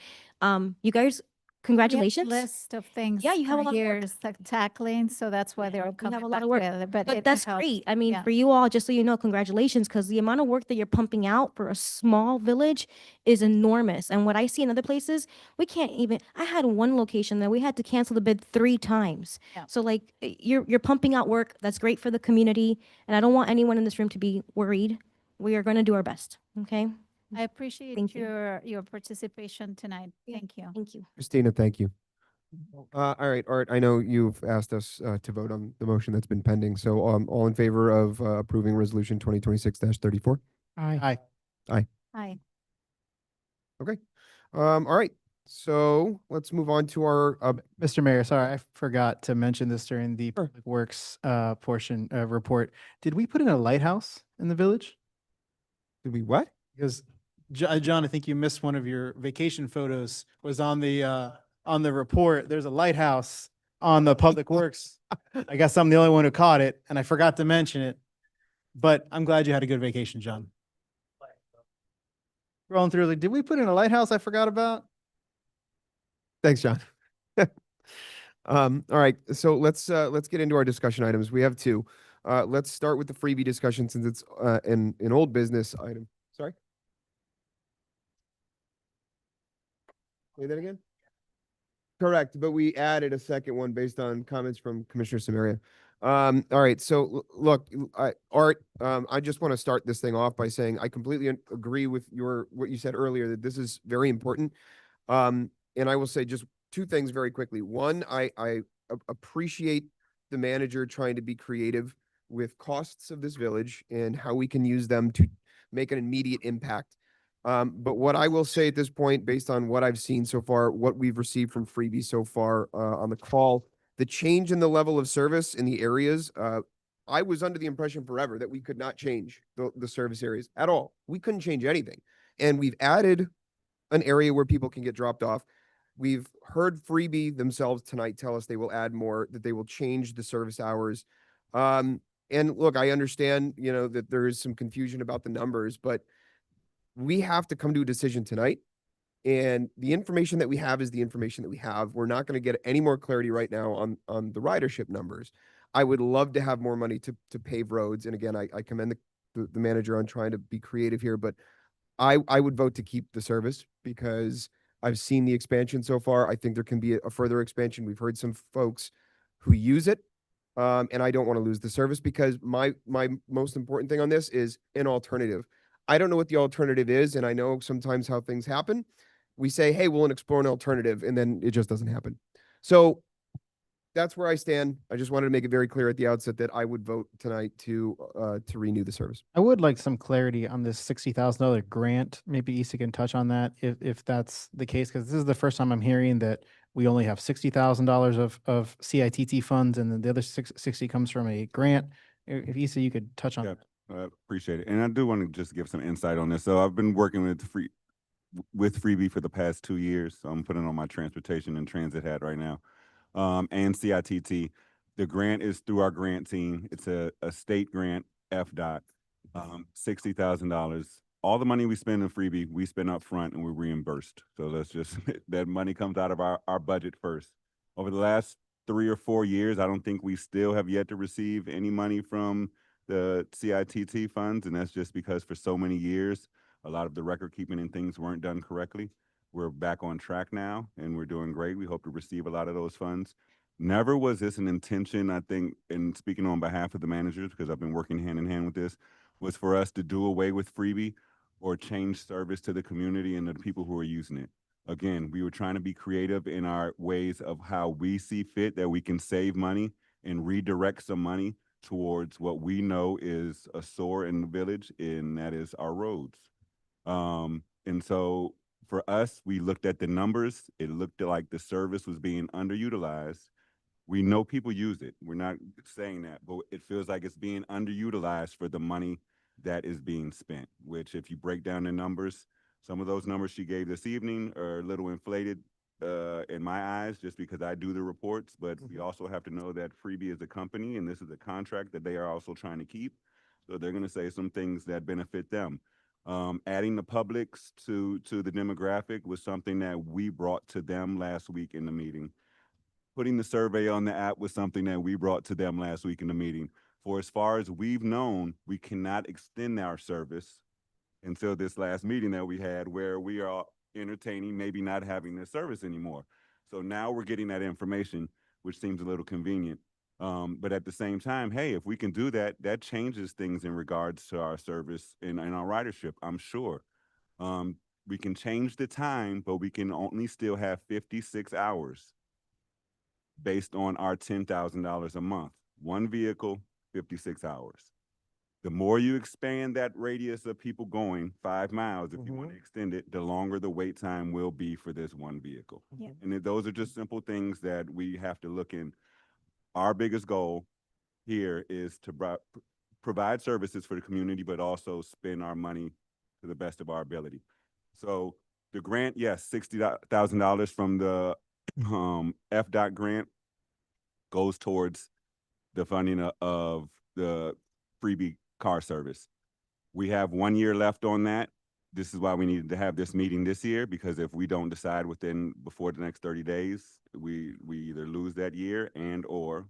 You guys Congratulations. List of things. Yeah, you have a lot of work. years tackling, so that's why they're We have coming a lot back of work, with it, but but it that's helps. great. I mean, Yeah. for you all, just so you know, congratulations, because the amount of work that you're pumping out for a small village is enormous. And what I see in other places, we can't even, I had one location that we had to cancel the bid 3 times. Yeah. So like you're pumping out work that's great for the community. And I don't want anyone in this room to be worried. We are going to do our best. Okay. I appreciate Thank you. your participation tonight. Thank you. Thank you. Christina, thank you. All right, Art, I know you've asked us to vote on the motion that's been pending. So all in favor of approving resolution 2026-34? Aye. Aye. Hi. Okay. All right. So let's move on to our Mr. Mayor, sorry, I forgot to mention this during the Public Works portion report. Did we put in a lighthouse in the village? did we what? Because John, I think you missed one of your vacation photos was on the report. There's a lighthouse on the Public Works. I guess I'm the only one who caught it and I forgot to mention it. But I'm glad you had a good vacation, John. Rolling through, like, did we put in a lighthouse I forgot about? Thanks, John. All right, so let's get into our discussion items. We have 2. Let's start with the freebie discussion since it's an old business item. Sorry. Say that again. Correct, but we added a second one based on comments from Commissioner Samaria. All right, so look, Art, I just want to start this thing off by saying I completely agree with what you said earlier, that this is very important. And I will say just 2 things very quickly. One, I appreciate the manager trying to be creative with costs of this village and how we can use them to make an immediate impact. But what I will say at this point, based on what I've seen so far, what we've received from Freebie so far on the call, the change in the level of service in the areas, I was under the impression forever that we could not change the service areas at all. We couldn't change anything. And we've added an area where people can get dropped off. We've heard Freebie themselves tonight tell us they will add more, that they will change the service hours. And look, I understand, that there is some confusion about the numbers, but we have to come to a decision tonight. And the information that we have is the information that we have. We're not going to get any more clarity right now on the ridership numbers. I would love to have more money to pave roads. And again, I commend the manager on trying to be creative here, but I would vote to keep the service because I've seen the expansion so far. I think there can be a further expansion. We've heard some folks who use it. And I don't want to lose the service because my most important thing on this is an alternative. I don't know what the alternative is. And I know sometimes how things happen. We say, hey, we'll explore an alternative, and then it just doesn't happen. So that's where I stand. I just wanted to make it very clear at the outset that I would vote tonight to renew the service. I would like some clarity on this $60,000 grant. Maybe Issa can touch on that if that's the case, because this is the first time I'm hearing that we only have $60,000 of CITT funds, and then the other 60 comes from a grant. If Issa, you could touch on that. Appreciate it. And I do want to just give some insight on this. So I've been working with Freebie for the past 2 years. So I'm putting on my transportation and transit hat right now. And CITT. The grant is through our grant team. It's a state grant, FDOT, $60,000. All the money we spend in Freebie, we spend up front and we're reimbursed. So that's just, that money comes out of our budget first. Over the last 3 or 4 years, I don't think we still have yet to receive any money from the CITT funds. And that's just because for so many years, a lot of the record keeping and things weren't done correctly. We're back on track now and we're doing great. We hope to receive a lot of those funds. Never was this an intention, I think, and speaking on behalf of the managers, because I've been working hand in hand with this, was for us to do away with Freebie or change service to the community and the people who are using it. Again, we were trying to be creative in our ways of how we see fit that we can save money and redirect some money towards what we know is a sore in the village, and that is our roads. And so for us, we looked at the numbers. It looked like the service was being underutilized. We know people use it. We're not saying that, but it feels like it's being underutilized for the money that is being spent, which if you break down the numbers, some of those numbers she gave this evening are a little inflated in my eyes, just because I do the reports, but we also have to know that Freebie is a company and this is a contract that they are also trying to keep. So they're going to say some things that benefit them. Adding the Publix to the demographic was something that we brought to them last week in the meeting. Putting the survey on the app was something that we brought to them last week in the meeting. For as far as we've known, we cannot extend our service until this last meeting that we had, where we are entertaining maybe not having this service anymore. So now we're getting that information, which seems a little convenient. But at the same time, hey, if we can do that, that changes things in regards to our service and our ridership, I'm sure. We can change the time, but we can only still have 56 hours based on our $10,000 a month. One vehicle, 56 hours. The more you expand that radius of people going 5 miles, if you want to extend it, the longer the wait time will be for this one vehicle. Yeah. And those are just simple things that we have to look in. Our biggest goal here is to provide services for the community, but also spend our money to the best of our ability. So the grant, yes, $60,000 from the FDOT grant goes towards the funding of the freebie car service. We have 1 year left on that. This is why we needed to have this meeting this year, because if we don't decide before the next 30 days, we either lose that year and or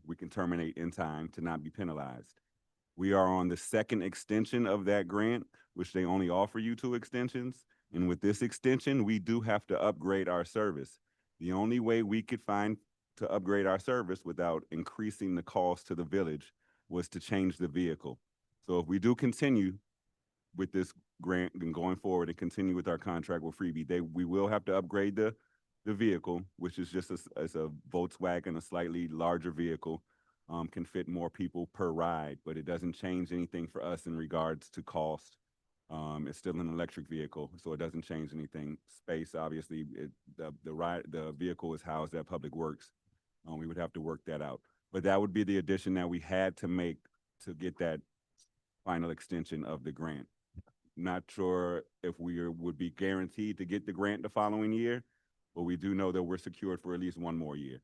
we can terminate in time to not be penalized. We are on the second extension of that grant, which they only offer you 2 extensions. And with this extension, we do have to upgrade our service. The only way we could find to upgrade our service without increasing the cost to the village was to change the vehicle. So if we do continue with this grant and going forward and continue with our contract with Freebie, we will have to upgrade the vehicle, which is just a Volkswagen, a slightly larger vehicle, can fit more people per ride, but it doesn't change anything for us in regards to cost. It's still an electric vehicle, so it doesn't change anything. Space, obviously, the vehicle is housed at Public Works. We would have to work that out. But that would be the addition that we had to make to get that final extension of the grant. Not sure if we would be guaranteed to get the grant the following year, but we do know that we're secured for at least 1 more year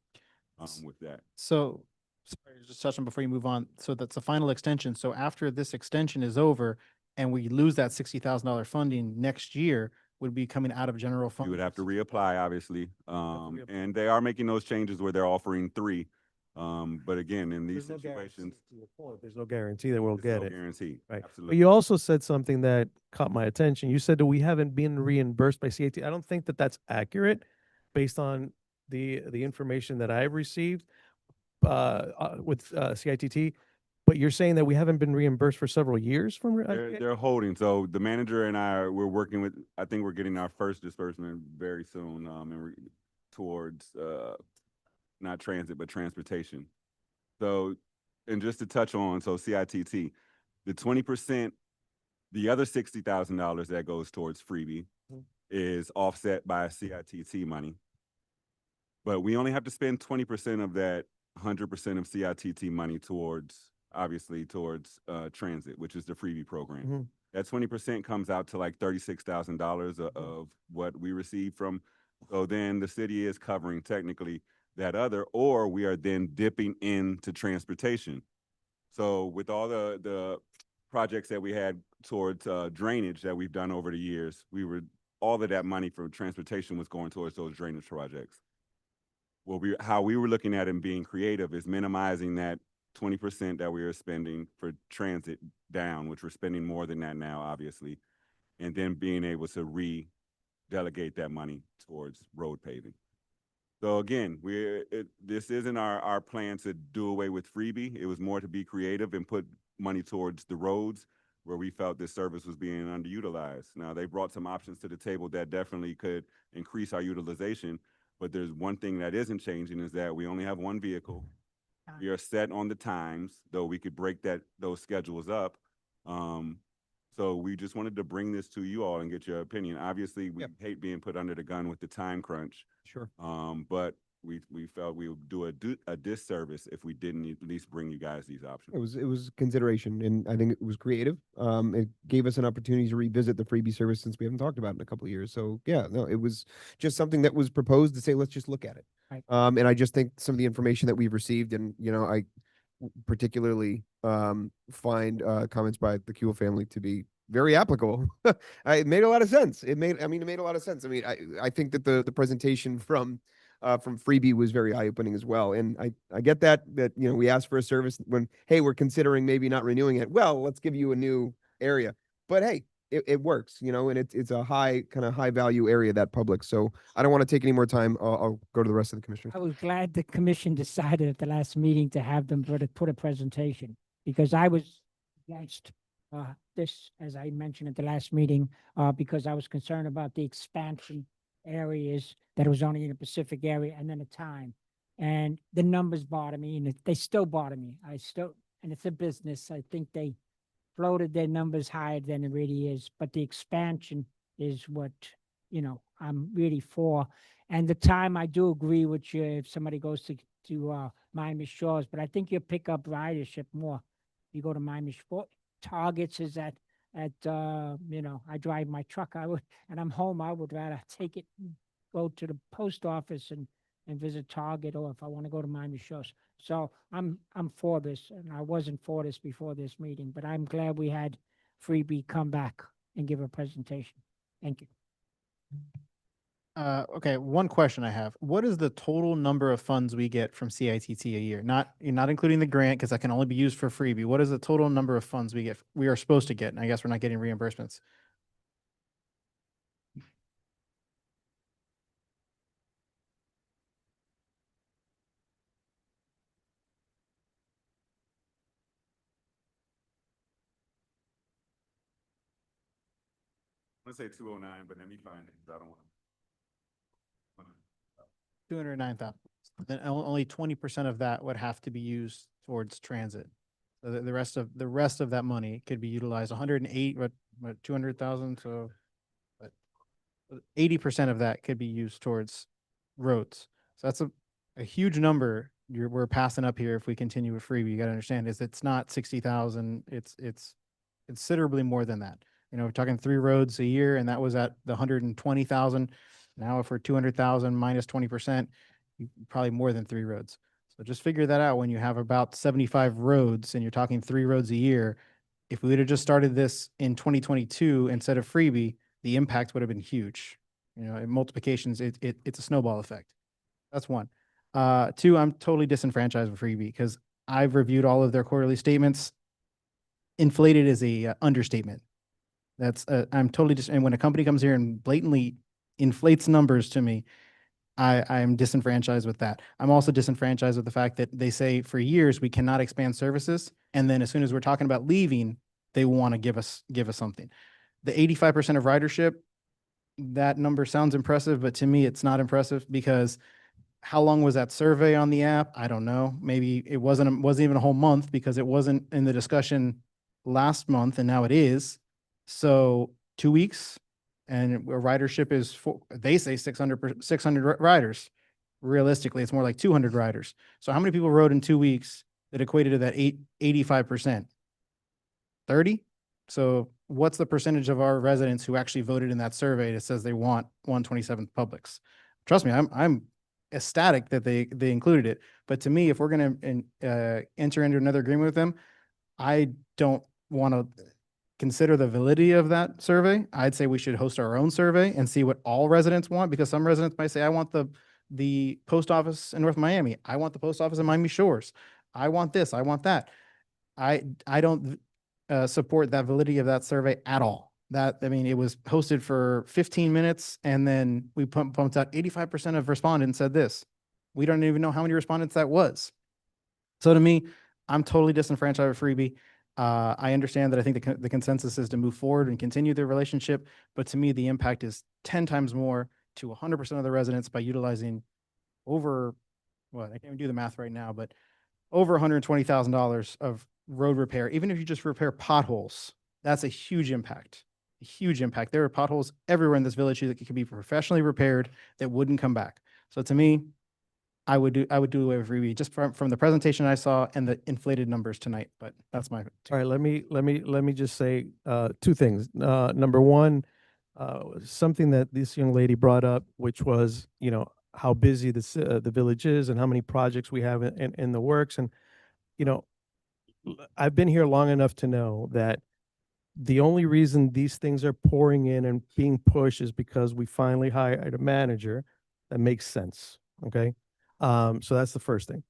with that. So, sorry, just touch on before you move on. So that's a final extension. So after this extension is over and we lose that $60,000 funding next year, would be coming out of general fund. You would have to reapply, obviously. And they are making those changes where they're offering 3. But again, in these There's no guarantee, situations, to your point, there's no guarantee that we'll there's get no it. guarantee. Right. But Absolutely. you also said something that caught my attention. You said that we haven't been reimbursed by CIT. I don't think that that's accurate based on the information that I've received with CITT. But you're saying that we haven't been reimbursed for several years from They're holding. So the manager and we're working with, I think we're getting our first disbursement very soon towards not transit, but transportation. So, and just to touch on, so CITT, the 20%, the other $60,000 that goes towards Freebie is offset by CITT money. But we only have to spend 20% of that 100% of CITT money towards transit, which is the Freebie program. That 20% comes out to like $36,000 of what we receive from. So then the city is covering technically that other, or we are then dipping into transportation. So with all the projects that we had towards drainage that we've done over the years, all of that money for transportation was going towards those drainage projects. Well, how we were looking at it and being creative is minimizing that 20% that we are spending for transit down, which we're spending more than that now, obviously, and then being able to re-delegate that money towards road paving. So again, this isn't our plan to do away with Freebie. It was more to be creative and put money towards the roads where we felt this service was being underutilized. Now, they brought some options to the table that definitely could increase our utilization, but there's one thing that isn't changing is that we only have 1 vehicle. We are set on the times, though we could break those schedules up. So we just wanted to bring this to you all and get your opinion. Obviously, we hate being put under the gun with the time crunch. Sure. But we felt we would do a disservice if we didn't at least bring you guys these options. It was consideration, and I think it was creative. It gave us an opportunity to revisit the freebie service since we haven't talked about it in a couple of years. So yeah, no, it was just something that was proposed to say, let's just look at it. Right. And I just think some of the information that we've received, and I particularly find comments by the Kuehl family to be very applicable. It made a lot of sense. It made a lot of sense. I mean, I think that the presentation from Freebie was very eye-opening as well. And I get that, you know, we asked for a service when, hey, we're considering maybe not renewing it. Well, let's give you a new area. But hey, it works, you know, and it's a high value area, that public. So I don't want to take any more time. I'll go to the rest of the commissioners. I was glad the commission decided at the last meeting to have them put a presentation, because I was against this, as I mentioned at the last meeting, because I was concerned about the expansion areas, that it was only in the Pacific area, and then the time. And the numbers bother me, and they still bother me. And it's a business. I think they floated their numbers higher than it really is, but the expansion is what, you know, I'm really for. And the time, I do agree with you if somebody goes to Miami Shores, but I think you'll pick up ridership more. You go to Miami Shores. Targets is at you know, I drive my truck, and I'm home, I would rather take it, go to the post office and visit Target, or if I want to go to Miami Shores. So I'm for this, and I wasn't for this before this meeting, but I'm glad we had Freebie come back and give a presentation. Thank you. Okay, one question I have. What is the total number of funds we get from CITT a year? You're not including the grant, because that can only be used for Freebie. What is the total number of funds we are supposed to get? And I guess we're not getting reimbursements. Let's say 209, but let me find it, 'cause I don't want. 209,000. Then only 20% of that would have to be used towards transit. So the rest of that money could be utilized. 108, what 200,000. So, but 80% of that could be used towards roads. So that's a huge number we're passing up here if we continue with Freebie. You got to understand is it's not 60,000. It's considerably more than that. You know, we're talking 3 roads a year, and that was at the 120,000. Now, if we're 200,000 minus 20%, probably more than 3 roads. So just figure that out when you have about 75 roads and you're talking 3 roads a year. If we would have just started this in 2022 instead of Freebie, the impact would have been huge. You know, in multiplications, it's a snowball effect. That's one. 2, I'm totally disenfranchised with Freebie because I've reviewed all of their quarterly statements. Inflated is a understatement. That's I'm totally and when a company comes here and blatantly inflates numbers to me, I'm disenfranchised with that. I'm also disenfranchised with the fact that they say for years we cannot expand services, and then as soon as we're talking about leaving, they want to give us something. The 85% of ridership, that number sounds impressive, but to me it's not impressive because how long was that survey on the app? I don't know. Maybe it wasn't even a whole month because it wasn't in the discussion last month, and now it is. So 2 weeks. And ridership is, they say 600 riders. Realistically, it's more like 200 riders. So how many people rode in 2 weeks that equated to that 85%? 30? So what's the percentage of our residents who actually voted in that survey that says they want 127th Publix? Trust me, I'm ecstatic that they included it. But to me, if we're going to enter into another agreement with them, I don't want to consider the validity of that survey. I'd say we should host our own survey and see what all residents want, because some residents might say, I want the post office in North Miami. I want the post office in Miami Shores. I want this, I want that. I don't support that validity of that survey at all. It was hosted for 15 minutes and then we pumped out 85% of respondents said this. We don't even know how many respondents that was. So to me, I'm totally disenfranchised with Freebie. I understand that I think the consensus is to move forward and continue the relationship, but to me, the impact is 10 times more to 100% of the residents by utilizing over, I can't even do the math right now, but over $120,000 of road repair. Even if you just repair potholes, that's a huge impact. A huge impact. There are potholes everywhere in this village that could be professionally repaired that wouldn't come back. So to me, I would do away with Freebie just from the presentation I saw and the inflated numbers tonight, but that's my. All right, let me just say 2 things. Number one, something that this young lady brought up, which was, you know, how busy the village is and how many projects we have in the works. And, you know, I've been here long enough to know that the only reason these things are pouring in and being pushed is because we finally hired a manager that makes sense. Okay. So that's the first thing.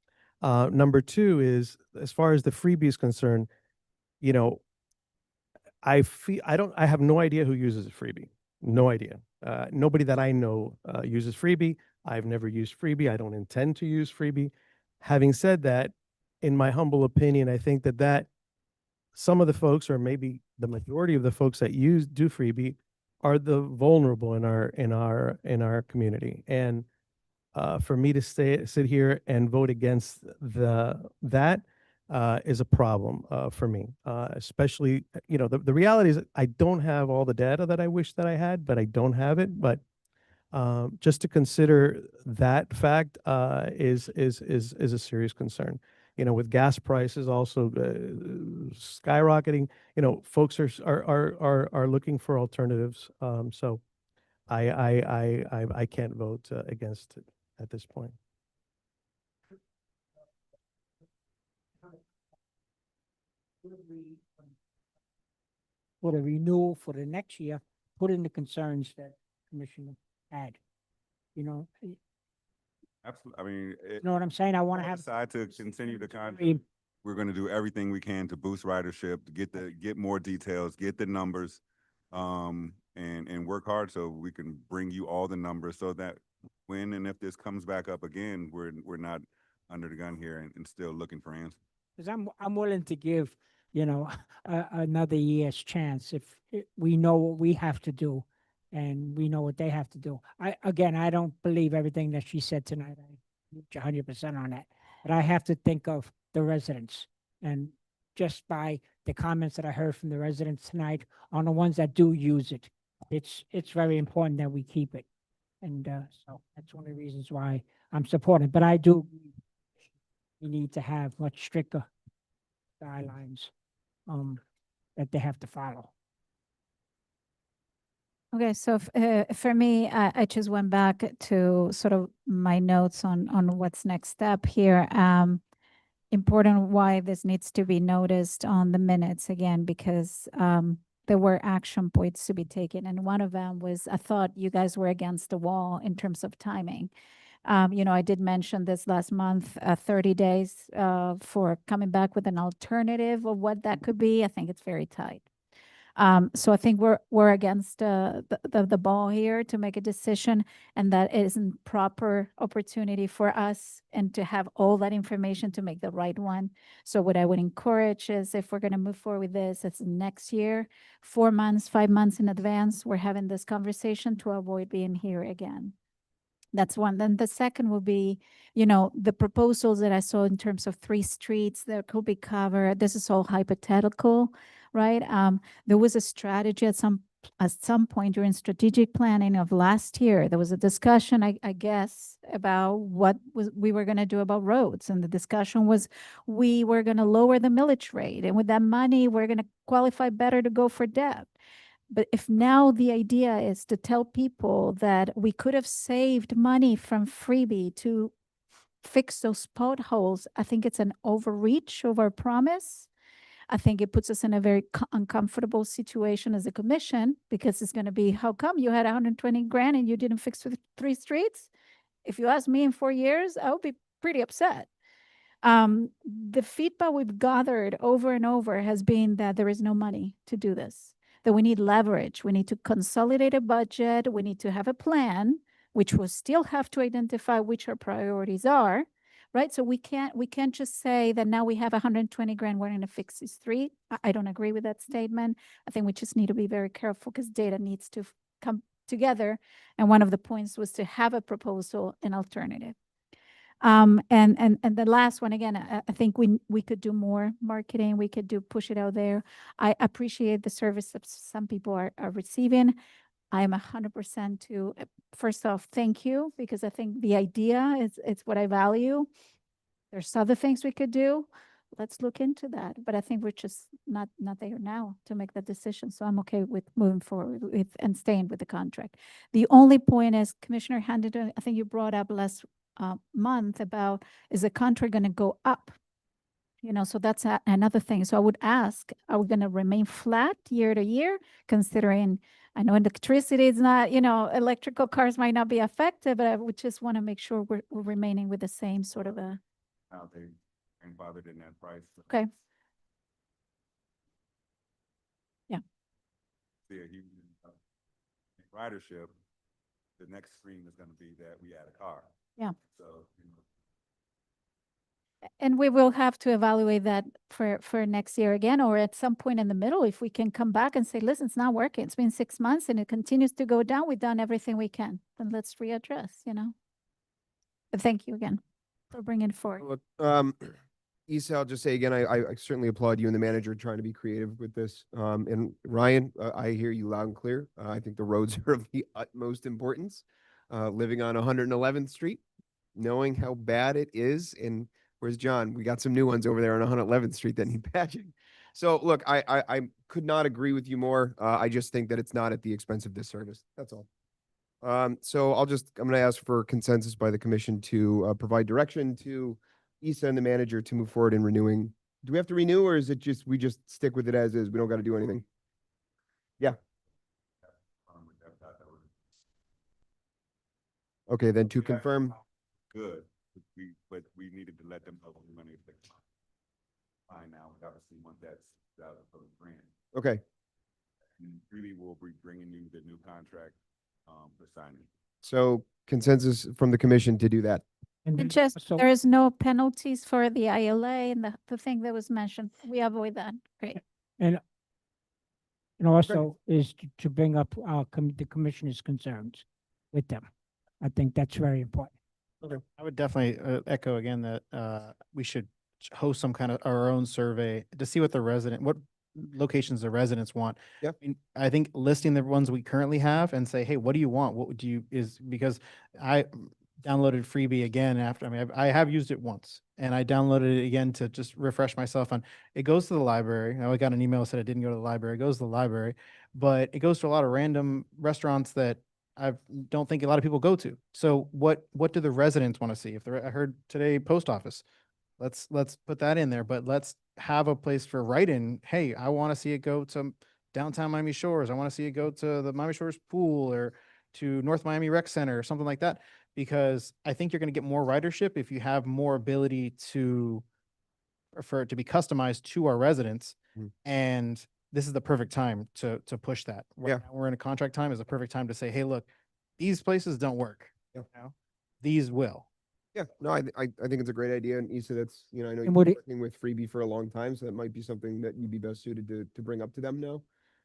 Number two is, as far as the freebie is concerned, you know, I have no idea who uses a freebie. No idea. Nobody that I know uses freebie. I've never used freebie. I don't intend to use freebie. Having said that, in my humble opinion, I think that some of the folks, or maybe the majority of the folks that do freebie, are the vulnerable in our community. And for me to sit here and vote against that is a problem for me. Especially, the reality is I don't have all the data that I wish that I had, but I don't have it. But just to consider that fact is a serious concern. With gas prices also skyrocketing, folks are looking for alternatives. So I can't vote against it at this point. For the renewal for the next year, put in the concerns that Commissioner had. Absolutely. I mean, You know what I'm saying? I want to have. decide to continue the contract. Very- We're going to do everything we can to boost ridership, to get more details, get the numbers, and work hard so we can bring you all the numbers so that when and if this comes back up again, we're not under the gun here and still looking for answers. Because I'm willing to give, another year's chance if we know what we have to do and we know what they have to do. I don't believe everything that she said tonight. I agree 100% on that. But I have to think of the residents. And just by the comments that I heard from the residents tonight on the ones that do use it, it's very important that we keep it. And so that's one of the reasons why I'm supporting. But I do, we need to have much stricter guidelines that they have to follow. Okay, so for me, I just went back to sort of my notes on what's next step here. Important why this needs to be noticed on the minutes again, because there were action points to be taken. And one of them was, I thought you guys were against the wall in terms of timing. I did mention this last month, 30 days for coming back with an alternative of what that could be. I think it's very tight. So I think we're against the ball here to make a decision, and that isn't proper opportunity for us and to have all that information to make the right one. So what I would encourage is, if we're going to move forward with this, it's next year, 4 months, 5 months in advance, we're having this conversation to avoid being here again. That's one. Then the second will be, the proposals that I saw in terms of 3 streets that could be covered. This is all hypothetical, right? There was a strategy at some point during strategic planning of last year. There was a discussion, I guess, about what we were going to do about roads. And the discussion was we were going to lower the millage rate. And with that money, we're going to qualify better to go for debt. But if now the idea is to tell people that we could have saved money from freebie to fix those potholes, I think it's an overreach of our promise. I think it puts us in a very uncomfortable situation as a commission, because it's going to be, how come you had 120 grand and you didn't fix 3 streets? If you ask me in 4 years, I would be pretty upset. The feedback we've gathered over and over has been that there is no money to do this, that we need leverage. We need to consolidate a budget. We need to have a plan, which we'll still have to identify which our priorities are, right? So we can't just say that now we have 120 grand, we're going to fix this street. I don't agree with that statement. I think we just need to be very careful, because data needs to come together. And one of the points was to have a proposal, an alternative. And the last one, again, I think we could do more marketing. We could push it out there. I appreciate the service that some people are receiving. I am 100% to, first off, thank you, because I think the idea it's what I value. There's other things we could do. Let's look into that. But I think we're just not there now to make that decision. So I'm okay with moving forward with and staying with the contract. The only point is, Commissioner Huntington, I think you brought up last month about, is the contract going to go up? you know, so that's another thing. So I would ask, are we going to remain flat year to year, considering I know electricity is not, you know, electrical cars might not be affected, but I would just want to make sure we're remaining with the same sort of a, Now they grandfathered in that price. okay. Yeah. See a huge ridership. The next stream is gonna be that we add a car. Yeah. So, you know, And we will have to evaluate that for next year again, or at some point in the middle, if we can come back and say, listen, it's not working. It's been 6 months and it continues to go down. We've done everything we can. Then let's readdress, you know? But thank you again for bringing it forward. Look, Issa, I'll just say again, I certainly applaud you and the manager trying to be creative with this. And Ryan, I hear you loud and clear. I think the roads are of the utmost importance. Living on 111th Street, knowing how bad it is, and where's John? We got some new ones over there on 111th Street that need patching. So look, I could not agree with you more. I just think that it's not at the expense of this service. That's all. So I'm going to ask for consensus by the commission to provide direction to Issa and the manager to move forward in renewing. Do we have to renew, or is it just, we just stick with it as is? We don't got to do anything? Yeah. Okay, then to confirm. good, but we needed to let them know the money is fine now, obviously, once that's out of the grant. Okay, And really, we'll be bringing you the new contract, for signing. so consensus from the commission to do that. And And then just, also- there is no penalties for the ILA and the thing that was mentioned. We avoid that. Great. And also is to bring up the commissioner's concerns with them. I think that's very important. I would definitely echo again that we should host some kind of our own survey to see what what locations the residents want. Yep. I mean, I think listing the ones we currently have and say, hey, what do you want? What would you, because I downloaded Freebie again after, I mean, I have used it once and I downloaded it again to just refresh myself on, it goes to the library. I got an email that said I didn't go to the library. It goes to the library, but it goes to a lot of random restaurants that I don't think a lot of people go to. So what do the residents want to see? I heard today post office, let's put that in there, but let's have a place for write-in. Hey, I want to see it go to downtown Miami Shores. I want to see it go to the Miami Shores pool or to North Miami Rec Center or something like that, because I think you're going to get more ridership if you have more ability for it to be customized to our residents. And this is the perfect time to push that. Right Yeah. now we're in a contract time, is a perfect time to say, hey, look, these places don't work. Yeah. You know? These will. Yeah, no, I think it's a great idea. And Issa, that's, you know, I know And you've would been it- working with Freebie for a long time, so that might be something that you'd be best suited to bring up to them now.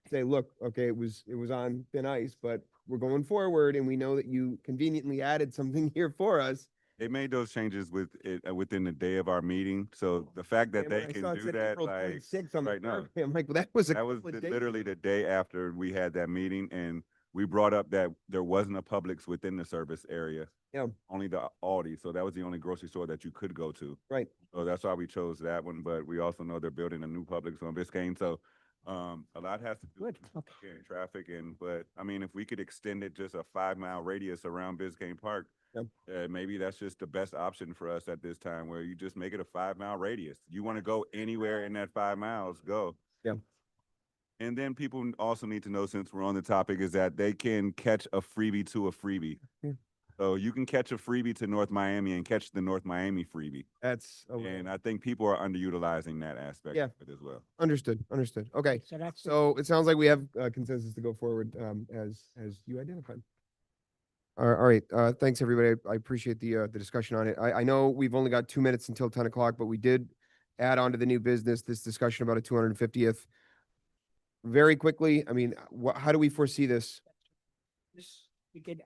Say, look, okay, it was on thin ice, but we're going forward and we know that you conveniently added something here for us. They made those changes within the day of our meeting, so the fact that And when they I can saw it do said that, April like, 26th on the right now. survey, I'm like, well, that was a that was couple of days literally ago. the day after we had that meeting, and we brought up that there wasn't a Publix within the service area. Yeah. Only the Aldi, so that was the only grocery store that you could go to. Right. So that's why we chose that one, but we also know they're building a new Publix on Biscayne, so a lot has to do with traffic but I mean, if we could extend it just a 5-mile radius around Biscayne Park, maybe that's just the best option for us at this time, where you just make it a 5-mile radius. You want to go anywhere in that 5 miles, go. Yeah. And then people also need to know, since we're on the topic, is that they can catch a freebie to a freebie. Yeah. So you can catch a freebie to North Miami and catch the North Miami freebie. That's And I think people are underutilizing that aspect Yeah. of it as well. Understood. Okay. So that's So it sounds like we have consensus to go forward as you identified. All right. Thanks, everybody. I appreciate the discussion on it. I know we've only got 2 minutes until 10 o'clock, but we did add on to the new business, this discussion about a 250th. Very quickly, I mean, how do we foresee this?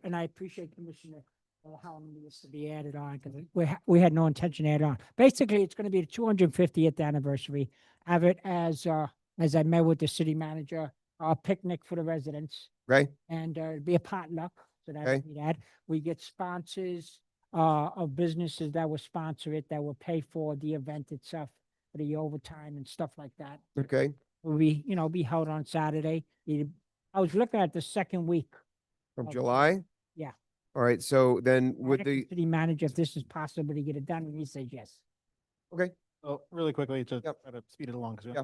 And I appreciate Commissioner allowing this to be added on, because we had no intention to add on. Basically, it's going to be the 250th anniversary. Have it as I met with the city manager, a picnic for the residents. Right. And it'd be a potluck. So that Okay. would be that. We get sponsors of businesses that will sponsor it, that will pay for the event itself, for the overtime and stuff like that. Okay. Will be, be held on Saturday. I was looking at the second week. From of- July? Yeah. All right. So then I with asked the the, city manager if this is possible to get it done, and he says yes. okay. Oh, really quickly to Yep. try to speed it along. 'Cause we Yeah.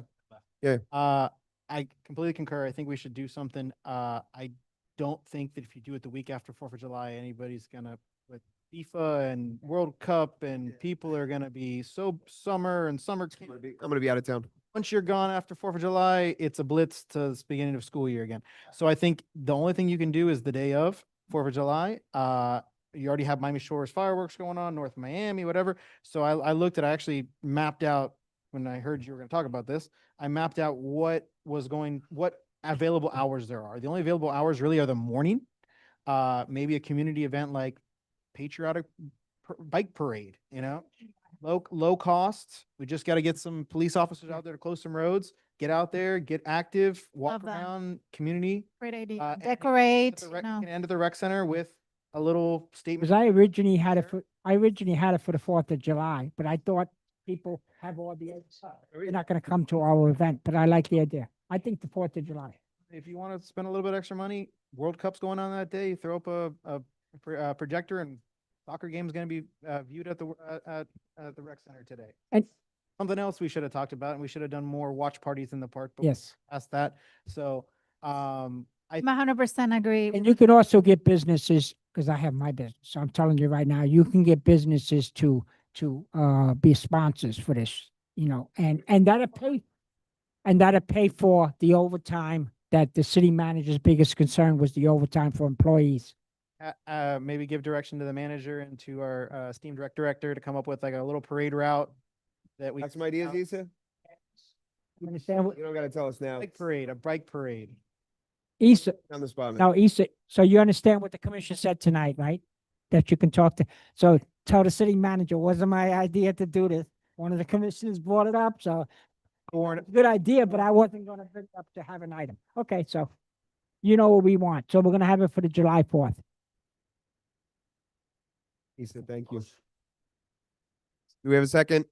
have Yeah. I completely concur. I think we should do something. I don't think that if you do it the week after 4th of July, anybody's gonna, with FIFA and World Cup and people are gonna be so summer and summer. I'm gonna be out of town. Once you're gone after 4th of July, it's a blitz to the beginning of school year again. So I think the only thing you can do is the day of 4th of July. You already have Miami Shores fireworks going on, North Miami, whatever. So I looked at, I actually mapped out when I heard you were going to talk about this. I mapped out what available hours there are. The only available hours really are the morning. Maybe a community event like patriotic bike parade, low cost. We just got to get some police officers out there to close some roads, get out there, get active, walk Love that. around community. Great idea. and Decorate, end of the rec center with a little statement. Because I originally had it for the 4th of July, but I thought people have all the, they're not gonna come to our event, but I like the idea. I think the 4th of July. If you want to spend a little bit extra money, World Cup's going on that day, throw up a projector and soccer game's going to be viewed at the rec center today. And something else we should have talked about, and we should have done more watch parties in the park. But yes, past that. So, I'm 100% agree. and you can also get businesses, because I have my business. So I'm telling you right now, you can get businesses to be sponsors for this, and that'll pay for the overtime that the city manager's biggest concern was the overtime for employees. Maybe give direction to the manager and to our esteemed director to come up with like a little parade route that we. Got some ideas, Issa? You understand what? You don't gotta tell us now. A bike parade. Issa, On the spot, man. no, Issa, so you understand what the commission said tonight, right? That you can talk to, so tell the city manager, wasn't my idea to do this. One of the commissioners brought it up, so good idea, but I wasn't gonna bring it up to have an item. Okay, so you know what we want. So we're gonna have it for the July 4th. Issa, thank you. Do we have a second?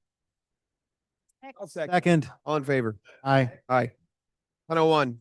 I'll second. Second. All in favor? Aye. Aye. 101.